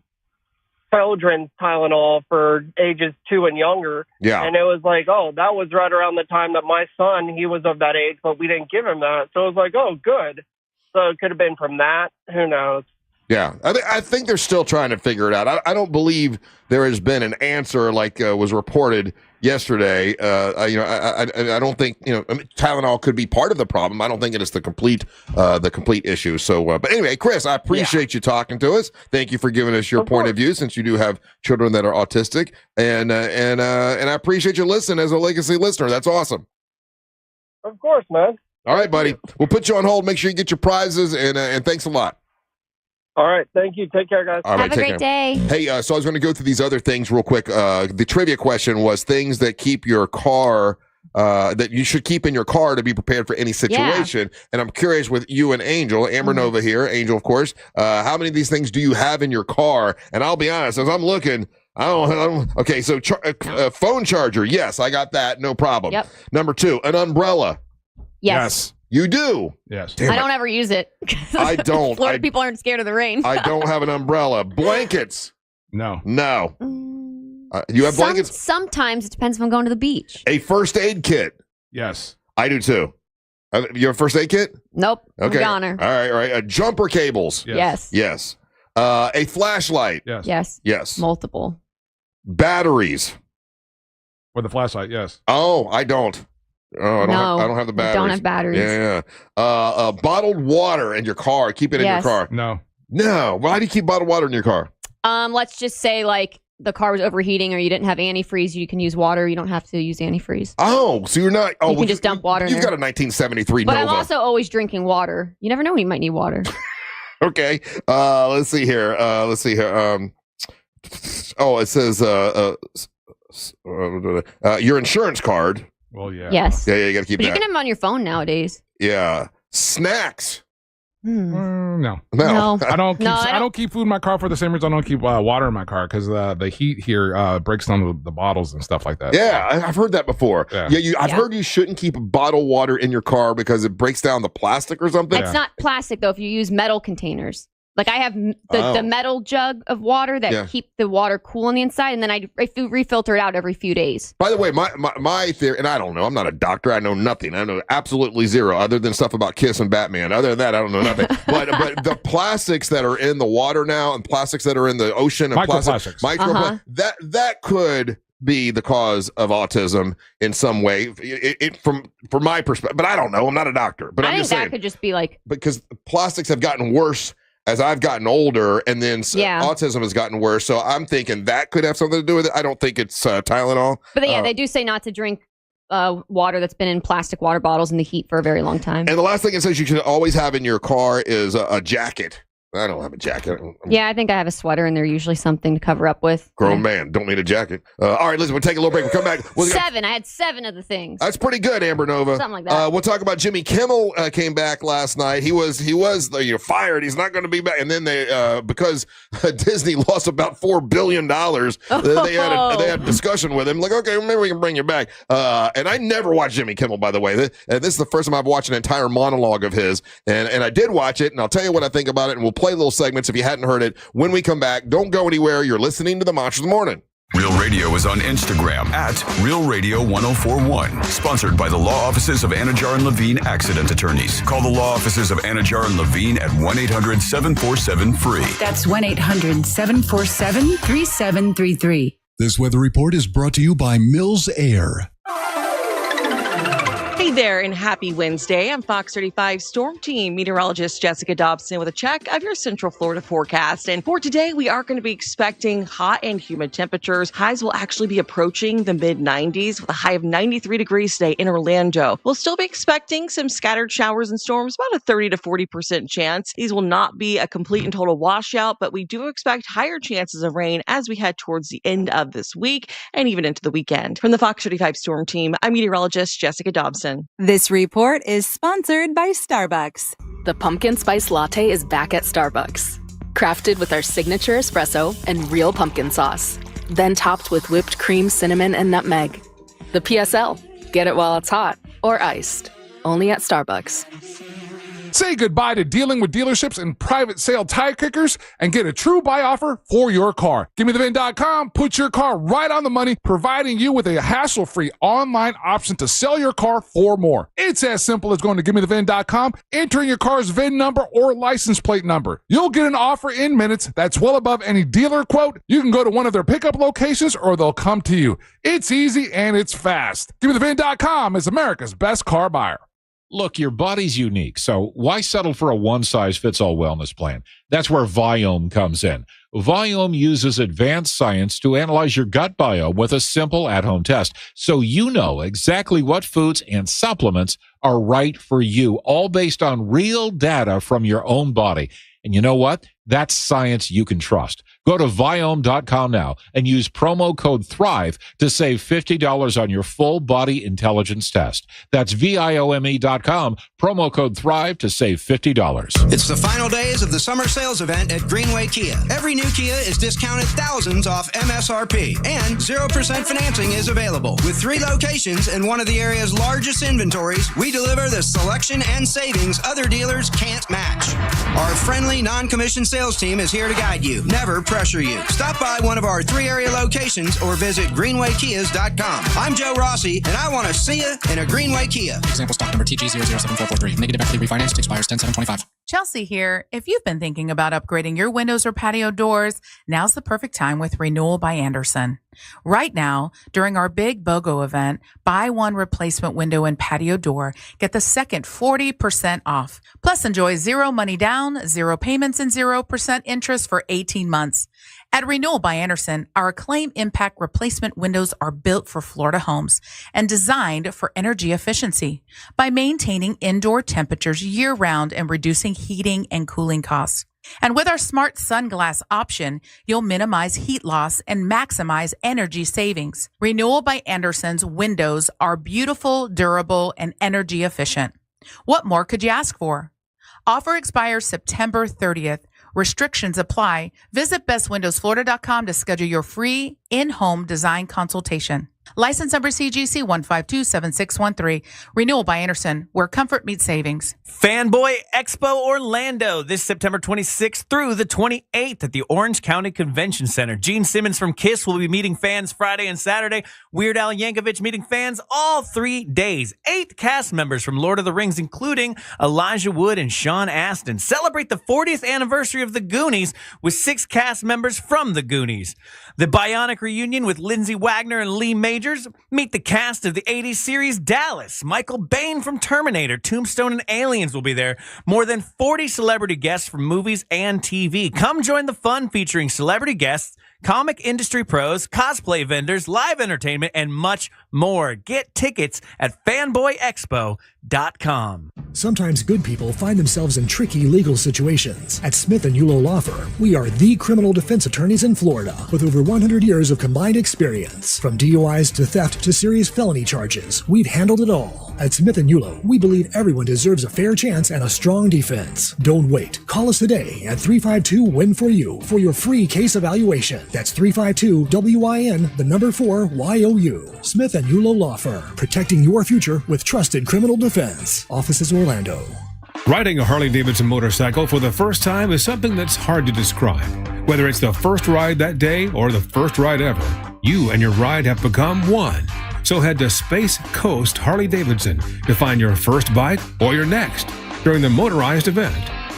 children's Tylenol for ages 2 and younger. Yeah. And it was like, oh, that was right around the time that my son, he was of that age, but we didn't give him that. So it was like, oh, good. So it could have been from that. Who knows? Yeah, I think they're still trying to figure it out. I don't believe there has been an answer like was reported yesterday. I don't think Tylenol could be part of the problem. I don't think it is the complete issue. So, but anyway, Chris, I appreciate you talking to us. Thank you for giving us your point of view, since you do have children that are autistic, and I appreciate you listening as a legacy listener. That's awesome. Of course, man. All right, buddy. We'll put you on hold. Make sure you get your prizes, and thanks a lot. All right. Thank you. Take care, guys. All right, Have a great day. Hey, so I was going to go through these other things real quick. The trivia question was things that keep your car, that you should keep in your car to be prepared for any situation. Yeah. And I'm curious with you and Angel, Amber Nova here, Angel, of course, how many of these things do you have in your car? And I'll be honest, as I'm looking, I don't okay, so phone charger. Yes, I got that. No problem. Yep. Number 2, an umbrella. Yes. You do? Yes. I don't ever use it. I don't. Florida people aren't scared of the rain. I don't have an umbrella. Blankets. No. You have blankets? Sometimes it depends if I'm going to the beach. A first aid kit. Yes. I do too. You have a first aid kit? Nope. Okay. I'm a goner. All right. Jumper cables. Yes. A flashlight. Yes. Multiple. Batteries. With the flashlight, yes. Oh, I don't. Oh, I don't have the batteries. Don't have batteries. Yeah. Bottled water in your car. Keep it in your car. No. Why do you keep bottled water in your car? Let's just say like the car was overheating or you didn't have antifreeze. You can use water. You don't have to use antifreeze. Oh, so you're not. Oh, you can just dump water in You've there. got a 1973 But Nova. I'm also always drinking water. You never know when you might need water. Okay. Let's see here. It says your insurance card. Well, yeah. Yes. Yeah, you got to keep But that. you can have them on your phone nowadays. Yeah. Snacks. No. I don't keep food in my car for the same reason I don't keep water in my car, because the heat here breaks down the bottles and stuff like that. Yeah, I've heard that before. Yeah, I've heard you shouldn't keep bottled water in your car because it breaks down the plastic or something. It's not plastic, though, if you use metal containers. Like I have the metal jug of water that keep the water cool on the inside, and then I refilter it out every few days. By the way, my theory, and I don't know, I'm not a doctor, I know nothing. I know absolutely zero other than stuff about Kiss and Batman. Other than that, I don't know nothing. but the plastics that are in the water now and plastics that are in the ocean and microplastics, that could be the cause of autism in some way, from my perspective. But I don't know. I'm not a doctor. But I'm just saying that could just be like, because plastics have gotten worse as I've gotten older, and then autism has gotten worse. So I'm thinking that could have something to do with it. I don't think it's Tylenol. But they do say not to drink water that's been in plastic water bottles in the heat for a very long time. And the last thing it says you should always have in your car is a jacket. I don't have a jacket. Yeah, I think I have a sweater, and they're usually something to cover up with. Grown man, don't need a jacket. All right, listen, we'll take a little break. We'll come back. I had 7 of the things. That's pretty good, Amber Nova. Something like that. We'll talk about Jimmy Kimmel came back last night. He was fired. He's not going to be back. And then they because Disney lost about $4 billion, they had a discussion with him. Like, okay, maybe we can bring you back. And I never watched Jimmy Kimmel, by the way. This is the first time I've watched an entire monologue of his. And I did watch it, and I'll tell you what I think about it, and we'll play little segments if you hadn't heard it when we come back. Don't go anywhere. You're listening to the Monsters of the Morning. Real Radio is on Instagram at Real Radio 1041. Sponsored by the law offices of Anajar and Levine Accident Attorneys. Call the law offices of Anajar and Levine at 1-800-747-FREE. That's 1-800-747-3733. This weather report is brought to you by Mills Air. Hey there, and happy Wednesday. I'm Fox 35 Storm Team meteorologist Jessica Dobson with a check of your Central Florida forecast. And for today, we are going to be expecting hot and humid temperatures. Highs will actually be approaching the mid-90s with a high of 93 degrees today in Orlando. We'll still be expecting some scattered showers and storms, about a 30 to 40% chance. These will not be a complete and total washout, but we do expect higher chances of rain as we head towards the end of this week and even into the weekend. From the Fox 35 Storm Team, I'm meteorologist Jessica Dobson. This report is sponsored by Starbucks. The pumpkin spice latte is back at Starbucks. Crafted with our signature espresso and real pumpkin sauce. Then topped with whipped cream, cinnamon, and nutmeg. The PSL. Get it while it's hot or iced. Only at Starbucks. Say goodbye to dealing with dealerships and private sale tire kickers and get a true buy offer for your car. GimmeTheVin.com puts your car right on the money, providing you with a hassle-free online option to sell your car for more. It's as simple as going to GimmeTheVin.com, entering your car's VIN number or license plate number. You'll get an offer in minutes that's well above any dealer quote. You can go to one of their pickup locations or they'll come to you. It's easy and it's fast. GimmeTheVin.com is America's best car buyer. Look, your body's unique, so why settle for a one-size-fits-all wellness plan? That's where Viome comes in. Viome uses advanced science to analyze your gut biome with a simple at-home test, so you know exactly what foods and supplements are right for you, all based on real data from your own body. And you know what? That's science you can trust. Go to Viome.com now and use promo code THRIVE to save $50 on your full body intelligence test. That's Viome.com, promo code THRIVE to save $50. It's the final days of the summer sales event at Greenway Kia. Every new Kia is discounted thousands off MSRP, and 0% financing is available. With 3 locations and one of the area's largest inventories, we deliver the selection and savings other dealers can't match. Our friendly, non-commissioned sales team is here to guide you, never pressure you. Stop by one of our 3 area locations or visit greenwaykias.com. I'm Joe Rossi, and I want to see you in a Greenway Kia. Example stock number TG007443. Negative equity refinanced, expires 10/7/25. Chelsea here. If you've been thinking about upgrading your windows or patio doors, now's the perfect time with Renewal by Andersen. Right now, during our big BOGO event, buy one replacement window and patio door, get the second 40% off. Plus, enjoy 0 money down, 0 payments, and 0% interest for 18 months. At Renewal by Andersen, our Acclaim Impact replacement windows are built for Florida homes and designed for energy efficiency by maintaining indoor temperatures year-round and reducing heating and cooling costs. And with our smart sunglass option, you'll minimize heat loss and maximize energy savings. Renewal by Andersen's windows are beautiful, durable, and energy efficient. What more could you ask for? Offer expires September 30th. Restrictions apply. Visit bestwindowsflorida.com to schedule your free in-home design consultation. License number CGC 1527613. Renewal by Andersen, where comfort meets savings. Fanboy Expo Orlando this September 26th through the 28th at the Orange County Convention Center. Gene Simmons from KISS will be meeting fans Friday and Saturday. Weird Al Yankovic meeting fans all 3 days. 8 cast members from Lord of the Rings, including Elijah Wood and Sean Astin, celebrate the 40th anniversary of The Goonies with 6 cast members from The Goonies. The Bionic reunion with Lindsay Wagner and Lee Majors. Meet the cast of the 80s series Dallas. Michael Bain from Terminator, Tombstone, and Aliens will be there. More than 40 celebrity guests from movies and TV. Come join the fun featuring celebrity guests, comic industry pros, cosplay vendors, live entertainment, and much more. Get tickets at fanboyexpo.com. Sometimes good people find themselves in tricky legal situations. At Smith & Yulo Law Firm, we are the criminal defense attorneys in Florida with over 100 years of combined experience. From DUIs to theft to serious felony charges, we've handled it all. At Smith & Yulo, we believe everyone deserves a fair chance and a strong defense. Don't wait. Call us today at 352-WIN-FOR-YOU for your free case evaluation. That's 352-WIN-4-YOU. Smith & Yulo Law Firm, protecting your future with trusted criminal defense. Offices Orlando. Riding a Harley-Davidson motorcycle for the first time is something that's hard to describe. Whether it's the first ride that day or the first ride ever, you and your ride have become one. So head to Space Coast Harley-Davidson to find your first bike or your next during the motorized event.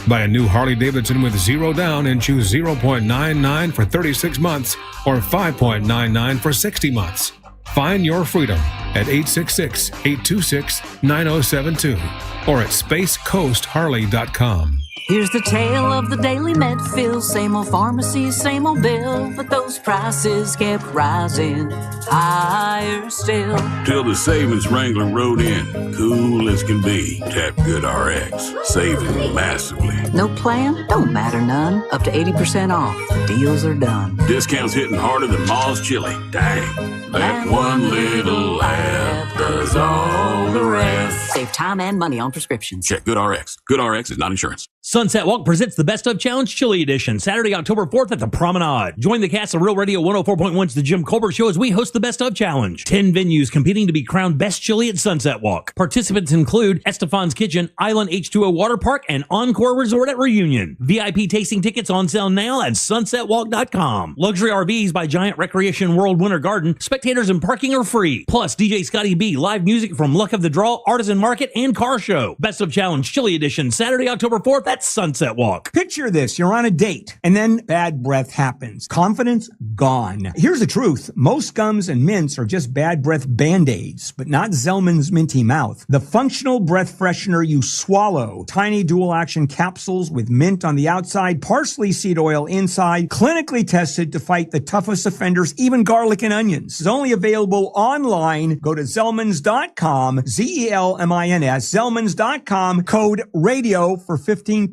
Buy a new Harley-Davidson with 0 down and choose 0.99 for 36 months or 5.99 for 60 months. Find your freedom at 866-826-9072 or at spacecoastharley.com. Here's the tale of the daily med fill. Same old pharmacy, same old bill, but those prices kept rising higher still. Till the savings wrangler rode in, cool as can be. Tap Good RX, saving massively. No plan? Don't matter none. Up to 80% off. The deals are done. Discounts hitting harder than Ma's chili. Dang, that one little app does all the rest. Save time and money on prescriptions. Check Good RX. Good RX is not insurance. Sunset Walk presents the Best of Challenge Chili Edition, Saturday, October 4th at the Promenade. Join the cast of Real Radio 104.1's The Jim Colbert Show as we host the Best of Challenge. 10 venues competing to be crowned Best Chili at Sunset Walk. Participants include Estefan's Kitchen, Island H2O Water Park, and Encore Resort at Reunion. VIP tasting tickets on sale now at sunsetwalk.com. Luxury RVs by Giant Recreation World Winter Garden. Spectators and parking are free. Plus, DJ Scotty B, live music from Luck of the Draw, Artisan Market, and Car Show. Best of Challenge Chili Edition, Saturday, October 4th at Sunset Walk. Picture this. You're on a date and then bad breath happens. Confidence gone. Here's the truth. Most gums and mints are just bad breath Band-Aids, but not Zelman's Minty Mouth. The functional breath freshener you swallow. Tiny dual action capsules with mint on the outside, parsley seed oil inside, clinically tested to fight the toughest offenders, even garlic and onions. It's only available online. Go to Zelmans.com, Zelmins, Zelmans.com, code radio for 15%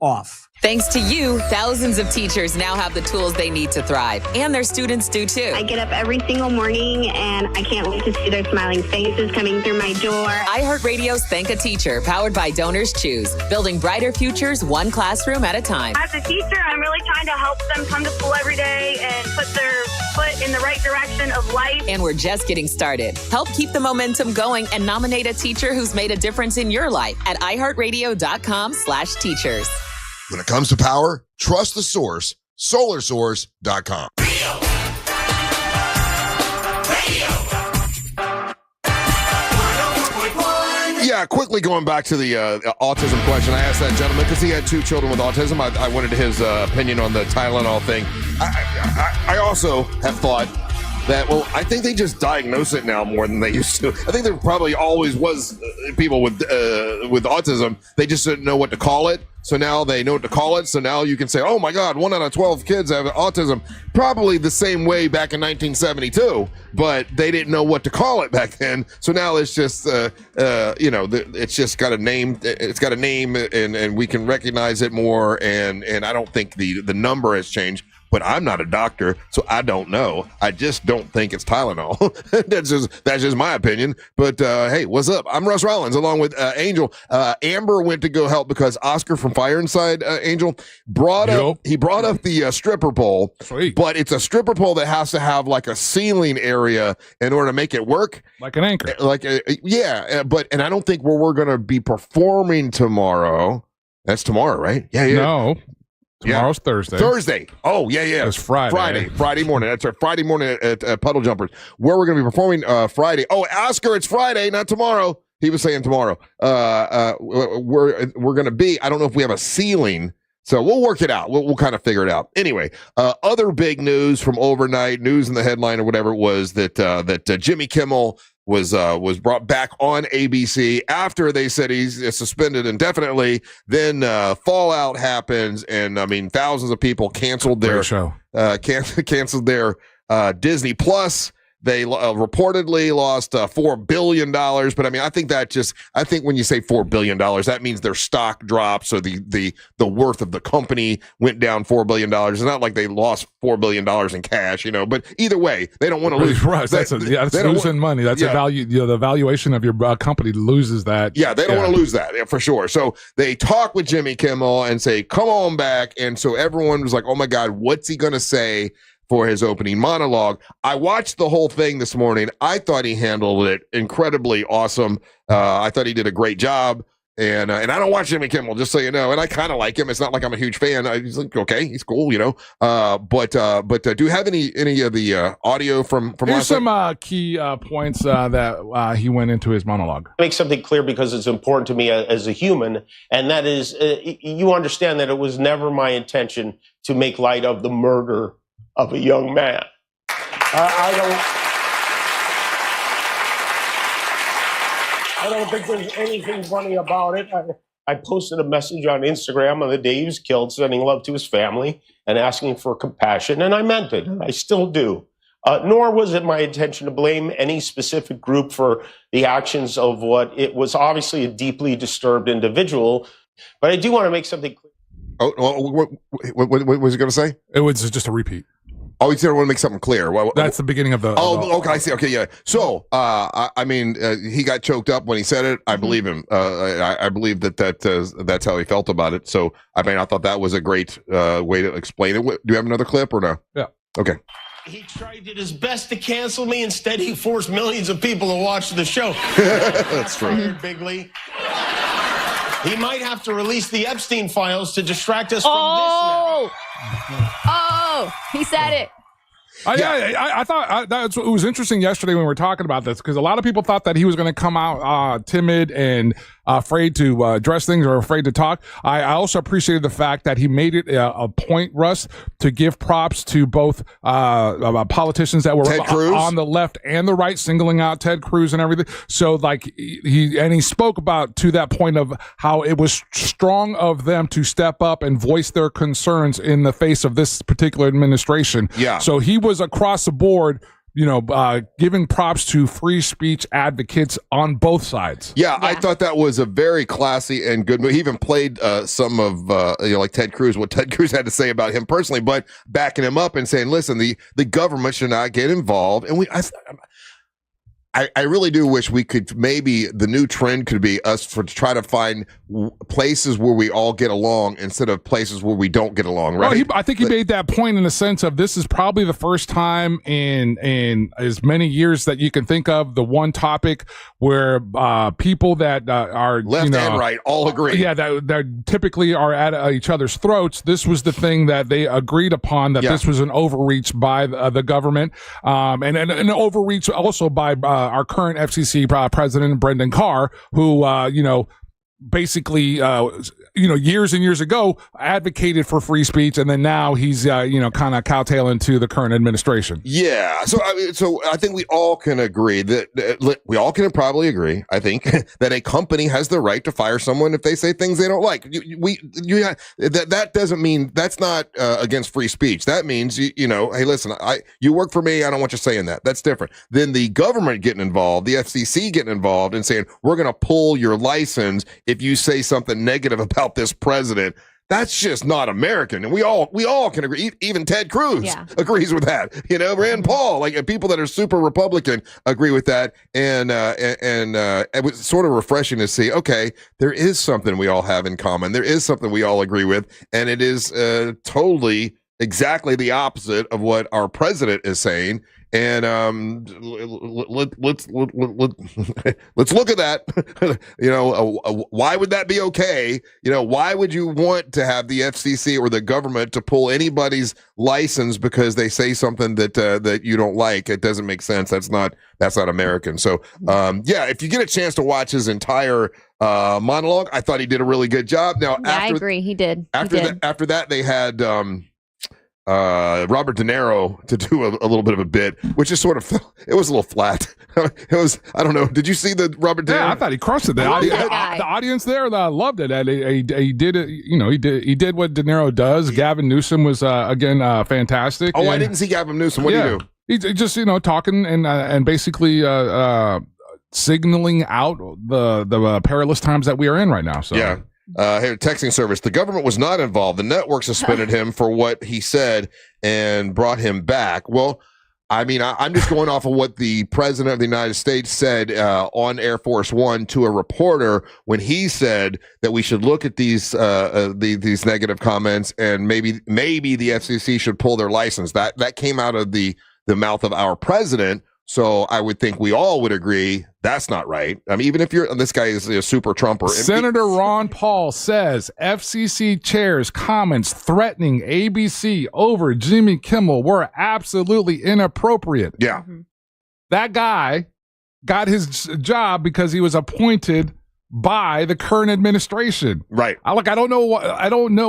off. Thanks to you, thousands of teachers now have the tools they need to thrive, and their students do too. I get up every single morning, and I can't wait to see their smiling faces coming through my door. iHeart Radio's Thank a Teacher, powered by Donors Choose, building brighter futures one classroom at a time. As a teacher, I'm really trying to help them come to school every day and put their foot in the right direction of life. And we're just getting started. Help keep the momentum going and nominate a teacher who's made a difference in your life at iHeartRadio.com/teachers. When it comes to power, trust the source, solarsource.com. Yeah, quickly going back to the autism question. I asked that gentleman because he had 2 children with autism. I wanted his opinion on the Tylenol thing. I also have thought that, well, I think they just diagnose it now more than they used to. I think there probably always was people with autism. They just didn't know what to call it. So now they know what to call it. So now you can say, oh my God, 1 out of 12 kids have autism. Probably the same way back in 1972, but they didn't know what to call it back then. So now it's just, it's just got a name. It's got a name, and we can recognize it more. And I don't think the number has changed. But I'm not a doctor, so I don't know. I just don't think it's Tylenol. that's just my opinion. But hey, what's up? I'm Russ Rollins, along with Angel. Amber went to go help because Oscar from Fire Inside, Angel, brought up the stripper pole. Sweet. But it's a stripper pole that has to have like a ceiling area in order to make it work. Like an anchor. And I don't think where we're going to be performing tomorrow. That's tomorrow, right? Yeah. No. Tomorrow's Thursday. Thursday. Oh, yeah. It's Friday. Friday morning. That's right. Friday morning at Puddle Jumpers, where we're going to be performing Friday. Oh, Oscar, it's Friday, not tomorrow. He was saying tomorrow. We're going to be, I don't know if we have a ceiling, so we'll work it out. We'll kind of figure it out. Anyway, other big news from overnight, news in the headline or whatever it was, that Jimmy Kimmel was brought back on ABC after they said he's suspended indefinitely. Then fallout happens, and I mean thousands of people canceled their show, canceled their Disney Plus. They reportedly lost $4 billion, but I mean, I think when you say $4 billion, that means their stock drops, or the worth of the company went down $4 billion. It's not like they lost $4 billion in cash, but either way, they don't want to lose. Right, that's losing money. That's a value. The valuation of your company loses that. Yeah, they don't want to lose that for sure. So they talk with Jimmy Kimmel and say, "Come on back," and so everyone was like, "Oh my God, what's he gonna say for his opening monologue?" I watched the whole thing this morning. I thought he handled it incredibly awesome. I thought he did a great job. And I don't watch Jimmy Kimmel, just so you know. And I kind of like him. It's not like I'm a huge fan. He's like, okay, he's cool, But do you have any of the audio from Here's some key points that he went into his monologue. Make something clear because it's important to me as a human, and that is, you understand that it was never my intention to make light of the murder of a young man. I don't think there's anything funny about it. I posted a message on Instagram on the day he was killed, sending love to his family and asking for compassion, and I meant it, and I still do. Nor was it my intention to blame any specific group for the actions of what it was obviously a deeply disturbed individual, but I do want to make something clear. Oh, what was he going to say? It was just a repeat. Oh, he said I want to make something clear. That's the beginning of the. Okay, I see. Okay, yeah. So, I mean, he got choked up when he said it. I believe him. I believe that's how he felt about it. So, I mean, I thought that was a great way to explain it. Do you have another clip or no? Yeah. Okay. He did his best to cancel me. Instead, he forced millions of people to watch the show. That's true. Bigly. He might have to release the Epstein files to distract us from this now. Oh, he said it. I thought it was interesting yesterday when we were talking about this, because a lot of people thought that he was going to come out timid and afraid to address things or afraid to talk. I also appreciated the fact that he made it a point, Russ, to give props to both politicians that were on the left and the right, singling out Ted Cruz and everything. So like he spoke about to that point of how it was strong of them to step up and voice their concerns in the face of this particular administration. Yeah. So he was across the board, giving props to free speech advocates on both sides. Yeah, I thought that was a very classy and good move. He even played some of, like Ted Cruz, what Ted Cruz had to say about him personally, but backing him up and saying, listen, the government should not get involved. And I really do wish we could, maybe the new trend could be us to try to find places where we all get along instead of places where we don't get along, right? Well, I think he made that point in the sense of this is probably the first time in as many years that you can think of, the one topic where people that are left and right all agree. Yeah, that typically are at each other's throats. This was the thing that they agreed upon, that this was an overreach by the government, and an overreach also by our current FCC president, Brendan Carr, who, basically years and years ago advocated for free speech, and then now he's kind of kowtailing to the current administration. Yeah. So I think we all can agree that we all can probably agree, I think, that a company has the right to fire someone if they say things they don't like. That doesn't mean that's not against free speech. That means, hey, listen, you work for me. I don't want you saying that. That's different. Then the government getting involved, the FCC getting involved and saying, we're going to pull your license if you say something negative about this president. That's just not American. And we all can agree. Even Ted Cruz agrees with that. Rand Paul, like people that are super Republican agree with that. And it was sort of refreshing to see, okay, there is something we all have in common. There is something we all agree with. And it is totally exactly the opposite of what our president is saying. And let's look at that. Why would that be okay? Why would you want to have the FCC or the government to pull anybody's license because they say something that you don't like? It doesn't make sense. That's not American. So if you get a chance to watch his entire monologue, I thought he did a really good job. Now, I agree, he did. After that, they had Robert De Niro to do a little bit of a bit, which is sort of, it was a little flat. It was, I don't know. Did you see the Robert De Niro? Yeah, I thought he crushed it. The audience there loved it. And he did it. He did what De Niro does. Gavin Newsom was again fantastic. Oh, I didn't see Gavin Newsom. What did he do? He just talking and basically signaling out the perilous times that we are in right now. So yeah. Here, texting service. The government was not involved. The network suspended him for what he said and brought him back. Well, I mean, I'm just going off of what the president of the United States said on Air Force One to a reporter when he said that we should look at these negative comments and maybe the FCC should pull their license. That came out of the mouth of our president. So I would think we all would agree that's not right. I mean, even if this guy is a super Trumper. Senator Ron Paul says FCC chair's comments threatening ABC over Jimmy Kimmel were absolutely inappropriate. Yeah. That guy got his job because he was appointed by the current administration. Right. I don't know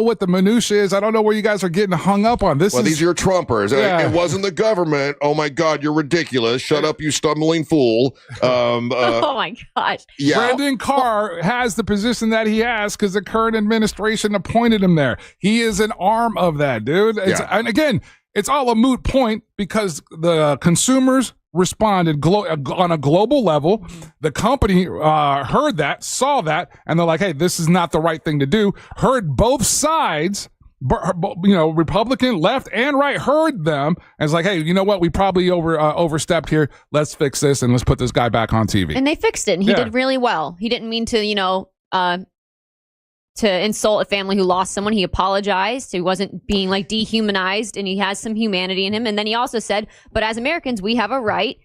what the minutia is. I don't know where you guys are getting hung up on. These are your Trumpers. Yeah. It wasn't the government. Oh my God, you're ridiculous. Shut up, you stumbling fool. Oh my gosh. Yeah. Brandon Carr has the position that he has because the current administration appointed him there. He is an arm of that, dude. And again, it's all a moot point because the consumers responded on a global level. The company heard that, saw that, and they're like, hey, this is not the right thing to do. Heard both sides, Republican, left, and right, heard them, and it's like, hey, you know what? We probably overstepped here. Let's fix this, and let's put this guy back on TV. And they fixed it, and he did really well. He didn't mean to, to insult a family who lost someone. He apologized. He wasn't being dehumanized, and he has some humanity in him. And then he also said, but as Americans, we have a right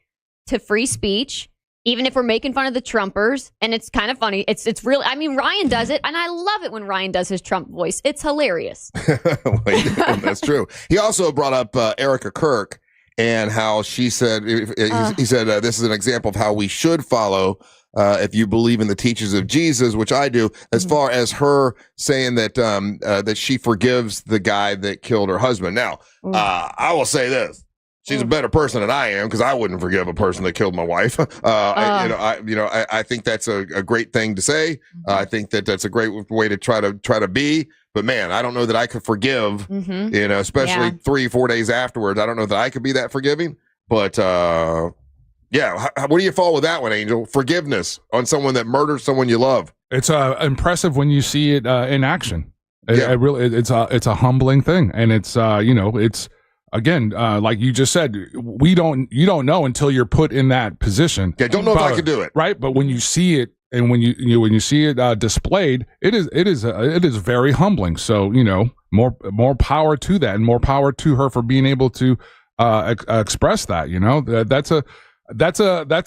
to free speech, even if we're making fun of the Trumpers. And it's kind of funny. It's really, I mean, Ryan does it, and I love it when Ryan does his Trump voice. It's hilarious. That's true. He also brought up Erica Kirk and how she said, he said, this is an example of how we should follow if you believe in the teachings of Jesus, which I do, as far as her saying that that she forgives the guy that killed her husband. Now, I will say this. She's a better person than I am because I wouldn't forgive a person that killed my wife. I think that's a great thing to say. I think that's a great way to try to be. But man, I don't know that I could forgive, especially 3-4 days afterwards. I don't know that I could be that forgiving. But where do you fall with that one, Angel? Forgiveness on someone that murdered someone you love. It's impressive when you see it in action. It's a humbling thing, and it's it's again like you just said, you don't know until you're put in that position. Yeah, don't know if I could do it, right? But when you see it, and when you see it displayed, it is very humbling. So more power to that, and more power to her for being able to express that. That's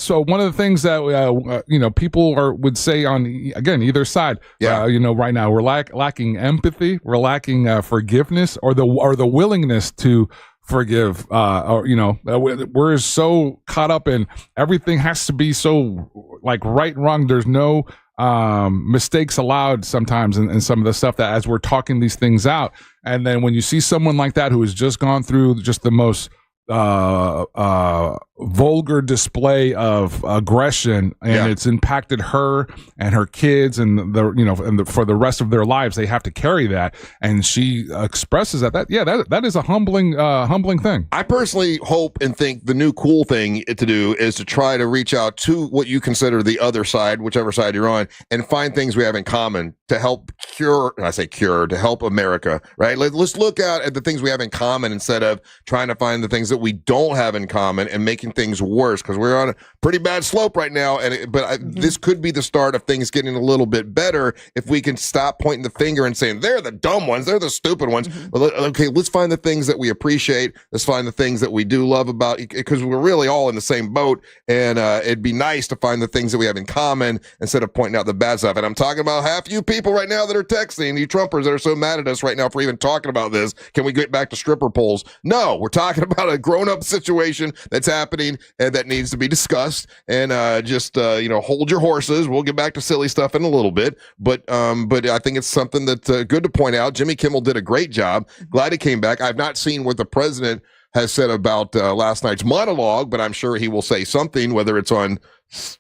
one of the things that people would say on either side. Right now we're lacking empathy, we're lacking forgiveness, or the willingness to forgive. We're so caught up in everything has to be so right and wrong. There's no mistakes allowed sometimes in some of the stuff that as we're talking these things out. And then when you see someone like that who has just gone through just the most vulgar display of aggression, and it's impacted her and her kids and for the rest of their lives, they have to carry that. And she expresses that is a humbling thing. I personally hope and think the new cool thing to do is to try to reach out to what you consider the other side, whichever side you're on, and find things we have in common to help to help America, right? Let's look at the things we have in common instead of trying to find the things that we don't have in common and making things worse, because we're on a pretty bad slope right now. This could be the start of things getting a little bit better if we can stop pointing the finger and saying they're the dumb ones, they're the stupid ones. Well, okay, let's find the things that we appreciate. Let's find the things that we do love about, because we're really all in the same boat. And it'd be nice to find the things that we have in common instead of pointing out the bad stuff. And I'm talking about half you people right now that are texting, you Trumpers that are so mad at us right now for even talking about this. Can we get back to stripper poles? No, we're talking about a grown-up situation that's happening and that needs to be discussed. And hold your horses. We'll get back to silly stuff in a little bit, but I think it's something that's good to point out. Jimmy Kimmel did a great job. Glad he came back. I've not seen what the president has said about last night's monologue, but I'm sure he will say something, whether it's on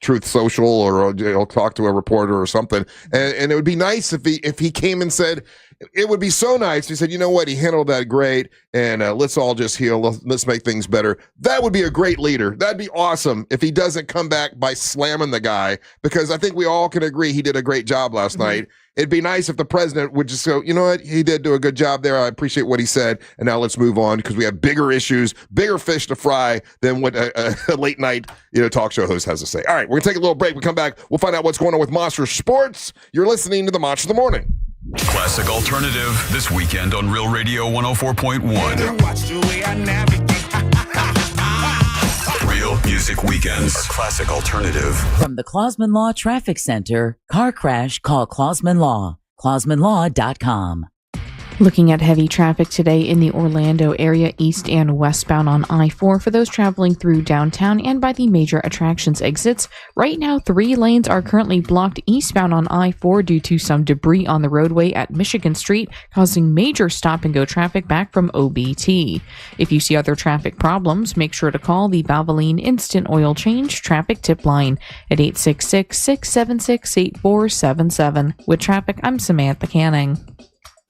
Truth Social or he'll talk to a reporter or something. And it would be nice if he came and said, it would be so nice. He said, you know what? He handled that great. And let's all just heal. Let's make things better. That would be a great leader. That'd be awesome if he doesn't come back by slamming the guy, because I think we all can agree he did a great job last night. It'd be nice if the president would just go, you know what? He did do a good job there. I appreciate what he said. And now let's move on, because we have bigger issues, bigger fish to fry than what a late night talk show host has to say. All right, we're going to take a little break. We come back. We'll find out what's going on with Monster Sports. You're listening to the Monster of the Morning. Classic Alternative this weekend on Real Radio 104.1. Watch the way I navigate. Real Music Weekends. Classic Alternative. From the Clausman Law Traffic Center, car crash, call Clausman Law. ClausmanLaw.com. Looking at heavy traffic today in the Orlando area, east and westbound on I-4 for those traveling through downtown and by the major attractions exits. Right now, 3 lanes are currently blocked eastbound on I-4 due to some debris on the roadway at Michigan Street, causing major stop-and-go traffic back from OBT. If you see other traffic problems, make sure to call the Valvoline Instant Oil Change Traffic Tip Line at 866-676-8477. With traffic, I'm Samantha Canning.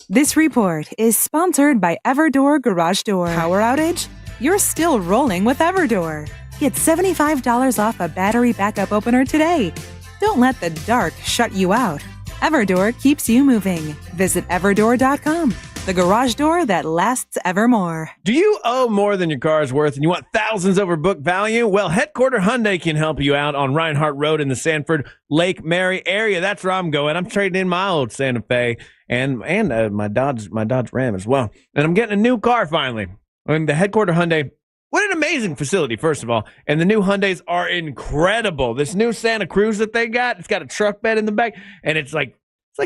This report is sponsored by Everdoor Garage Door. Power outage? You're still rolling with Everdoor. Get $75 off a battery backup opener today. Don't let the dark shut you out. Everdoor keeps you moving. Visit everdoor.com. The garage door that lasts evermore. Do you owe more than your car is worth and you want thousands over book value? Well, Headquarter Hyundai can help you out on Reinhardt Road in the Sanford Lake Mary area. That's where I'm going. I'm trading in my old Santa Fe and my Dodge Ram as well. And I'm getting a new car finally. And the Headquarter Hyundai, what an amazing facility, first of all. And the new Hyundais are incredible. This new Santa Cruz that they got, it's got a truck bed in the back, and it's like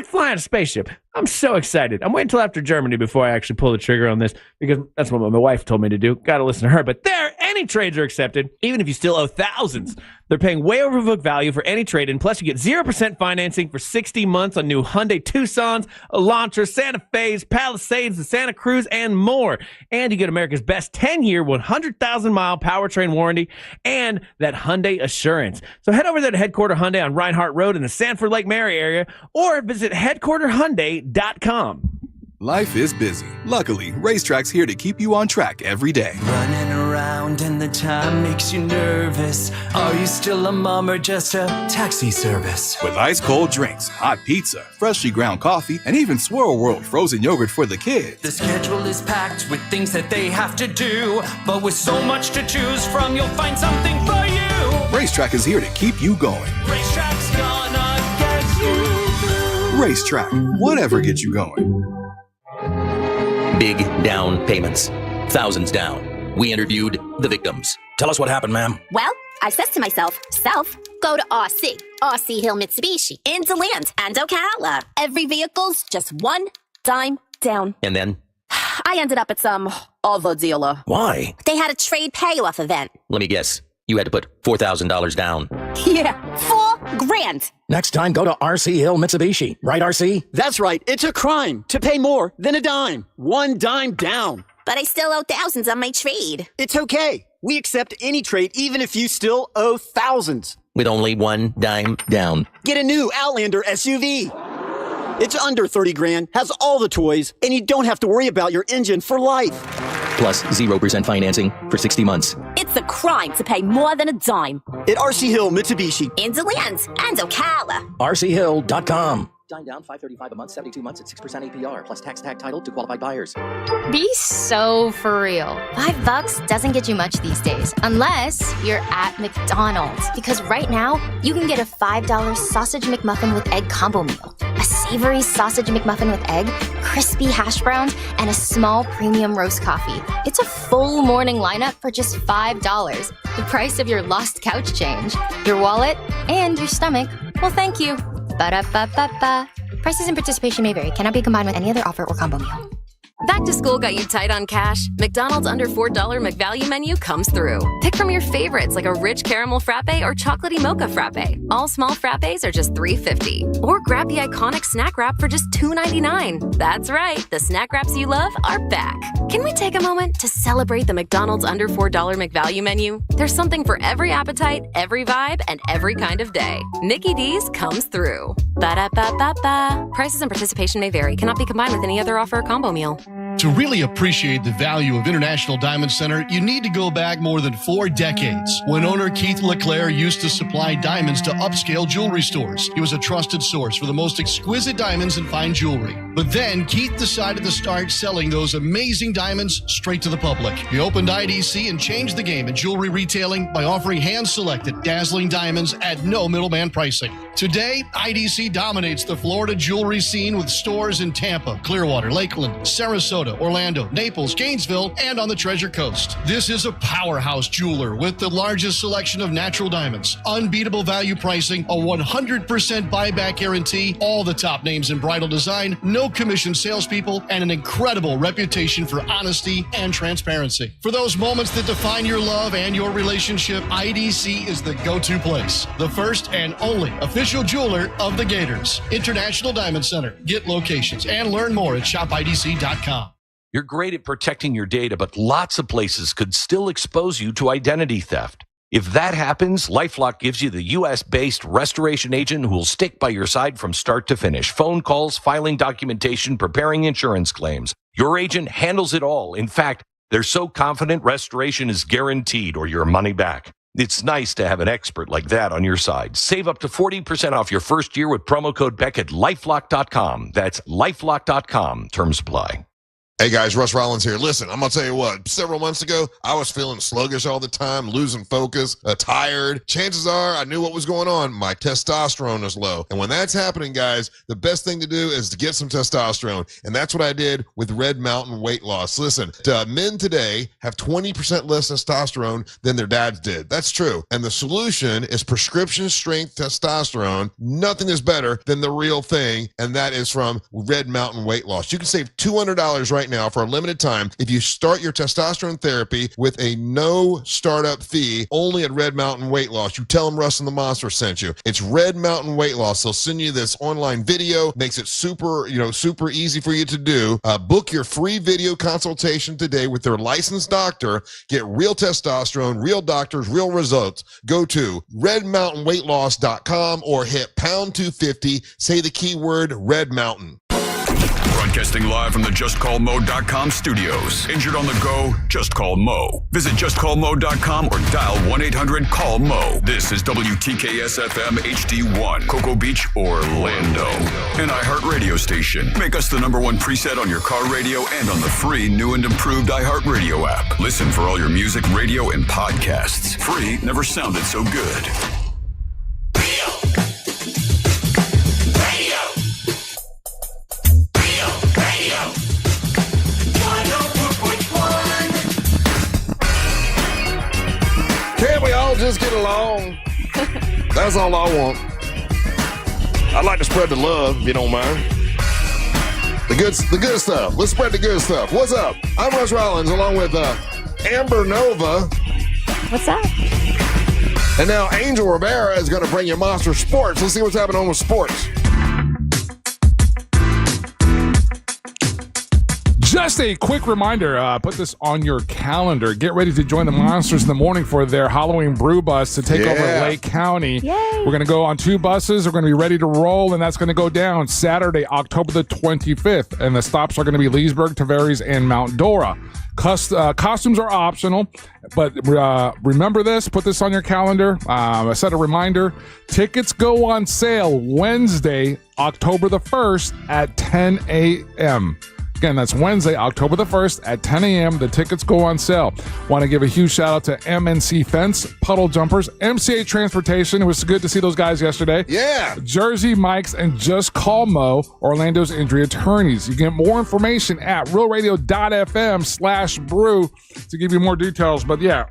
flying a spaceship. I'm so excited. I'm waiting until after Germany before I actually pull the trigger on this, because that's what my wife told me to do. Got to listen to her. But there, any trades are accepted, even if you still owe thousands. They're paying way over book value for any trade-in. Plus, you get 0% financing for 60 months on new Hyundai Tucsons, Elantras, Santa Fe's, Palisades, the Santa Cruz, and more. And you get America's best 10-year, 100,000-mile powertrain warranty and that Hyundai Assurance. So head over there to Headquarter Hyundai on Reinhardt Road in the Sanford Lake Mary area, or visit headquarterhyundai.com. Life is busy. Luckily, Racetrack's here to keep you on track every day. Running around and the time makes you nervous. Are you still a mom or just a taxi service? With ice-cold drinks, hot pizza, freshly ground coffee, and even Swirl World frozen yogurt for the kids. The schedule is packed with things that they have to do, but with so much to choose from, you'll find something for you. Racetrack is here to keep you going. Racetrack's gonna get you through. Racetrack, whatever gets you going. Big down payments. Thousands down. We interviewed the victims. Tell us what happened, ma'am. Well, I says to myself, go to RC Hill Mitsubishi, in DeLand and Ocala. Every vehicle's just one dime down. And then? I ended up at some other dealer. Why? They had a trade payoff event. Let me guess. You had to put $4,000 down. Yeah, grand. Next time, go to RC Hill Mitsubishi. Right, RC? That's right. It's a crime to pay more than a dime. One dime down. But I still owe thousands on my trade. It's okay. We accept any trade, even if you still owe thousands. With only one dime down. Get a new Outlander SUV. It's under 30 grand, has all the toys, and you don't have to worry about your engine for life. Plus 0% financing for 60 months. It's a crime to pay more than a dime. At RC Hill Mitsubishi. In DeLand and Ocala. RCHill.com. Dime down, $535 a month, 72 months at 6% APR, plus tax tag title to qualified buyers. Be so for real. $5 doesn't get you much these days, unless you're at McDonald's. Because right now, you can get a $5 sausage McMuffin with egg combo meal. A savory sausage McMuffin with egg, crispy hash browns, and a small premium roast coffee. It's a full morning lineup for just $5. The price of your lost couch change, your wallet, and your stomach. Well, thank you. Ba-da-ba-ba-ba. Prices and participation may vary. Cannot be combined with any other offer or combo meal. Back to school got you tight on cash? McDonald's under $4 McValue menu comes through. Pick from your favorites like a rich caramel frappe or chocolatey mocha frappe. All small frappes are just $3.50. Or grab the iconic snack wrap for just $2.99. That's right, the snack wraps you love are back. Can we take a moment to celebrate the McDonald's under $4 McValue menu? There's something for every appetite, every vibe, and every kind of day. Mickey D's comes through. Ba-da-ba-ba-ba. Prices and participation may vary. Cannot be combined with any other offer or combo meal. To really appreciate the value of International Diamond Center, you need to go back more than 4 decades, when owner Keith LeClaire used to supply diamonds to upscale jewelry stores. He was a trusted source for the most exquisite diamonds and fine jewelry. But then Keith decided to start selling those amazing diamonds straight to the public. He opened IDC and changed the game in jewelry retailing by offering hand-selected, dazzling diamonds at no middleman pricing. Today, IDC dominates the Florida jewelry scene with stores in Tampa, Clearwater, Lakeland, Sarasota, Orlando, Naples, Gainesville, and on the Treasure Coast. This is a powerhouse jeweler with the largest selection of natural diamonds, unbeatable value pricing, a 100% buyback guarantee, all the top names in bridal design, no commission salespeople, and an incredible reputation for honesty and transparency. For those moments that define your love and your relationship, IDC is the go-to place. The first and only official jeweler of the Gators. International Diamond Center. Get locations and learn more at shopidc.com. You're great at protecting your data, but lots of places could still expose you to identity theft. If that happens, LifeLock gives you the U.S.-based restoration agent who will stick by your side from start to finish. Phone calls, filing documentation, preparing insurance claims. Your agent handles it all. In fact, they're so confident restoration is guaranteed or your money back. It's nice to have an expert like that on your side. Save up to 40% off your first year with promo code Beck at LifeLock.com. That's LifeLock.com. Terms apply. Hey guys, Russ Rollins here. Listen, I'm going to tell you what, several months ago, I was feeling sluggish all the time, losing focus, tired. Chances are I knew what was going on. My testosterone is low. And when that's happening, guys, the best thing to do is to get some testosterone. And that's what I did with Red Mountain Weight Loss. Listen, men today have 20% less testosterone than their dads did. That's true. And the solution is prescription strength testosterone. Nothing is better than the real thing. And that is from Red Mountain Weight Loss. You can save $200 right now for a limited time if you start your testosterone therapy with a no startup fee only at Red Mountain Weight Loss. You tell them Russ and the Monster sent you. It's Red Mountain Weight Loss. They'll send you this online video, makes it super easy for you to do. Book your free video consultation today with their licensed doctor. Get real testosterone, real doctors, real results. Go to redmountainweightloss.com or hit pound 250. Say the keyword Red Mountain. Broadcasting live from the JustCallMo.com studios. Injured on the go? Just call Mo. Visit JustCallMo.com or dial 1-800-CALL-MO. This is WTKS-FM HD1, Cocoa Beach, Orlando. An iHeart radio station. Make us the #1 preset on your car radio and on the free new and improved iHeart radio app. Listen for all your music, radio, and podcasts. Free never sounded so good. Can't we all just get along? That's all I want. I'd like to spread the love, if you don't mind. The good stuff. Let's spread the good stuff. What's up? I'm Russ Rollins along with Amber Nova. What's up? And now Angel Rivera is going to bring you Monster Sports. Let's see what's happening on with sports. Just a quick reminder, put this on your calendar. Get ready to join the Monsters in the morning for their Halloween brew bus to take over Lake County. Yay. We're going to go on 2 buses. We're going to be ready to roll, and that's going to go down Saturday, October the 25th. And the stops are going to be Leesburg, Tavares, and Mount Dora. Costumes are optional, but remember this. Put this on your calendar. Set a reminder. Tickets go on sale Wednesday, October the 1st at 10 a.m. Again, that's Wednesday, October the 1st at 10 a.m. The tickets go on sale. Want to give a huge shout out to MNC Fence, Puddle Jumpers, MCA Transportation. It was good to see those guys yesterday. Yeah. Jersey Mike's and Just Call Mo, Orlando's injury attorneys. You get more information at realradio.fm/brew to give you more details. But yeah,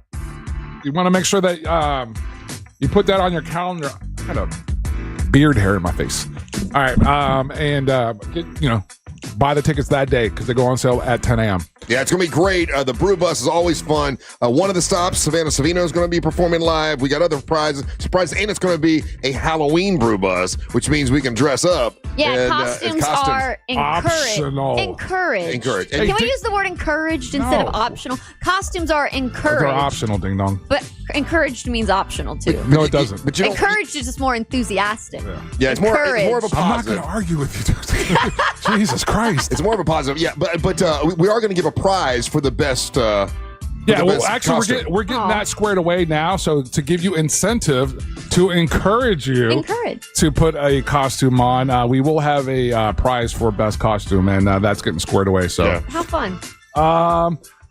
you want to make sure that you put that on your calendar. I got a beard hair in my face. All right. Buy the tickets that day because they go on sale at 10 a.m. Yeah, it's going to be great. The brew bus is always fun. One of the stops, Savannah Savino is going to be performing live. We got other surprises, and it's going to be a Halloween brew bus, which means we can dress up. Yeah, and, costumes are optional. Encouraged. Hey, Can we use the word encouraged instead of optional? Costumes are encouraged. They're optional, ding dong. But encouraged means optional too. No, it doesn't. But encouraged is just more enthusiastic. Yeah, it's more of a positive. I'm not going to argue with you. Jesus Christ. It's more of a positive. Yeah, but we are going to give a prize for the best. Actually, we're getting that squared away now. So to give you incentive to encourage you to put a costume on, we will have a prize for best costume, and that's getting squared away. So how fun.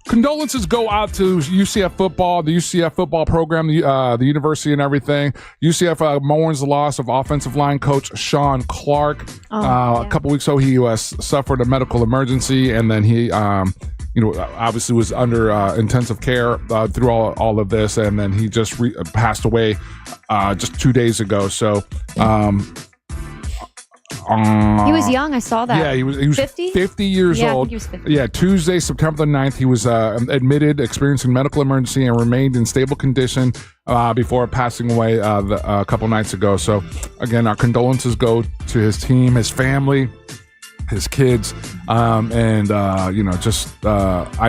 Condolences go out to UCF football, the UCF football program, the university and everything. UCF mourns the loss of offensive line coach Sean Clark. A couple weeks ago, he suffered a medical emergency, and then he, obviously was under intensive care through all of this, and then he just passed away just 2 days ago. So. He was young. I saw that. Yeah, he was 50? 50 years old. I think he was 50. Yeah, Tuesday, September the 9th, he was admitted, experiencing medical emergency, and remained in stable condition before passing away a couple nights ago. So, again, our condolences go to his team, his family, his kids, I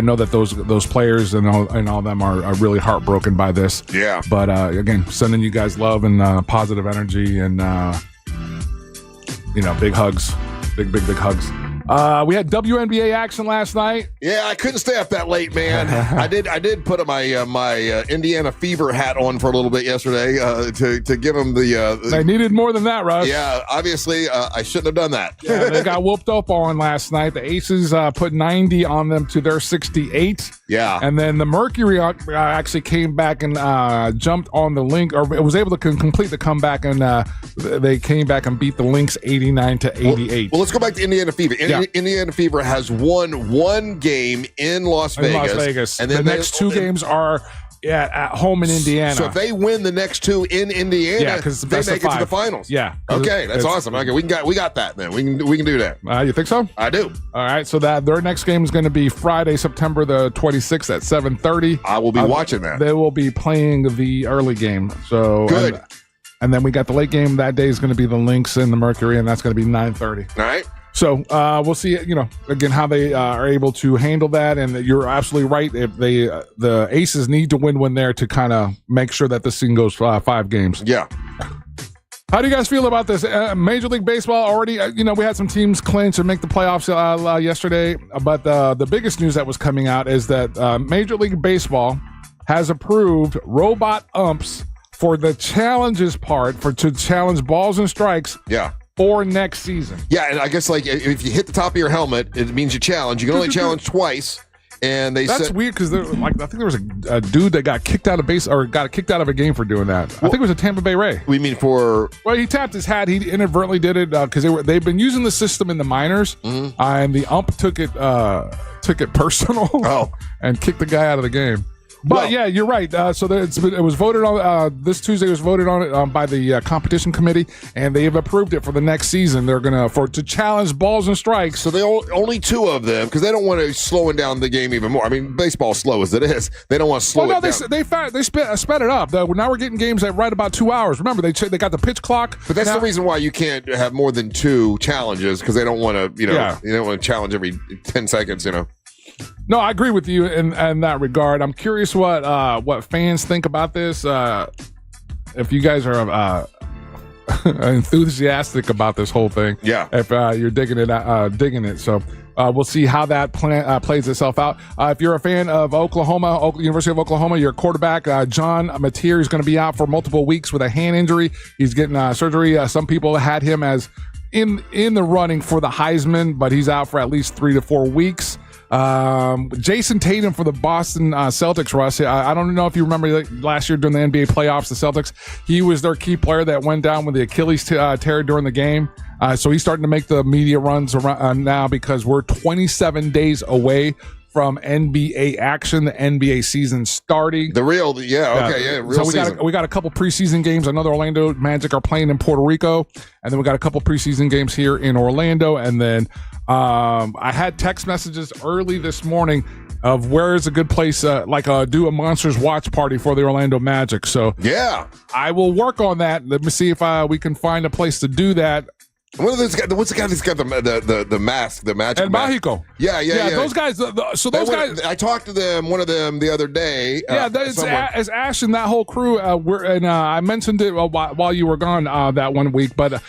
know that those players and all them are really heartbroken by this. Yeah. But again, sending you guys love and positive energy and. Big hugs. Big hugs. We had WNBA action last night. Yeah, I couldn't stay up that late, man. I did put my Indiana Fever hat on for a little bit yesterday to give them the. They needed more than that, Russ. Yeah, obviously I shouldn't have done that. Yeah, they got whooped up on last night. The Aces put 90 on them to their 68. Yeah, and then the Mercury actually came back and jumped on the Lynx, or it was able to complete the comeback, and they came back and beat the Lynx 89-88. Well, let's go back to Indiana Fever. Indiana Fever has won one game in Las Vegas. And then the next 2 games are at home in Indiana. So if they win the next 2 in Indiana, they make it to the finals. Yeah. Okay, that's awesome. Okay, we got that then. We can do that. You think so? I do. All right. So that their next game is going to be Friday, September the 26th at 7:30. I will be watching that. They will be playing the early game. So good. And then we got the late game that day is going to be the Lynx and the Mercury, and that's going to be 9:30. All right. So we'll see, again, how they are able to handle that. And you're absolutely right. If the Aces need to win one there to kind of make sure that this thing goes 5 games. Yeah. How do you guys feel about this? Major League Baseball already, we had some teams clinch and make the playoffs yesterday. But the biggest news that was coming out is that Major League Baseball has approved robot umps for the challenges part to challenge balls and strikes. Yeah. For next season. Yeah, and I guess if you hit the top of your helmet, it means you challenge. You can only challenge twice. And that's weird because I think there was a dude that got kicked out of got kicked out of a game for doing that. I think it was a Tampa Bay Ray. We mean for? Well, he tapped his hat. He inadvertently did it because they've been using the system in the minors, and the ump took it personal. Oh, and kicked the guy out of the game. But yeah, you're right. So it was voted on this Tuesday. Was voted on it by the competition committee, and they have approved it for the next season. They're gonna to challenge balls and strikes. So they only 2 of them because they don't want to slowing down the game even more. I mean, baseball's slow as it is. They don't want to slow it down. They sped it up. Now we're getting games at right about 2 hours. Remember, they got the pitch clock. But that's the reason why you can't have more than 2 challenges because they don't want to. You don't want to challenge every 10 seconds. No, I agree with you in that regard. I'm curious what fans think about this. If you guys are enthusiastic about this whole thing, if you're digging it, so we'll see how that plays itself out. If you're a fan of University of Oklahoma, your quarterback John Mateer is going to be out for multiple weeks with a hand injury. He's getting surgery. Some people had him as in the running for the Heisman, but he's out for at least 3 to 4 weeks. Jason Tatum for the Boston Celtics, Russ. I don't know if you remember last year during the NBA playoffs, the Celtics, he was their key player that went down with the Achilles tear during the game. So he's starting to make the media runs around now because we're 27 days away from NBA action, the NBA season starting. Real season. We got a couple preseason games. I know the Orlando Magic are playing in Puerto Rico, and then we got a couple preseason games here in Orlando. And then I had text messages early this morning of where is a good place, do a Monsters watch party for the Orlando Magic. So I will work on that. Let me see if we can find a place to do that. What's the guy that's got the mask, the magic and mask? Mexico. Yeah. Those guys. Guys. I talked to one of them the other day. It's Ash and that whole crew. I mentioned it while you were gone that 1 week. But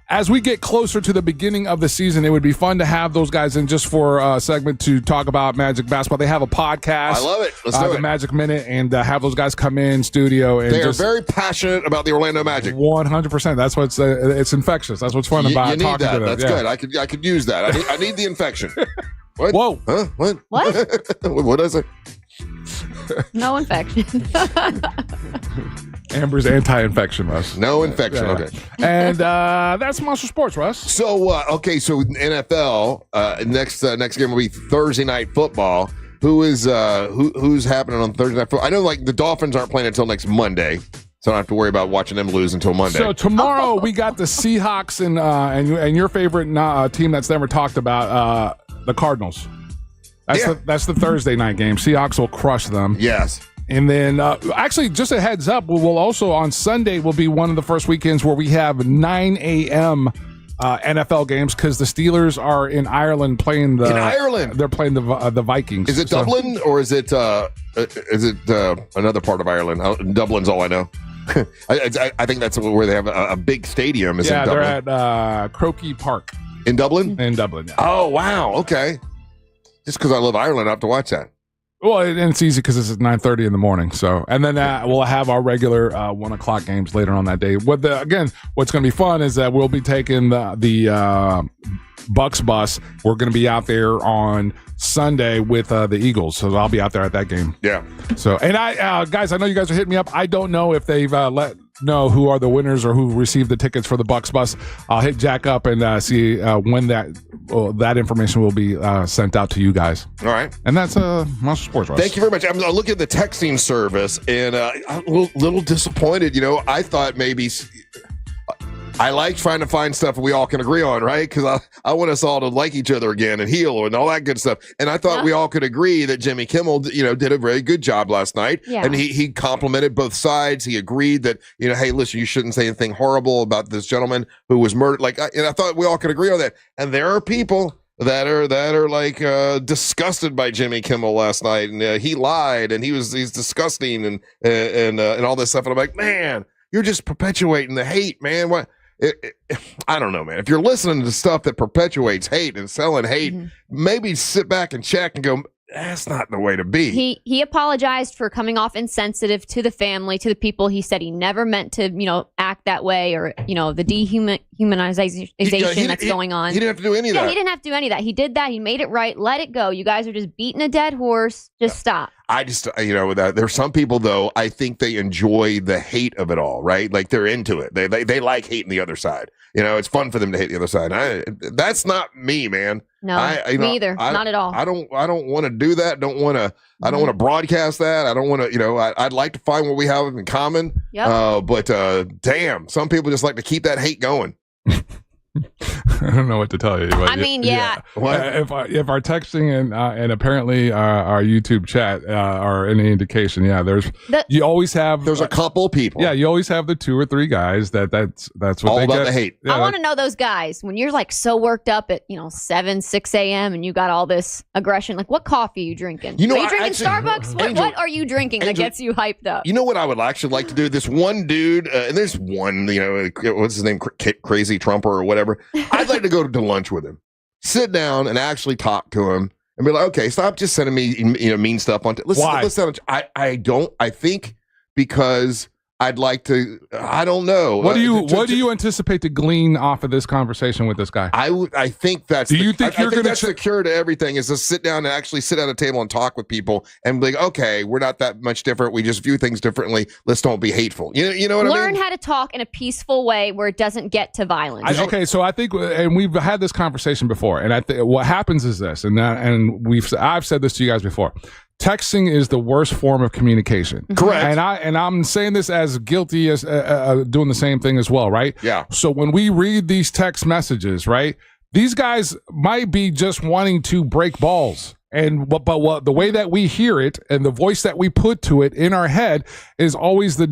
as we get closer to the beginning of the season, it would be fun to have those guys in just for a segment to talk about Magic basketball. They have a podcast. I love it. Let's do it. The Magic Minute, and have those guys come in studio. And they are very passionate about the Orlando Magic. 100%. That's what's it's infectious. That's what's fun about. You need that. That's good. I could use that. I need the infection. What? Whoa. Huh? What? What is it? No infection. Amber's anti-infection, Russ. No infection. Yeah. Okay. And that's Monster Sports, Russ. So so NFL next game will be Thursday Night Football. Who's happening on Thursday Night Football? I know the Dolphins aren't playing until next Monday. So I don't have to worry about watching them lose until Monday. So tomorrow we got the Seahawks and your favorite team that's never talked about, the Cardinals. That's the Thursday night game. Seahawks will crush them. Yes. And then actually, just a heads up, we'll also on Sunday will be one of the first weekends where we have 9 a.m. NFL games because the Steelers are in Ireland playing the. In Ireland, they're playing the Vikings. Is it Dublin or is it another part of Ireland? Dublin's all I know. I think that's where they have a big stadium. Is in Dublin? They're at Croquet Park in Dublin. In Dublin. Yeah. Oh wow! Okay, just because I love Ireland, I have to watch that. Well, and it's easy because it's at 9:30 in the morning. So, and then we'll have our regular 1 o'clock games later on that day. What's going to be fun is that we'll be taking the Bucs bus. We're going to be out there on Sunday with the Eagles, so I'll be out there at that game. Yeah. So, and guys, I know you guys are hitting me up. I don't know if they've let know who are the winners or who received the tickets for the Bucs bus. I'll hit Jack up and see when that information will be sent out to you guys. All right. And that's Monster Sports, Russ. Thank you very much. I'm looking at the texting service, and I'm a little disappointed. I thought maybe I like trying to find stuff we all can agree on, right? Because I want us all to like each other again and heal and all that good stuff. And I thought we all could agree that Jimmy Kimmel, did a very good job last night. Yeah. And he complimented both sides. He agreed that, hey, listen, you shouldn't say anything horrible about this gentleman who was murdered. And I thought we all could agree on that. And there are people that are like disgusted by Jimmy Kimmel last night, and he lied, and he's disgusting, and all this stuff. And I'm like, man, you're just perpetuating the hate, man. What? I don't know, man. If you're listening to stuff that perpetuates hate and selling hate, maybe sit back and check and go, that's not the way to be. He apologized for coming off insensitive to the family, to the people. He said he never meant to, act that way, or, the dehumanization that's going on. He didn't have to do any of that. Yeah, he didn't have to do any of that. He did that. He made it right. Let it go. You guys are just beating a dead horse. Just stop. I just, there's some people, though, I think they enjoy the hate of it all, right? Like they're into it. They like hating the other side. It's fun for them to hate the other side. That's not me, man. No, me either. Not at all. I don't want to do that. I don't want to broadcast that. I don't want to, I'd like to find what we have in common. Yep. But damn, some people just like to keep that hate going. I don't know what to tell you. But I mean, yeah. If our texting and apparently our YouTube chat are any indication, you always have. There's a couple people. Yeah, you always have the 2 or 3 guys that's what all they about get. the hate. I want to know those guys when you're like so worked up at 7, 6 a.m. and you got all this aggression. Like, what coffee are you drinking? Are you drinking Starbucks? What are you drinking that gets you hyped up? You know what I would actually like to do? This one dude, and there's one, what's his name, Crazy Trumper or whatever. I'd like to go to lunch with him, sit down and actually talk to him and be like, okay, stop just sending me mean stuff on. Listen, I think because I'd like to. I don't know. What do you anticipate to glean off of this conversation with this guy? I think that's. Do you think you're going to? That's the cure to everything is to sit down and actually sit at a table and talk with people and be like, okay, we're not that much different. We just view things differently. Let's don't be hateful. You know what I mean? Learn how to talk in a peaceful way where it doesn't get to violence. Okay, so I think, and we've had this conversation before, and I think what happens is this, and I've said this to you guys before. Texting is the worst form of communication. Correct. And I'm saying this as guilty as doing the same thing as well, right? Yeah. So when we read these text messages, right, these guys might be just wanting to break balls. But the way that we hear it and the voice that we put to it in our head is always the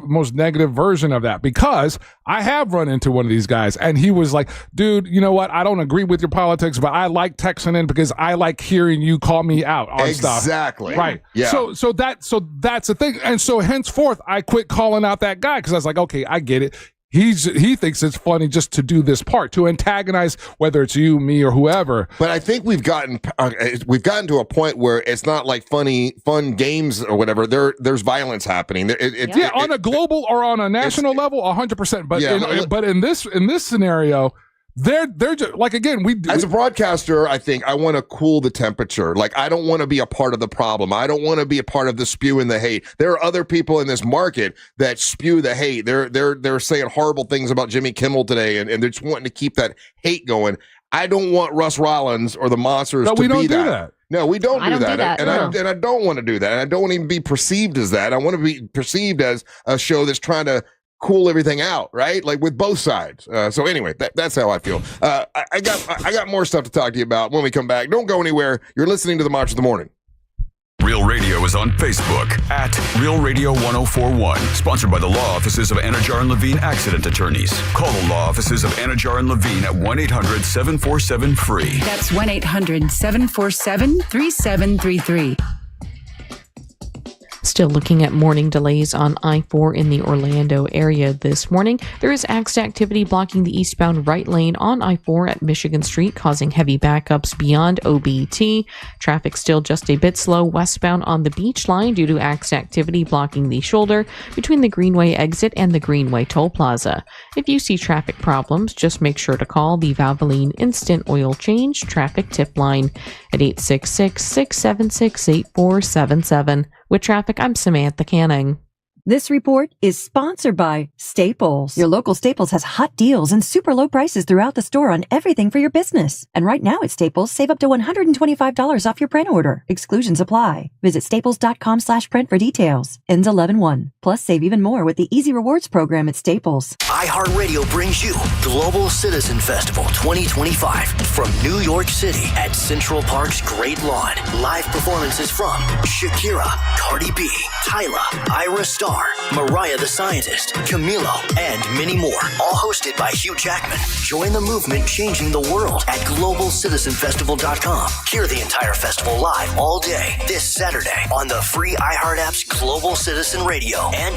most negative version of that. Because I have run into one of these guys and he was like, dude, you know what? I don't agree with your politics, but I like texting in because I like hearing you call me out on stuff. Exactly. Right. Yeah. So that's the thing. And so henceforth, I quit calling out that guy because I was like, okay, I get it. He thinks it's funny just to do this part, to antagonize whether it's you, me, or whoever. But I think we've gotten to a point where it's not like fun games or whatever. There's violence happening. On a global or on a national level, 100%. But in this scenario, they're just like, again, as a broadcaster, I think I want to cool the temperature. Like, I don't want to be a part of the problem. I don't want to be a part of the spewing the hate. There are other people in this market that spew the hate. They're saying horrible things about Jimmy Kimmel today, and they're just wanting to keep that hate going. I don't want Russ Rollins or the Monsters to be that. No, we don't do that. No, we don't do that. And I don't want to do that. And I don't want to even be perceived as that. I want to be perceived as a show that's trying to cool everything out, right? Like with both sides. So anyway, that's how I feel. I got more stuff to talk to you about when we come back. Don't go anywhere. You're listening to the March of the Morning. Real Radio is on Facebook at Real Radio 1041. Sponsored by the law offices of Anajar and Levine Accident Attorneys. Call the law offices of Anajar and Levine at 1-800-747-FREE. That's 1-800-747-3733. Still looking at morning delays on I-4 in the Orlando area this morning. There is accident activity blocking the eastbound right lane on I-4 at Michigan Street, causing heavy backups beyond OBT. Traffic still just a bit slow westbound on the Beach Line due to accident activity blocking the shoulder between the Greenway exit and the Greenway Toll Plaza. If you see traffic problems, just make sure to call the Valvoline Instant Oil Change Traffic Tip Line at 866-676-8477. With traffic, I'm Samantha Canning. This report is sponsored by Staples. Your local Staples has hot deals and super low prices throughout the store on everything for your business. And right now at Staples, save up to $125 off your print order. Exclusions apply. Visit staples.com/print for details. Ends 11/1. Plus, save even more with the Easy Rewards program at Staples. iHeartRadio brings you Global Citizen Festival 2025 from New York City at Central Park's Great Lawn. Live performances from Shakira, Cardi B, Tyla, Ira Star, Mariah the Scientist, Camilo, and many more. All hosted by Hugh Jackman. Join the movement changing the world at globalcitizenfestival.com. Hear the entire festival live all day this Saturday on the free iHeart app's Global Citizen Radio and